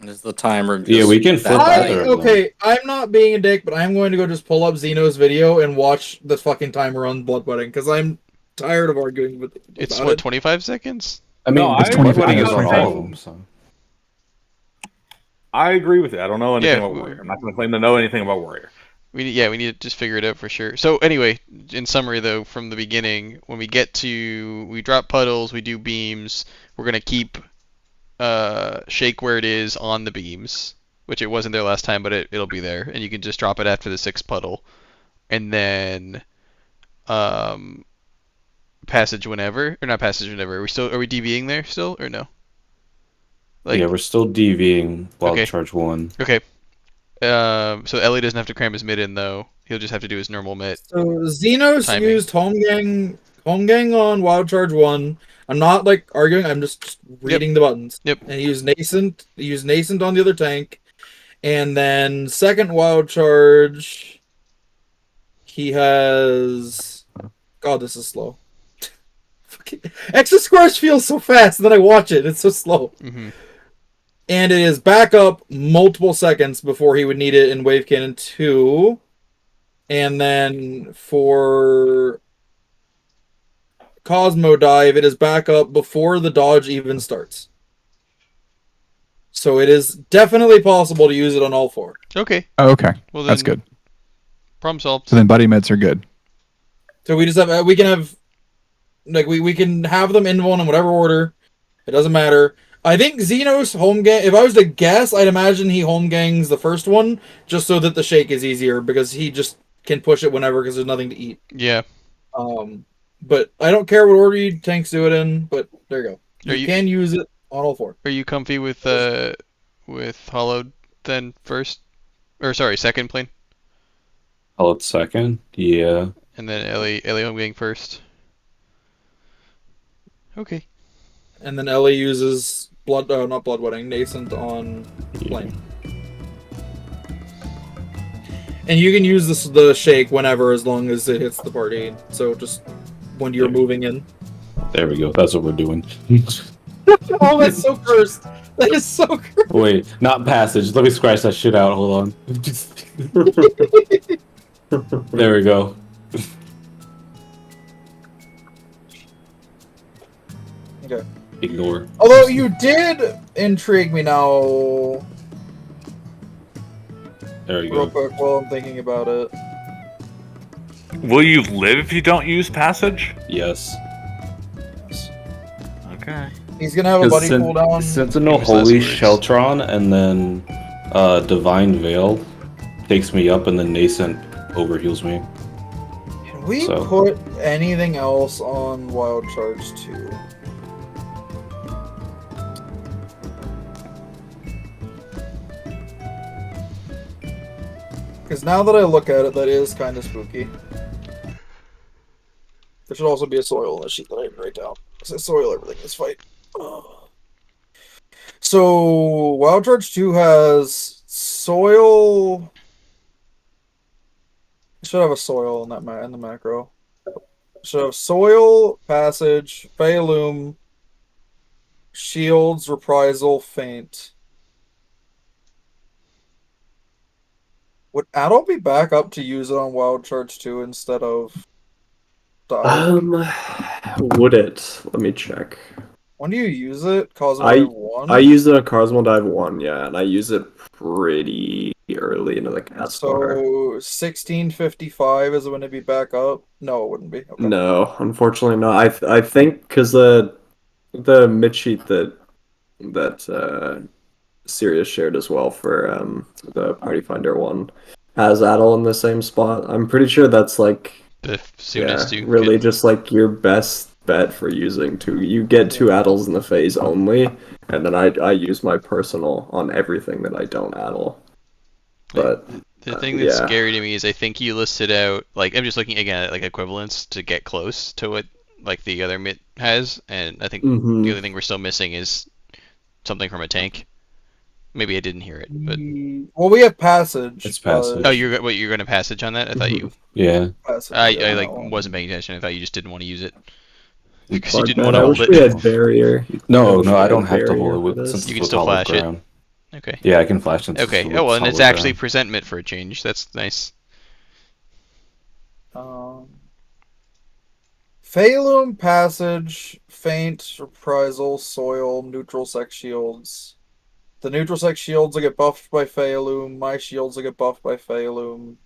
Is the timer? Yeah, we can flip either of them. Okay, I'm not being a dick, but I'm going to go just pull up Zeno's video and watch the fucking timer on Bloodwetting, because I'm tired of arguing with It's about what, it. 25 seconds? I mean, No, it's I- 25 what do you seconds on think? all of them. So I agree with it. I don't know anything Yeah, about Warrior. I'm not going to claim to know anything about Warrior. We need to just figure it out for sure. So anyway, in summary though, from the beginning, when we drop puddles, we do beams. We're gonna keep shake where it is on the beams, which it wasn't there last time, but it'll be there, and you can just drop it after the 6th puddle, and then passage whenever, or not passage whenever. Are we DVing there still or no? yeah, we're still DVing wild Okay. charge 1. Okay. So Ellie doesn't have to cram his mid in though. He'll just have to do his normal mid. So Xenos Timing. used home gang on Wild Charge 1. I'm not like arguing, I'm just reading the buttons. Yep. And he used nascent on the other tank. And then second Wild Charge, he has God, this is slow. Extra squares feels so fast, and then I watch it, it's so slow. Mm-hmm. And it is back up multiple seconds before he would need it in Wave Cannon 2. And then for Cosmo Dive, it is back up before the dodge even starts. So it is definitely possible to use it on all 4. Okay. Oh, okay. Well, That's then- good. Problem solved. So then buddy meds are good. So we can have them invuln in whatever order. It doesn't matter. I think Xenos home gang. If I was to guess, I'd imagine he home gangs the first one just so that the shake is easier because he just can push it whenever because there's nothing to eat. Yeah. But I don't care what order you tanks do it in. But there you go. You can use it on all 4. Are you comfy with hollowed then first, or sorry, second plane, Hollowed second? Yeah. and then Ellie home gang first? Okay. And then Ellie uses not bloodwedding, nascent on plane. And you can use the shake whenever, as long as it hits the party. So just when you're moving in. There we go. That's what we're doing. Oh, that's so cursed. That is so cursed. Wait, not passage. Let me scratch that shit out. Hold on. There we go. Okay. Ignore. Although you did intrigue me now, There you real go. quick, while I'm thinking about it. Will you live if you don't use passage? Yes. Okay. He's gonna have a buddy cooldown. Sentinel Famous last Holy words. Sheltron and then Divine Veil takes me up and then Nascent overheals me. Can we So- put anything else on Wild Charge 2? Because now that I look at it, that is kind of spooky. There should also be a soil on the sheet that I didn't write down. Because I soil everything in this fight. So, Wild Charge 2 has soil. It should have a soil in that in the macro. Should have soil, passage, Pheloom, shields, reprisal, feint. Would Adult be back up to use it on Wild Charge 2 instead of Dive? Would it? Let me check. When do you use it? Cosmo I- Dive 1? I use it on Cosmo Dive 1, yeah, and I use it pretty early into the cast bar. So 1655 is when it'd be back up? No, it wouldn't be. Okay. No, unfortunately not. I think because the mid sheet that Sirius shared as well for the Party Finder one has Adel in the same spot. I'm pretty sure that's like The soonest you really get- just like your best bet for using two. You get 2 Adels in the phase only, and then I use my personal on everything that I don't Adel. But The thing that's yeah. scary to me is I think you listed out, like, I'm just looking again at like equivalents to get close to what like the other mid has, and I think Mhm. the other thing we're still missing is something from a tank. Maybe I didn't hear it, but Well, we have passage. It's passage. oh, you're going to passage on that? I thought you. Yeah. Passage, I yeah, like that one. wasn't paying attention. I thought you just didn't want to use it because you Fuck, didn't man, want to I hold wish we it. had barrier. No, I I had don't have to barrier hold it for with this. since You can it's still hollow flash it. ground. Okay. Yeah, I can flash since Okay. it's Oh well, and hollow it's actually ground. presentment for a change. That's nice. Phalum, Passage, Feint, Reprisal, Soil, Neutral Sec Shields. The Neutral Sec Shields will get buffed by Phalum. My shields will get buffed by Phalum.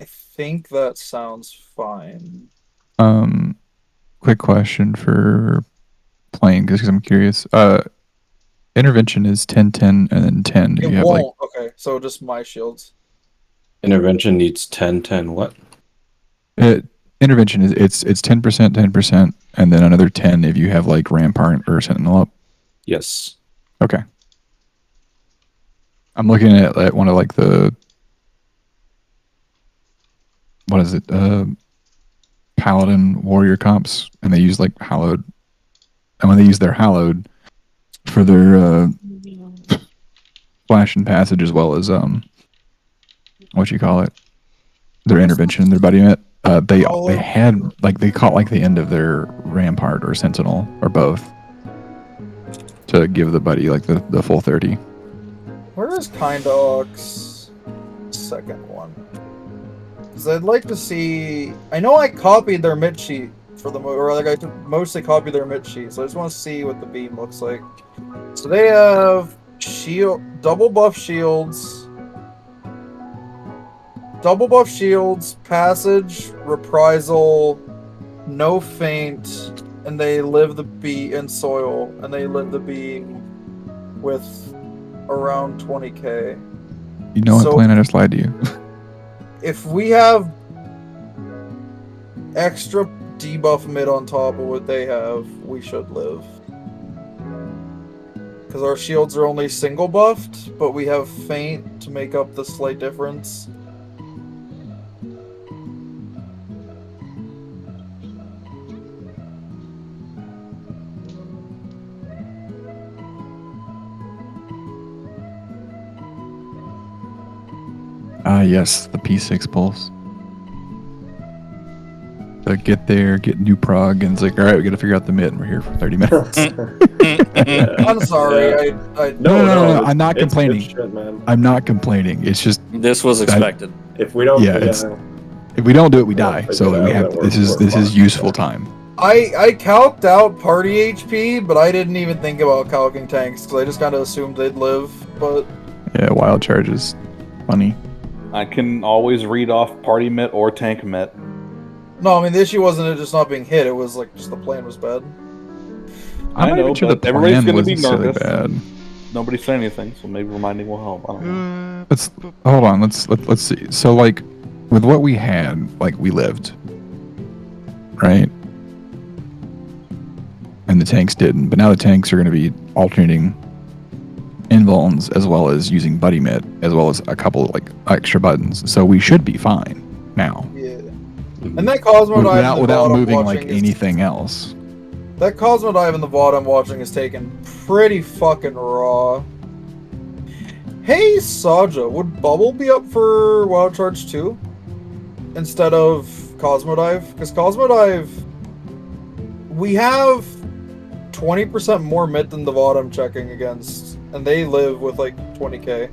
I think that sounds fine. Quick question for playing because I'm curious. Intervention is 10, 10, and then 10. It You have won't. Okay, so just my shields. Intervention needs 10, 10, what? Intervention is it's 10%, 10%, and then another 10 if you have like Rampart or Sentinel up. Yes. Okay. I'm looking at one of like the what is it? Paladin warrior comps, and they use like Hallowed. And when they use their Hallowed for their Flash and Passage, as well as what you call it, their intervention, their buddy unit, they had like they caught like the end of their Rampart or Sentinel or both to give the buddy like the full 30. Where is Kindog's second one? Because I'd like to see. I know I copied their mid sheet for the or like I mostly copied their mid sheet, so I just want to see what the beam looks like. So they have double buff shields, passage, reprisal, no feint, and they live the beam in soil, and they live the beam with around 20k. You know what plan I just lied to you. If we have extra debuff mid on top of what they have, we should live. Because our shields are only single buffed, but we have feint to make up the slight difference. Yes, the P6 pulse. So get there, get new Prog, and it's like, all right, we got to figure out the mid, and we're here for 30 minutes. I'm sorry. No, I'm not it's complaining. good shit, man. I'm not complaining. It's just This was expected. If we don't, if we don't do it, we die. figure So it we out, have then this is we're useful fine. time. I calced out party HP, but I didn't even think about calcing tanks because I just kind of assumed they'd live. But Yeah, wild charge is funny. I can always read off party mit or tank mit. no, I mean the issue wasn't it just not being hit; it was like just the plan was bad. I'm not know, even sure but the everybody's plan gonna was be necessarily nervous. bad. Nobody said anything, so maybe reminding will help. I don't know. Let's hold on. Let's see. So like with what we had, like we lived, right? And the tanks didn't. But now the tanks are going to be alternating invulns as well as using buddy mit as well as a couple like extra buttons. So we should be fine now Yeah, and that Cosmo dive without moving like anything else. That Cosmo dive in the VOD I'm watching is taken pretty fucking raw. Hey Saja, would Bubble be up for Wild Charge 2 instead of Cosmo Dive? Because Cosmo Dive, we have 20% more mit than the VOD I'm checking against, and they live with like 20k.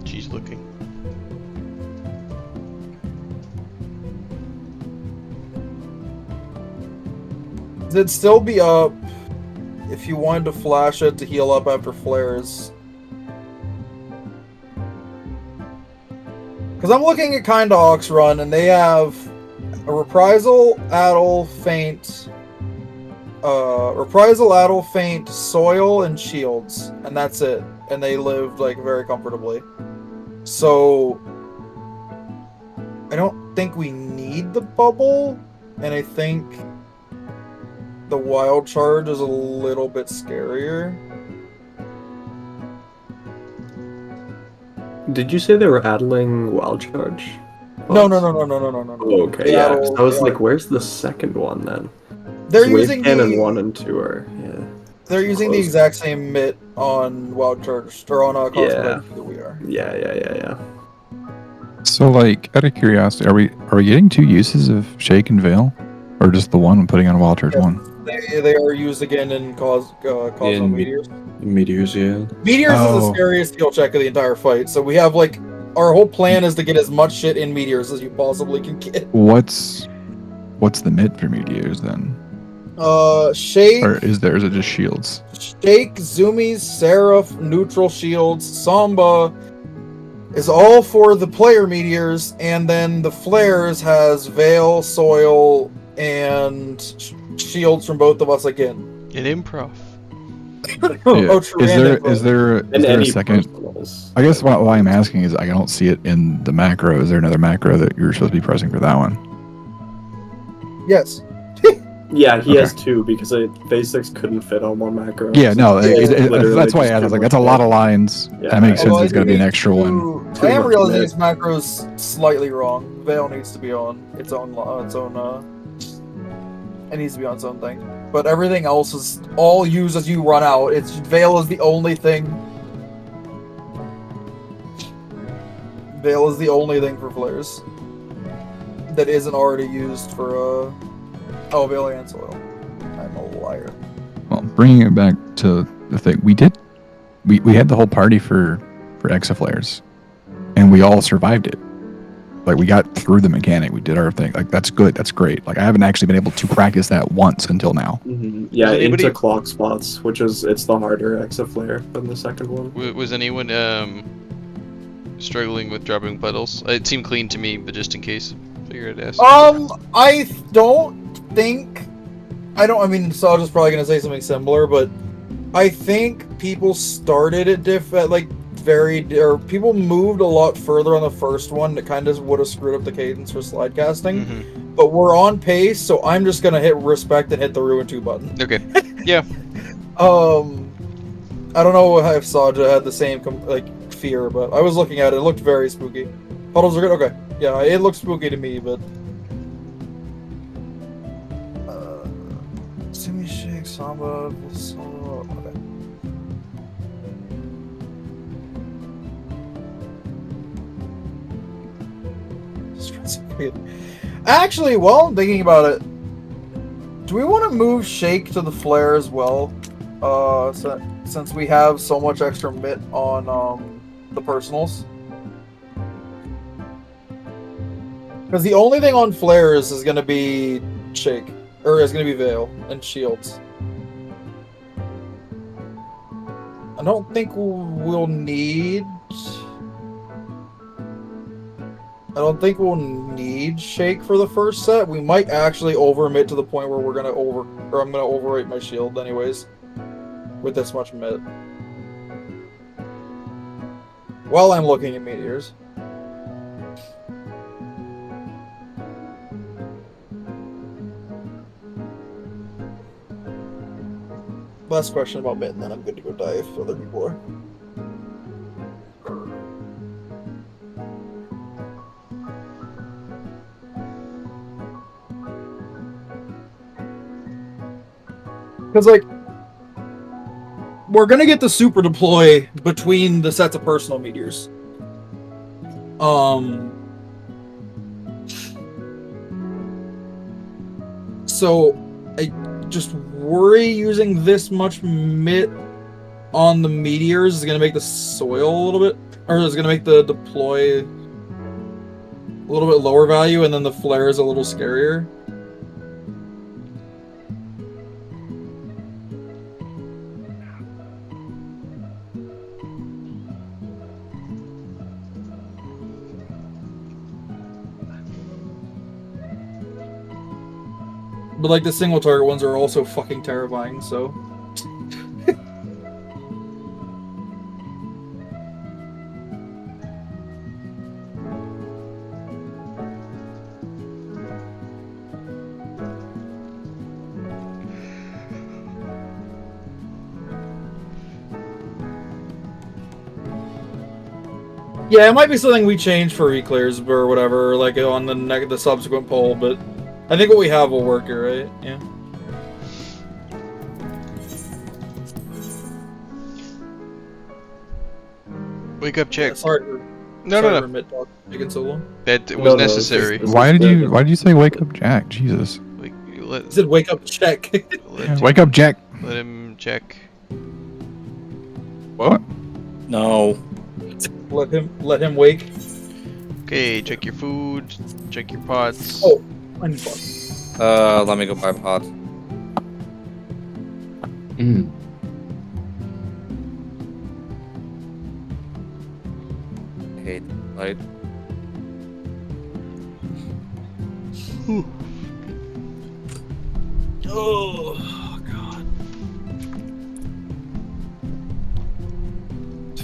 She's looking. It'd still be up if you wanted to flash it to heal up after flares. Because I'm looking at Kinda Ox Run, and they have a Reprisal, Addle, Feint, Soil, and Shields, and that's it. And they lived like very comfortably. So I don't think we need the bubble, and I think the wild charge is a little bit scarier. Did you say they were addling wild charge? No. Oh, okay, Yeah, yeah. I was like, where's the second one then? They're So Wave using Cannon the 1 and 2 are, yeah. they're using the close. exact same mit on wild charge or on Cosmo Yeah. that we are. Yeah. So like out of curiosity, are we getting two uses of Shake and Veil? Or just the one and putting on Wild Charge Yeah. 1? They are used again in Cosmo In Meteors. Meteors, yeah. Meteors is the Oh. scariest skill check of the entire fight. So we have like our whole plan is to get as much shit in Meteors as you possibly can get. What's the mid for meteors then? Shake, Or is it just shields? Shake, Zoomies, Seraph, Neutral Shields, Samba is all for the player meteors, and then the flares has Veil, Soil, and shields from both of us again. In improv. Oh, true. Is and there info. is there And is there a any second? personals. I guess why I'm asking is I don't see it in the macro. Is there another macro that you're supposed to be pressing for that one? Yes. Yeah, he Okay. has two because phase 6 couldn't fit on one macro. Yeah, no, It's literally that's why I just asked. I was two like, that's a lot of lines. Yeah. That makes sense. Although It's got to be an do extra one. need Too I am much realizing mid. this macro's slightly wrong. Veil needs to be on its own. It needs to be on its own thing. But everything else is all used as you run out. It's Veil is the only thing. Veil is the only thing for flares that isn't already used for oh, Veil and Soil. I'm a liar. Well, bringing it back to the thing, we had the whole party for exaflares, and we all survived it. Like, we got through the mechanic. We did our thing. Like, that's good. That's great. Like, I haven't actually been able to practice that once until now. Mhm. Yeah, Does anybody- into clock spots, which is it's the harder exaflare than the second one. Was anyone struggling with dropping puddles? It seemed clean to me, but just in case, figured I'd ask. I don't think. I mean, Saja's probably gonna say something similar, but I think people started at people moved a lot further on the first one that kind of would have screwed up the cadence for slide casting. Mhm. But we're on pace, so I'm just gonna hit respect and hit the Ruin 2 button. Okay. Yeah. I don't know if Saja had the same fear, but I was looking at it. It looked very spooky. Puddles are good. Okay, yeah, it looked spooky to me, but. Simi Shake, Samba, Solo. Okay. Actually, while I'm thinking about it, do we want to move Shake to the flare as well? Since we have so much extra mit on the personals. Because the only thing on flares is going to be Shake. Or is going to be Veil and Shields. I don't think we'll need... I don't think we'll need Shake for the first set. We might actually over-mit to the point where I'm going to overwrite my shield anyways. With this much mit. While I'm looking at meteors. Last question about mit, and then I'm good to go die if other people are. Because, we're gonna get the super deploy between the sets of personal meteors. So, I just worry using this much mit on the meteors is gonna make the soil a little bit, or is gonna make the deploy a little bit lower value, and then the flare is a little scarier. But the single target ones are also fucking terrifying, so. Yeah, it might be something we change for reclears or whatever, on the subsequent poll, but I think what we have will work here, right? Yeah. Wake up, check. Sorry. No. Taking so long. That was No, necessary. it's Why did you say wake up, Jack? Jesus. let, He said, "Wake up, check." let, Wake up, Jack. let him check. What? No. let him wake. Okay, check your food, check your pots. Oh, I need buttons. Let me go buy pots. Mm. Hate light. Oh god.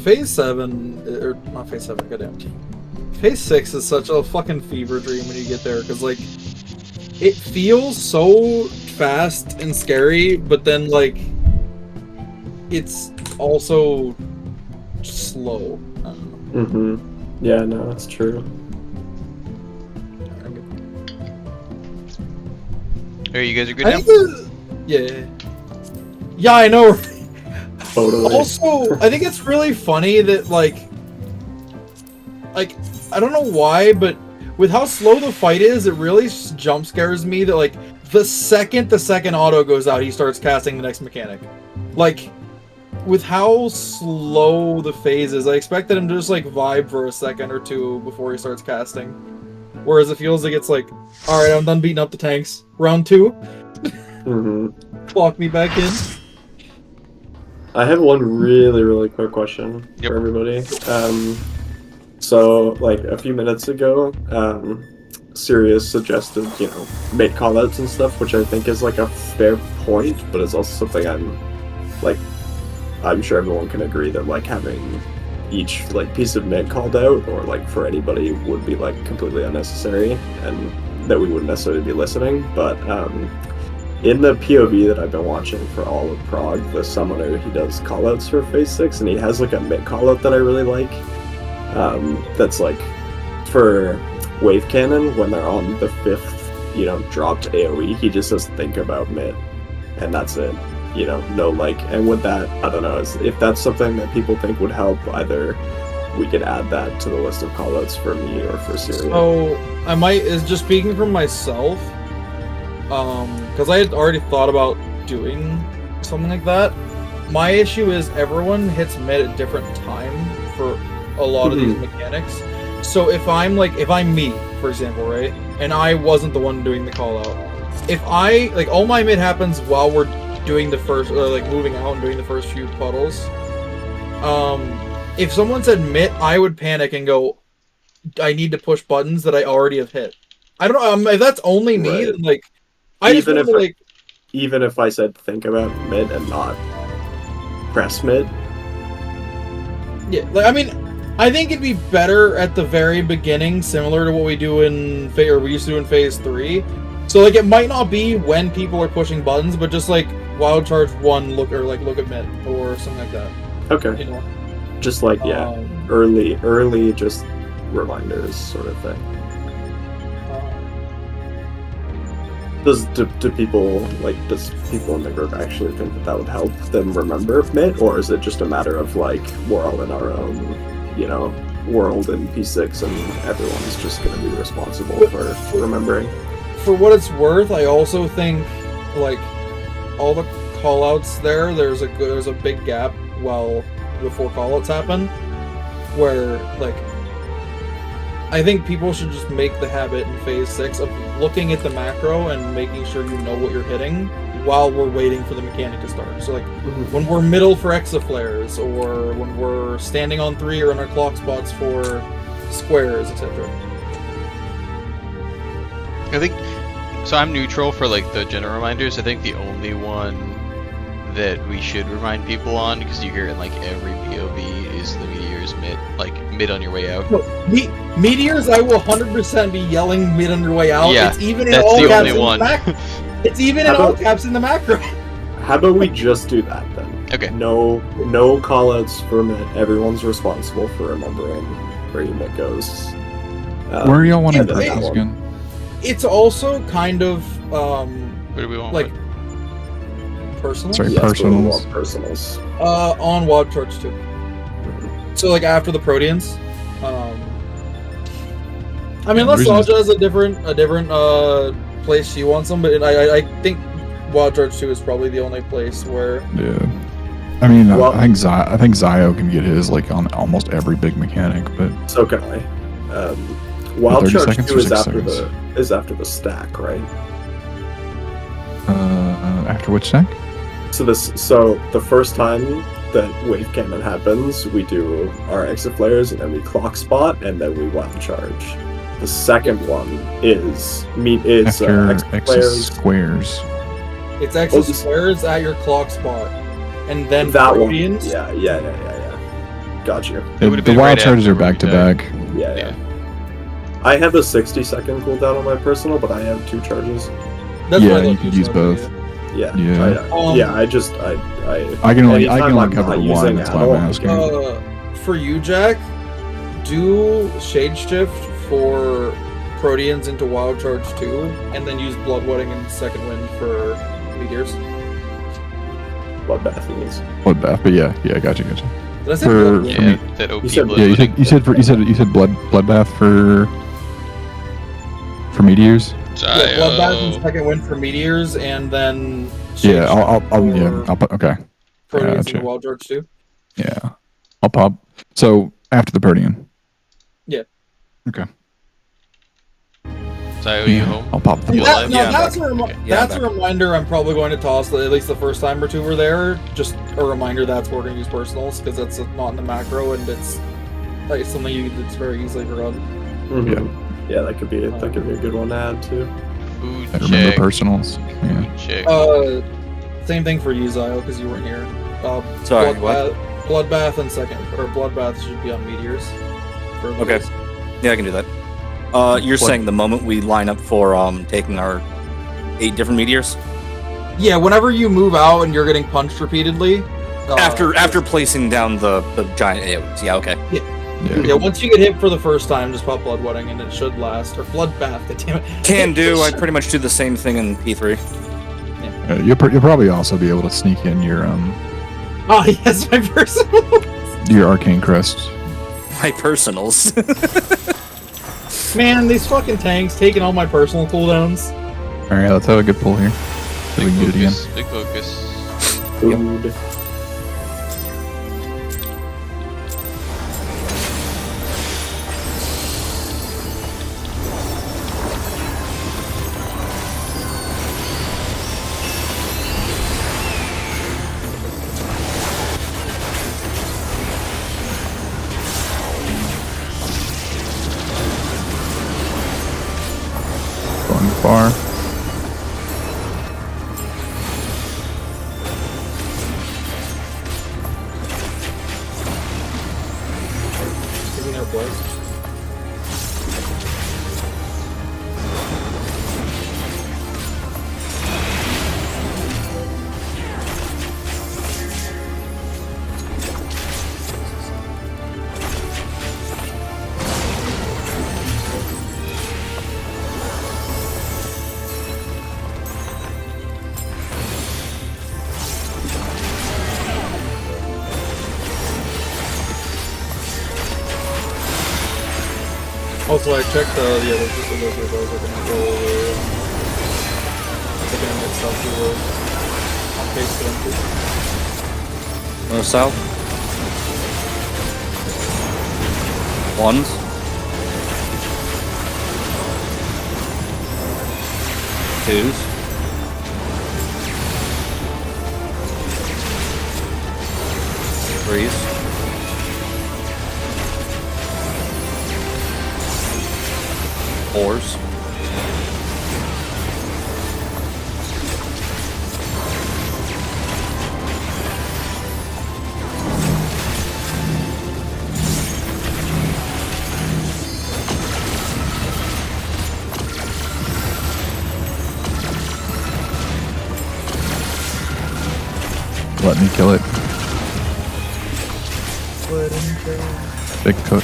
Phase 7, or not Phase 7, goddamn. Phase 6 is such a fucking fever dream when you get there, because, like, it feels so fast and scary, but then, like, it's also slow. I don't know. Mm-hmm. Yeah, no, that's true. Hey, you guys are good I now? think yeah, I know. Totally. Also, I think it's really funny that like I don't know why, but with how slow the fight is, it really jump scares me that like the second auto goes out, he starts casting the next mechanic. Like with how slow the phase is, I expected him to just like vibe for a second or two before he starts casting. Whereas it feels like it's like, all right, I'm done beating up the tanks. Round 2, Mm-hmm. clock me back in. I have one really quick question Yep. for everybody. So like a few minutes ago, Sirius suggested, make callouts and stuff, which I think is like a fair point, but it's also something I'm sure everyone can agree that like having each like piece of mid called out or like for anybody would be like completely unnecessary and that we wouldn't necessarily be listening. But in the POV that I've been watching for all of Prog, the summoner, he does callouts for Phase 6, and he has like a mid callout that I really like. That's like for wave cannon when they're on the 5th, dropped AoE, he just says think about mid, and that's it. No like, and with that, I don't know, if that's something that people think would help, either we could add that to the list of callouts for me or for Syria. So I might is just speaking from myself, because I had already thought about doing something like that. My issue is everyone hits mid at different time for a lot of these mechanics. So if I'm me, for example, right, and I wasn't the one doing the call out, if I like all my mid happens while we're doing the first, or like moving out and doing the first few puddles. If someone said mid, I would panic and go, I need to push buttons that I already have hit. I don't know if that's only me. Right. Then like, I Even just want to even if I said think about mid and not press mid. Yeah, like I mean, I think it'd be better at the very beginning, similar to what we do in we used to do in Phase 3. So like, it might not be when people are pushing buttons, but just like wild charge 1, look at mid or something like that. Okay. Just like early just reminders sort of thing. Does people in the group actually think that would help them remember mid, or is it just a matter of like we're all in our own, world in P6 and everyone's just going to be responsible for remembering? For what it's worth, I also think like all the callouts there's a big gap before callouts happen, where like I think people should just make the habit in Phase 6 of looking at the macro and making sure you know what you're hitting while we're waiting for the mechanic to start. So like when we're middle for exaflares, or when we're standing on 3 or in our clock spots for squares, etc. I think so. I'm neutral for like the general reminders. I think the only one that we should remind people on, because you hear it in like every POV, is the meteors mid on your way out. No, meteors, I will 100% be yelling mid on your way out. Yeah, it's even in that's all the caps only in one. the macro. It's even in all caps in the macro. How about we just do that then? Okay. No callouts for mid. Everyone's responsible for remembering where your mid goes. Where y'all want to and put then that this one. again? It's also kind of What do we want? like personal. Sorry, Yes, but we personals. want personals. On Wild Charge too. So like after the Proteans. I mean, The reason Nostalgia has a different place she wants them, but I think Wild Charge 2 is probably the only place where. Yeah. I mean, Well- I think Zio can get his like on almost every big mechanic, but So can I. Wild 30 Charge seconds 2 or is 6 after seconds? the stack, right? after which stack? So the first time that wave cannon happens, we do our exit flares and then we clock spot and then we wild charge. The second one is After exit X flares. squares. It's X's this- squares at your clock spot, and then That one. Proteans. Yeah. Got you. It would've The been wild right charges are after back to we back. Yeah. I have a 60-second cooldown on my personal, but I have 2 charges. That's Yeah, why I you love could this use one, both. Yeah. Yeah. I I can only anytime I'm cover not one. using That's why I'm Adult, asking. For you, Jack, do Shade Shift for Proteans into Wild Charge 2, and then use Bloodwedding and Second Wind for Meteors. Bloodbath means. Bloodbath, but yeah, gotcha. Did I say For- Bloodwedding? For Yeah, me- that OP You said- blood Yeah, wedding. you said bloodbath for meteors. Yeah, Bloodbath and Zio. Second Wind for Meteors, and then Shade Yeah, I'll Shift I'll put okay. for Proteans gotcha. into Wild Charge 2. Yeah, I'll pop. So after the Protean. Yeah. Okay. Zio, you Yeah, home? I'll pop the You blood. alive? Yeah, I'm that's back. a Yeah, I'm that's a back. reminder. I'm probably going to toss at least the first time or two we're there. Just a reminder that's where we're going to use personals because that's not in the macro and it's like something that's very easy to run. Mhm. Yeah, that could be a good one to add too. Food I remember check. personals. Yeah. Food check. Same thing for you, Zio, because you weren't here. Sorry, Bloodbath and Bloodbath should be on Meteors. For Okay. those. Yeah, I can do that. You're saying the moment we line up for taking our 8 different meteors Yeah, whenever you move out and you're getting punched repeatedly. after placing down the giant. Yeah, okay. Yeah, once you get hit for the first time, just pop Bloodwedding and it should last. Or Bloodbath, goddammit. Can do. I pretty much do the same thing in P3. You'll probably also be able to sneak in your Oh, yes, my personal. your arcane crest. My personals. Man, these fucking tanks taking all my personal cooldowns. All right, let's have a good pull here. So we Big can get it again. focus. Big focus. Food. Going far. Taking their blows. Also, I checked the other those are gonna go over. They're gonna mix up to the paste to them too. North south. Ones. Twos. Threes. Fours. Let me kill it. Big cook.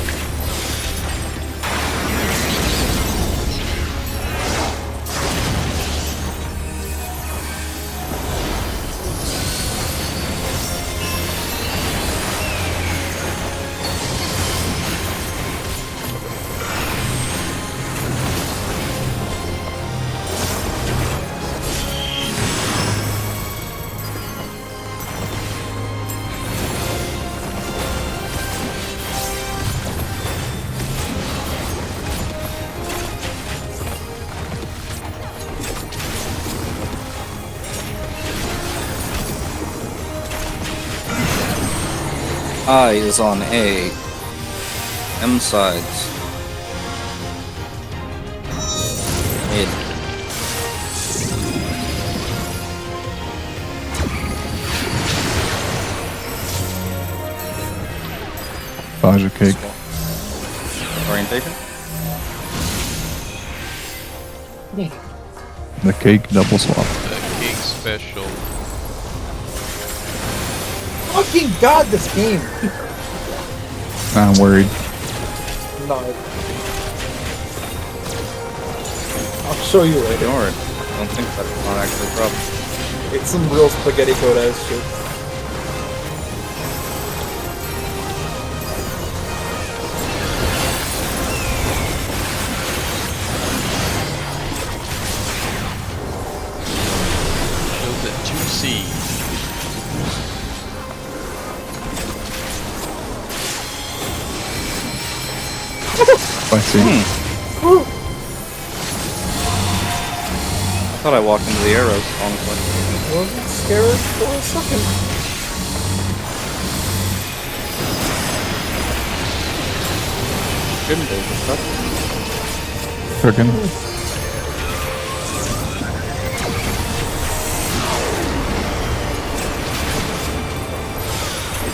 I is on A. M sides. Mid. Baja cake. Orientation. The cake double swap. The cake special. Fucking god, this game! I'm worried. No. I'll show you later. Ignore it. I don't think that's not actually a problem. It's some real spaghetti code ass shit. Shows it 2C. I see. I thought I walked into the arrows, honestly. Wasn't scared for a second. Shouldn't be. That's Cooking.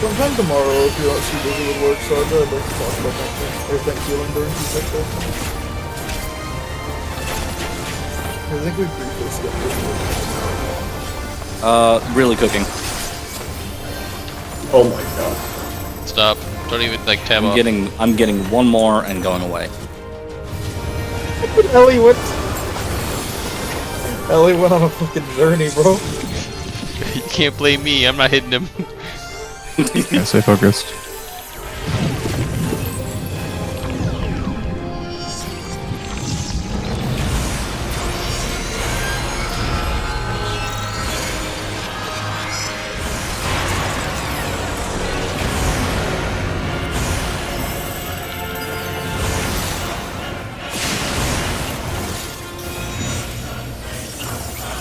Sometime tomorrow, if you're not too busy with work, so I'd like to talk about something. Or Thanksgiving during things like that. I think we briefly skipped this. really cooking. Oh my god. Stop. Don't even like tab off. I'm getting one more and going away. Ellie went on a fucking journey, bro. You can't blame me. I'm not hitting him. Yeah, stay focused.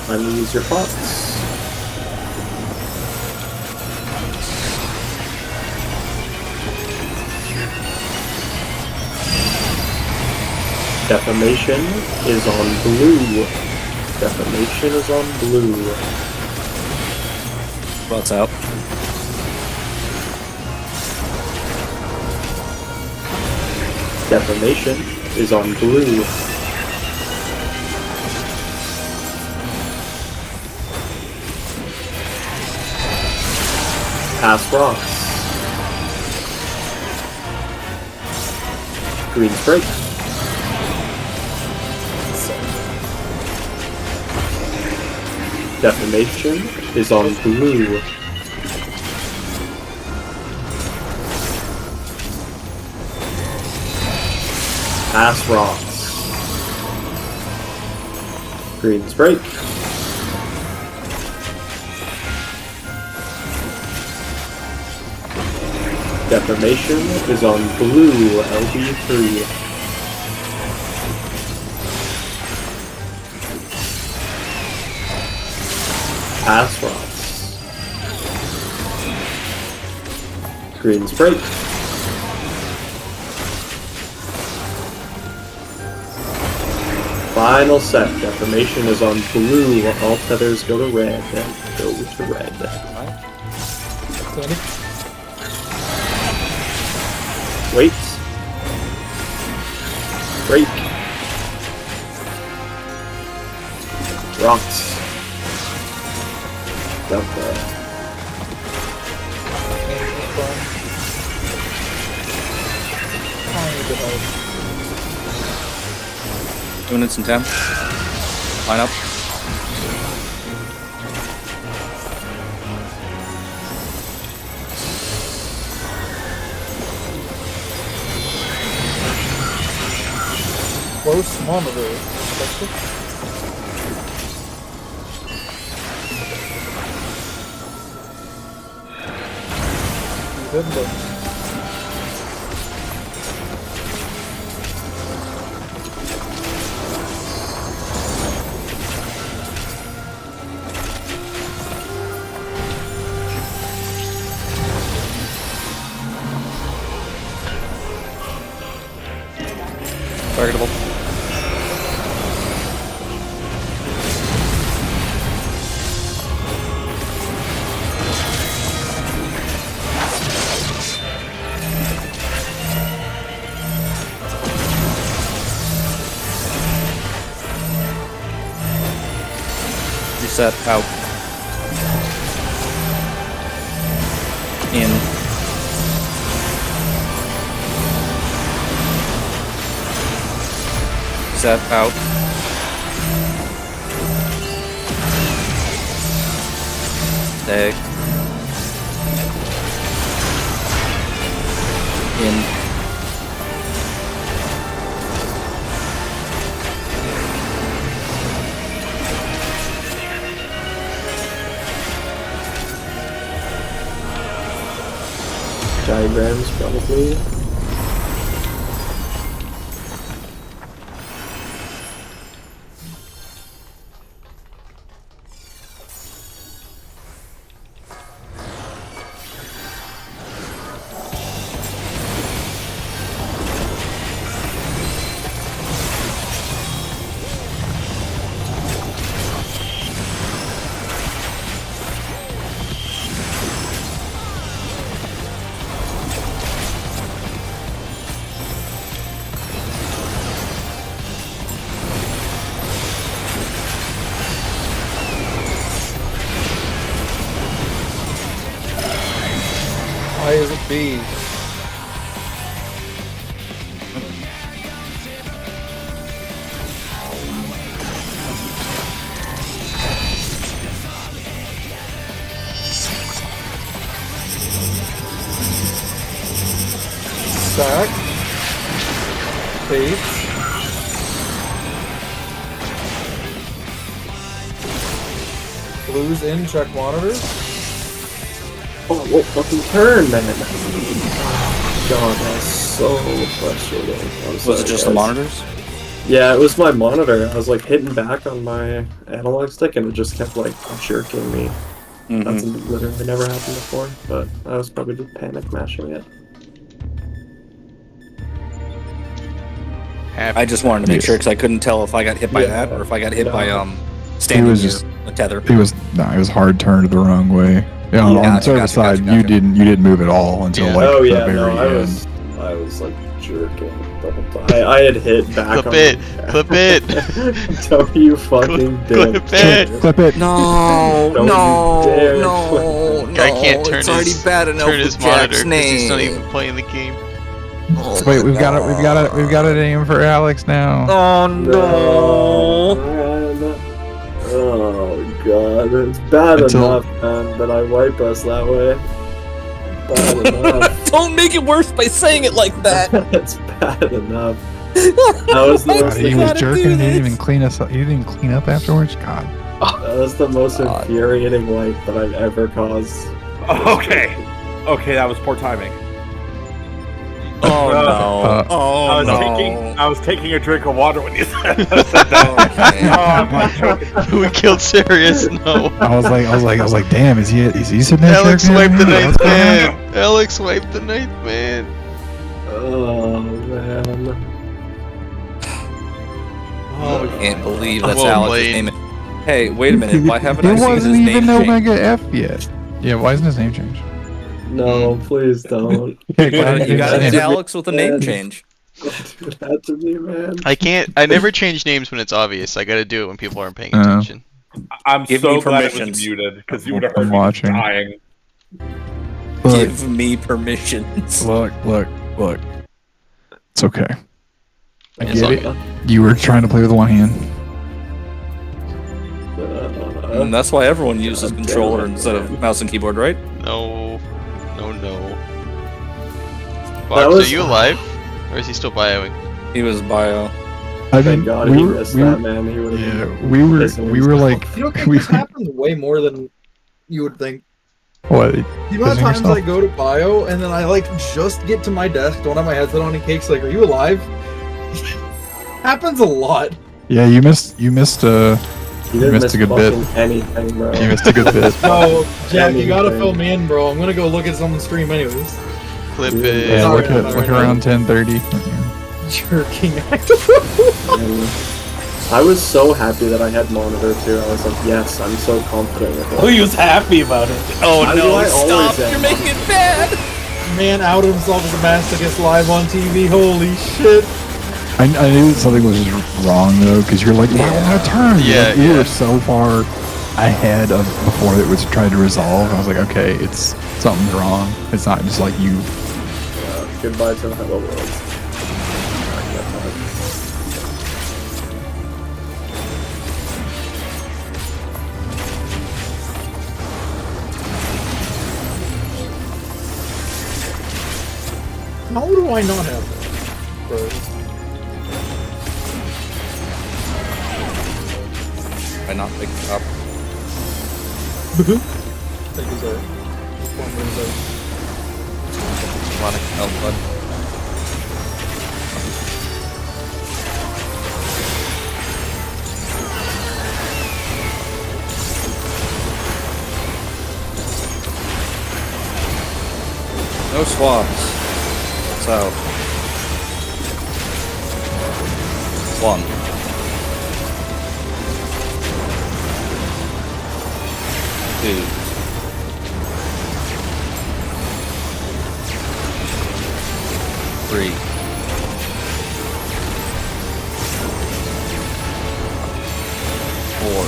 Time to use your pots. Defamation is on blue. Defamation is on blue. Spots out. Defamation is on blue. Pass rocks. Green strike. Defamation is on blue. Pass rocks. Green strike. Defamation is on blue, LB3. Pass rocks. Green strike. Final set. Defamation is on blue. All feathers go to red. Go to red. Wait. Break. Rocks. Up there. 2 minutes and 10. Line up. Close monitor. That's it. Good look. Targetable. Reset out. In. Reset out. Stay. In. Diagrams, probably. Why is it B? Stack. Base. Blues in, check monitors. Oh, what fucking turn, man! God, that's so frustrating. Was it just the monitors? Yeah, it was my monitor. I was like hitting back on my analog stick and it just kept like jerking me. That's literally never happened before, but I was probably just panic mashing it. I just wanted to make sure because I couldn't tell if I got hit by that or if I got hit by standing was near just- a tether. It was hard turned the wrong way. Yeah, on the server side, you didn't move at all until Yeah. like Oh the yeah, very no, end. I was like jerking the whole time. I had hit back Clip on it! my- Clip it! Don't you fucking dare. Clip it! Clip it. No, Don't no, you dare no, clip no. Guy can't turn it's already his bad enough turn with his Jack's monitor because name. he's not even playing the game. Oh Wait, my we've got a name for Alex now. Oh no! Man. Oh god, it's bad Until- enough, man, that I wipe us that way. Bad enough. Don't make it worse by saying it like that. It's bad enough. That was the God, most, he was gotta jerking. do He didn't this. even clean us up. He didn't even clean up afterwards. God. that was the most God. infuriating wipe that I've ever caused. Okay. Okay, that was poor timing. Oh no! Oh I was taking a drink of water when you said that. Okay. I'm like choking. We killed Sirius. No. I was like, damn, is he sitting there? Alex jerking wiped the at me? ninth What's going on? man. Alex wiped the ninth man. Oh man. I can't believe that's Well Alex's played. name. Hey, wait a minute. Why haven't I It seen his wasn't even name change? Omega F yet. Yeah, why isn't his name changed? No, please don't. Yeah, You gotta Yeah. hit Alex with a name change. It had to be, man. I can't. I never change names when it's obvious. I gotta do it when people aren't paying Uh. attention. I'm Give so me glad it was permissions. muted because you would have I'm heard me watching. dying. Look, Give me permissions. look. It's okay. I It's get all it. good. You were trying to play with one hand. And that's why everyone uses controller instead of mouse and keyboard, right? No. That Fox, was- are you alive? Or is he still bioing? He was bio. I Thank mean, God we he were, missed we that, were, man. He would have yeah, we were like, You know, we this happens way more than you would think. what? The amount of Pissing times yourself? I go to bio and then I like just get to my desk, don't have my headset on, and Cake's like, "Are you alive?" Happens a lot. Yeah, you missed You missed didn't a miss good bit. fucking anything, bro. you missed a good bit. No, Jack, you gotta Anything. fill me in, bro. I'm gonna go look at someone's stream anyways. Clip Yeah. it. Yeah, Sorry, look I'm not right around now. 10:30. Jerking. And I was so happy that I had monitor too. I was like, yes, I'm so confident with it. Oh, he was happy about it. Oh Why do no! I Stop! always You're am? making it bad. Man outed himself as a masochist live on TV. Holy shit. I knew something was wrong though, because you're like, why won't I turn? Yeah, You yeah. were so far ahead of before it was tried to resolve. I was like, okay, it's something's wrong. It's not just like you. Goodbye to the Hello World. How do I not have that? Bro. I not pick it up. Take his art. Want to help, bud? No swaps. What's out? One. Two. Three. Four.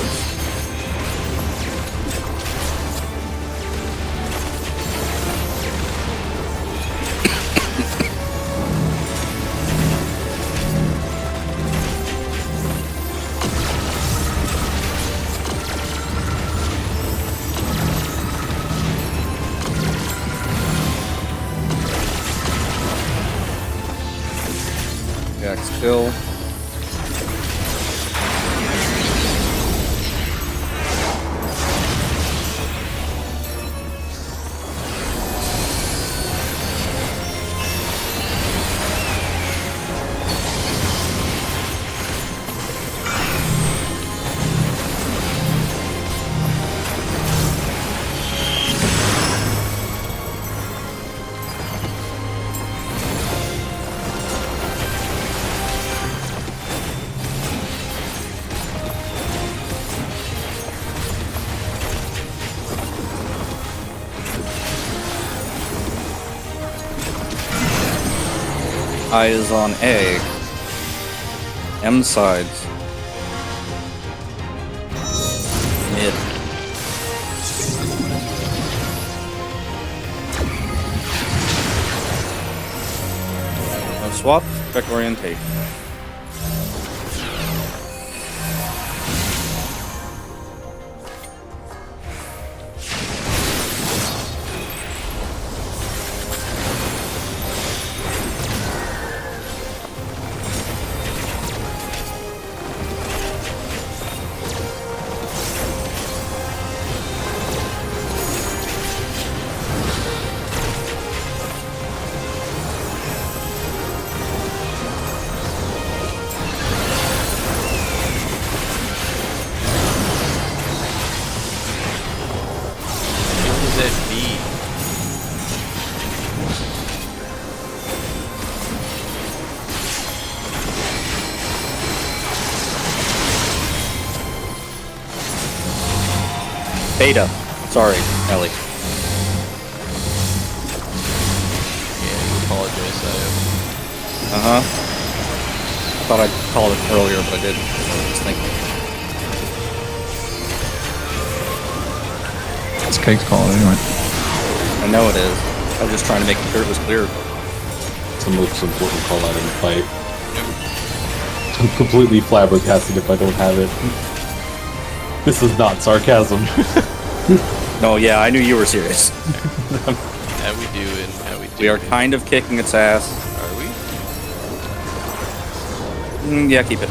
Jack's kill. I is on A. M sides. Mid. No swap, check orientation. What does that mean? Beta. Sorry, Ellie. Yeah, you apologize, Uh-huh. I thought I'd call it earlier, but I didn't. I was thinking. It's Cake's call anyway. I know it is. I was just trying to make sure it was clear. It's the most important call out in the fight. I'm completely flabbergasted if I don't have it. This is not sarcasm. No, yeah, I knew you were serious. How we doing? How we doing? We are kind of kicking its ass. Are we? Yeah, keep it.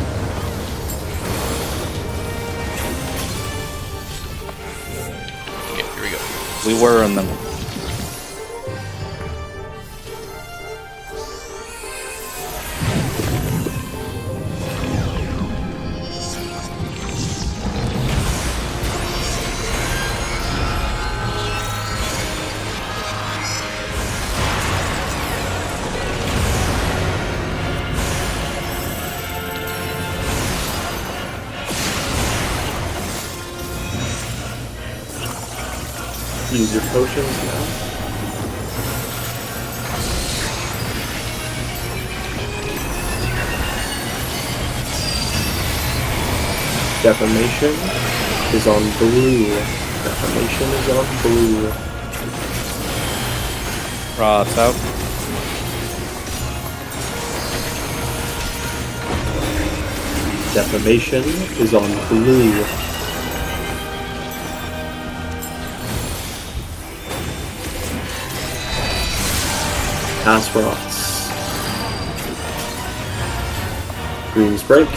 Okay, here we go. We were in them. Use your potions now. Defamation is on blue. Defamation is on blue. Ross out. Defamation is on blue. Aspharoths. Greens break.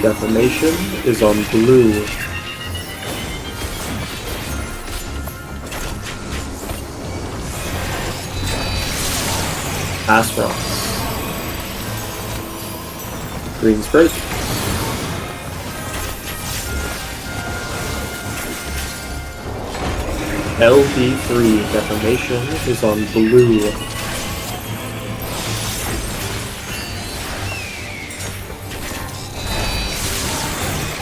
Defamation is on blue. Aspharoths. Greens break. LD3 defamation is on blue.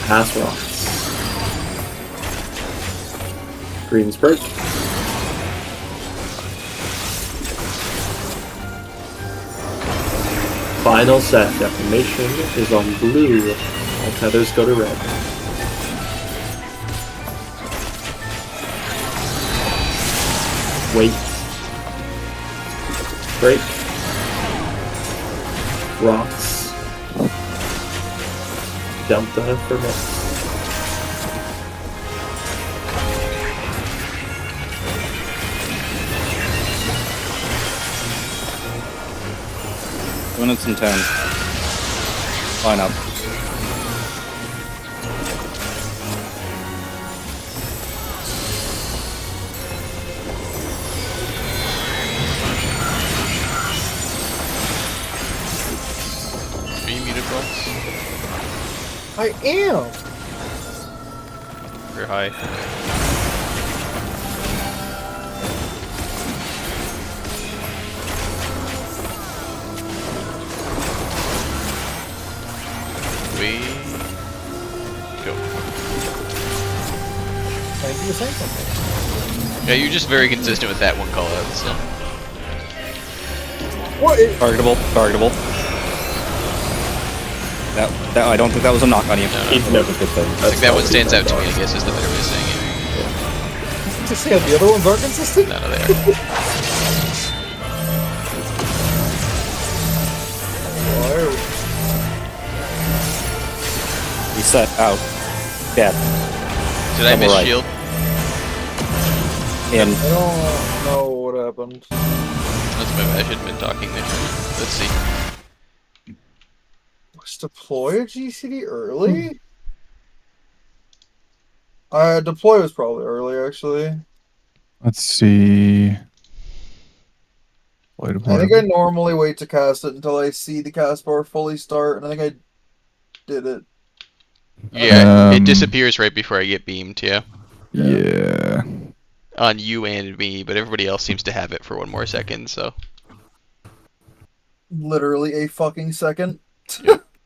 Aspharoths. Greens break. Final set defamation is on blue. All tethers go to red. Wait. Break. Rocks. Delta for next. Minutes and 10. Line up. Are you muted, Ross? I am. You're high. We go. Thank you for saying something. Yeah, you're just very consistent with that one call out, so. What? Targetable. Targetable. That I don't think that was a knock on you. He's never good thing. I think that one stands out to me, I guess, is the better way of saying it. To say the other ones aren't consistent? None of there. Reset out. Dead. Did I Double miss right. shield? In. I don't know what happened. That's my bad. I should have been talking there. Let's see. Was deploy a GCD early? Deploy was probably early, actually. Let's see. I think I normally wait to cast it until I see the cast bar fully start, and I think I did it. Yeah, it disappears right before I get beamed, yeah. Yeah. On you and me, but everybody else seems to have it for one more second, so. Literally a fucking second.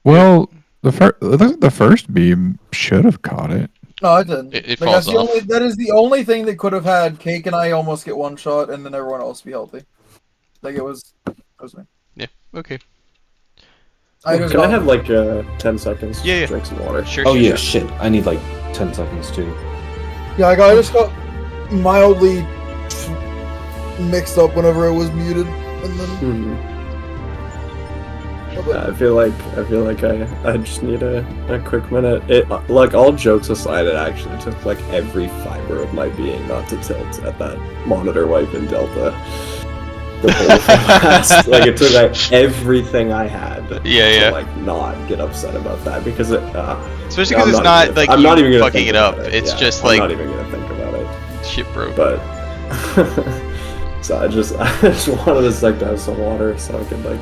Well, the first beam should have caught it. No, I didn't. It Like, falls that's the off. that is the only thing that could have had Cake and I almost get one shot, and then everyone else be healthy. Like, it was me. Yeah, okay. Can I have like 10 seconds to Yeah. drink some water? Sure, Oh sure, yeah, sure. shit. I need like 10 seconds too. Yeah, I just got mildly mixed up whenever I was muted, and then. I feel like I just need a quick minute. It like, all jokes aside, it actually took like every fiber of my being not to tilt at that monitor wipe in Delta. The whole class. Like, it took like everything I had Yeah. to like not get upset about that, because it Especially because it's not like I'm you not even gonna fucking think it up. about It's Yeah, just I'm like not even gonna think about it. shit broke. But so I just wanted to like to have some water so I could like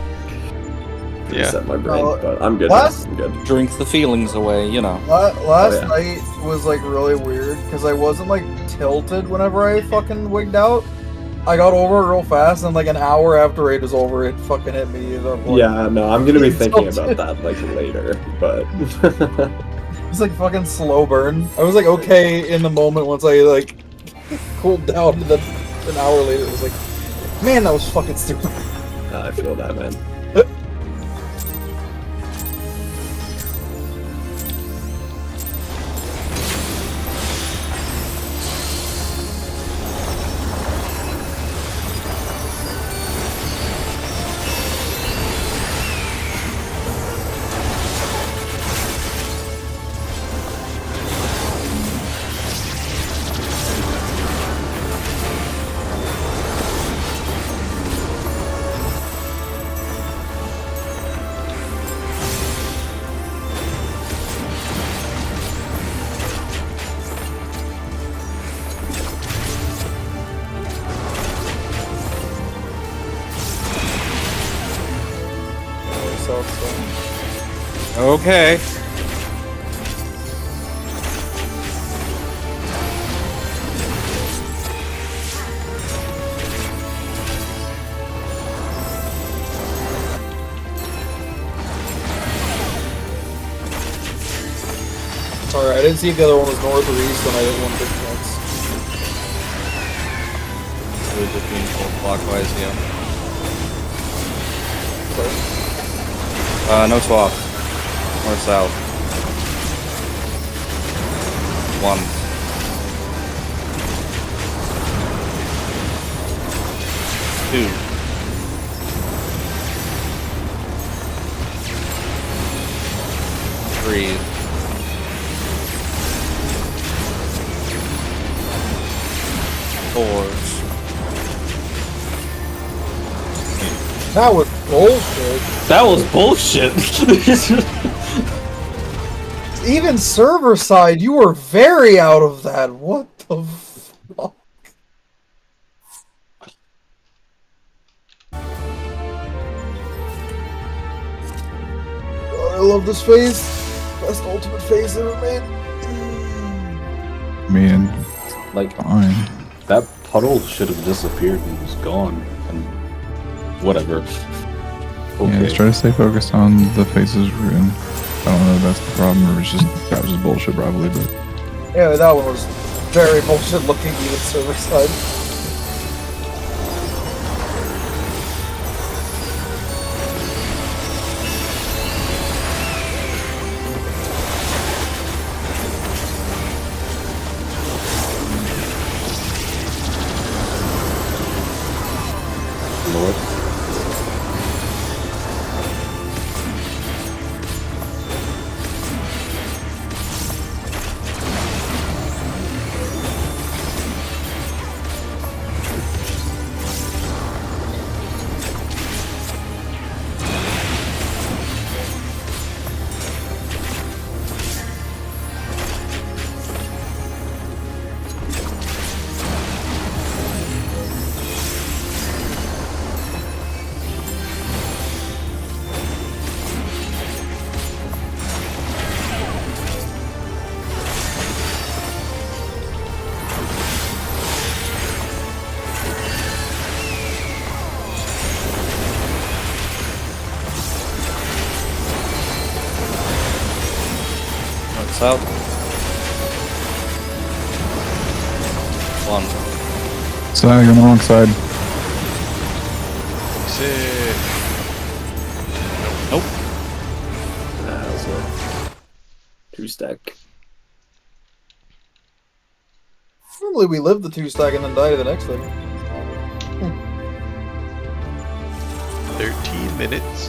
reset my brain. But I'm good. Last- I'm good. Drink the feelings away, you know. Last yeah. night was like really weird because I wasn't like tilted whenever I fucking wigged out, I got over it real fast, and like an hour after raid was over, it fucking hit me. Yeah, no, I'm gonna be thinking It's about that like later, but It's like fucking slow burn. I was like okay in the moment once I like cooled down, and then an hour later it was like, man, that was fucking stupid. I feel that, man. Okay. Sorry, I didn't see if the other one was north or east, and I didn't want to take chance. Really just being pulled clockwise, yeah. Sorry. No swap. North south. 1. 2. 3. 4. That was bullshit. That was bullshit. Even server side, you were very out of that. What the fuck? God, I love this phase. Best ultimate phase ever made. Man, Like, fine. that puddle should have disappeared and was gone. And whatever. Yeah, Okay. just try to stay focused on the faces we're in. I don't know if that's the problem or it's just that was just bullshit probably, but Yeah, that one was very bullshit looking, even server side. Lord. North south. 1. sag on the wrong side. Sick. Nope. That was a 2-stack. Normally we live the 2-stack and then die to the next thing. 13 minutes.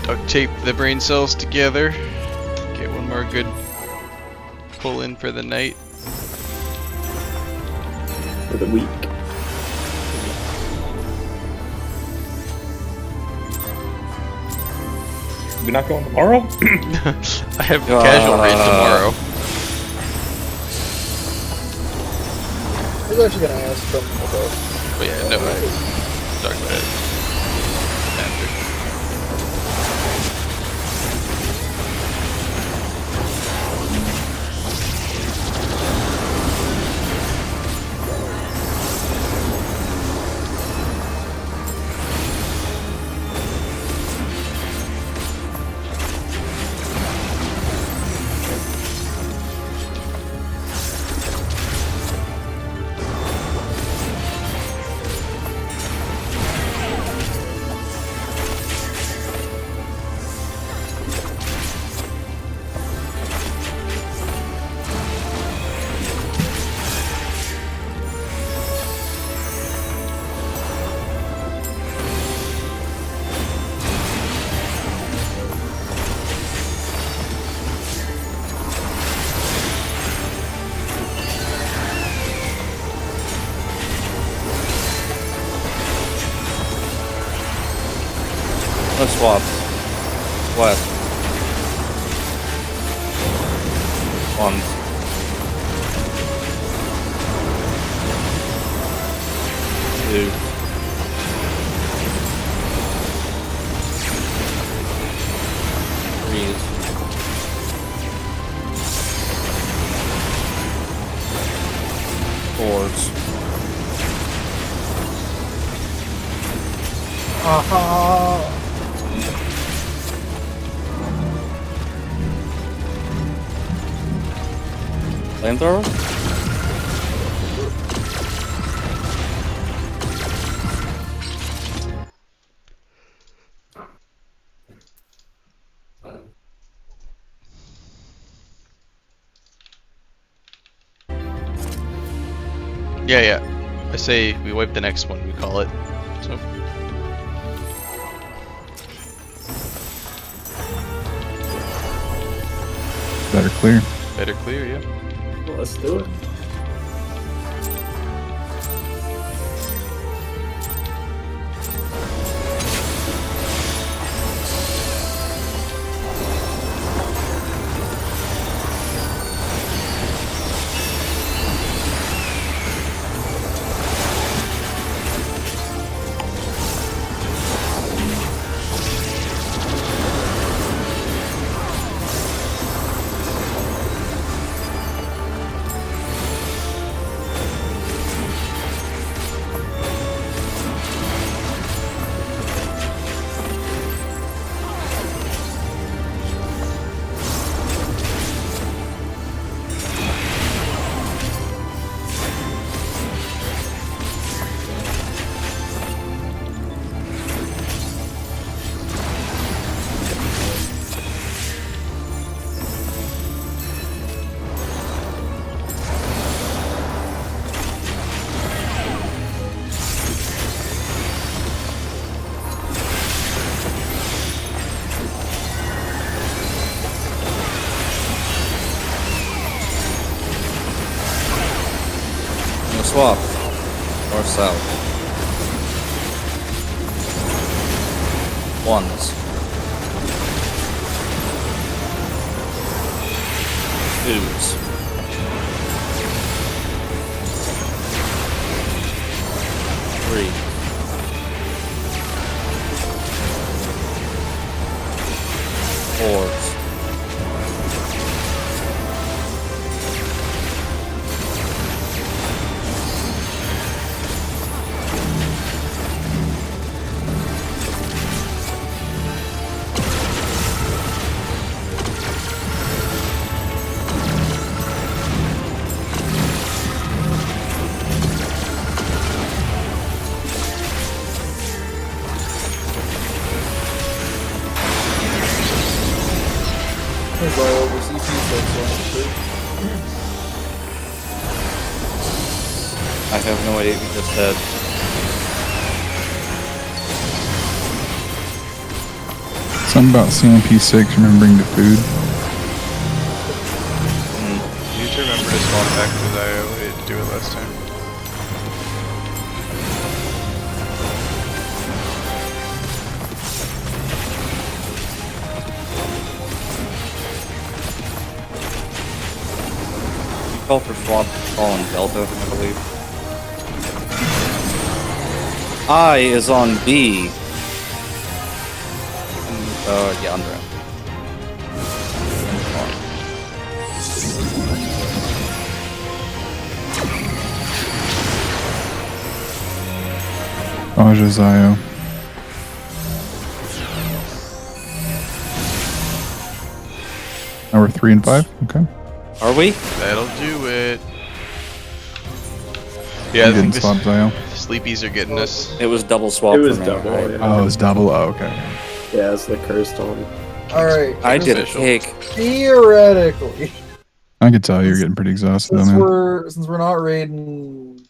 Duct tape the brain cells together. Get one more good pull in for the night. For the week. We not going tomorrow? I have casual raid tomorrow. I was actually gonna ask them about. But yeah, no, I talked about it after. Swaps. West. Ones. Two. Threes. Fours. Aha! Flamethrower? Yeah. I say we wipe the next one, we call it. So. Better clear. Better clear, yeah. Well, let's do it. Swap. North south. Ones. Twos. Three. Fours. I have no idea what you just said. Something about CMP6 remembering the food. You need to remember to swap back to Zio. We had to do it last time. Call for swap, call on Delta, I believe. I is on B. Yeah, under him. Aja Zio. Now we're 3 and 5. Okay. Are we? That'll do it. Yeah, I You think didn't swap Zio. sleepies are getting us. It was double swap. It was for me, double. right? Yeah. Oh, it's double. Oh, okay. Yeah, it's the cursed one. Alright. I did a Official. cake. Theoretically, I could tell you're getting pretty exhausted, though, since man. we're not raiding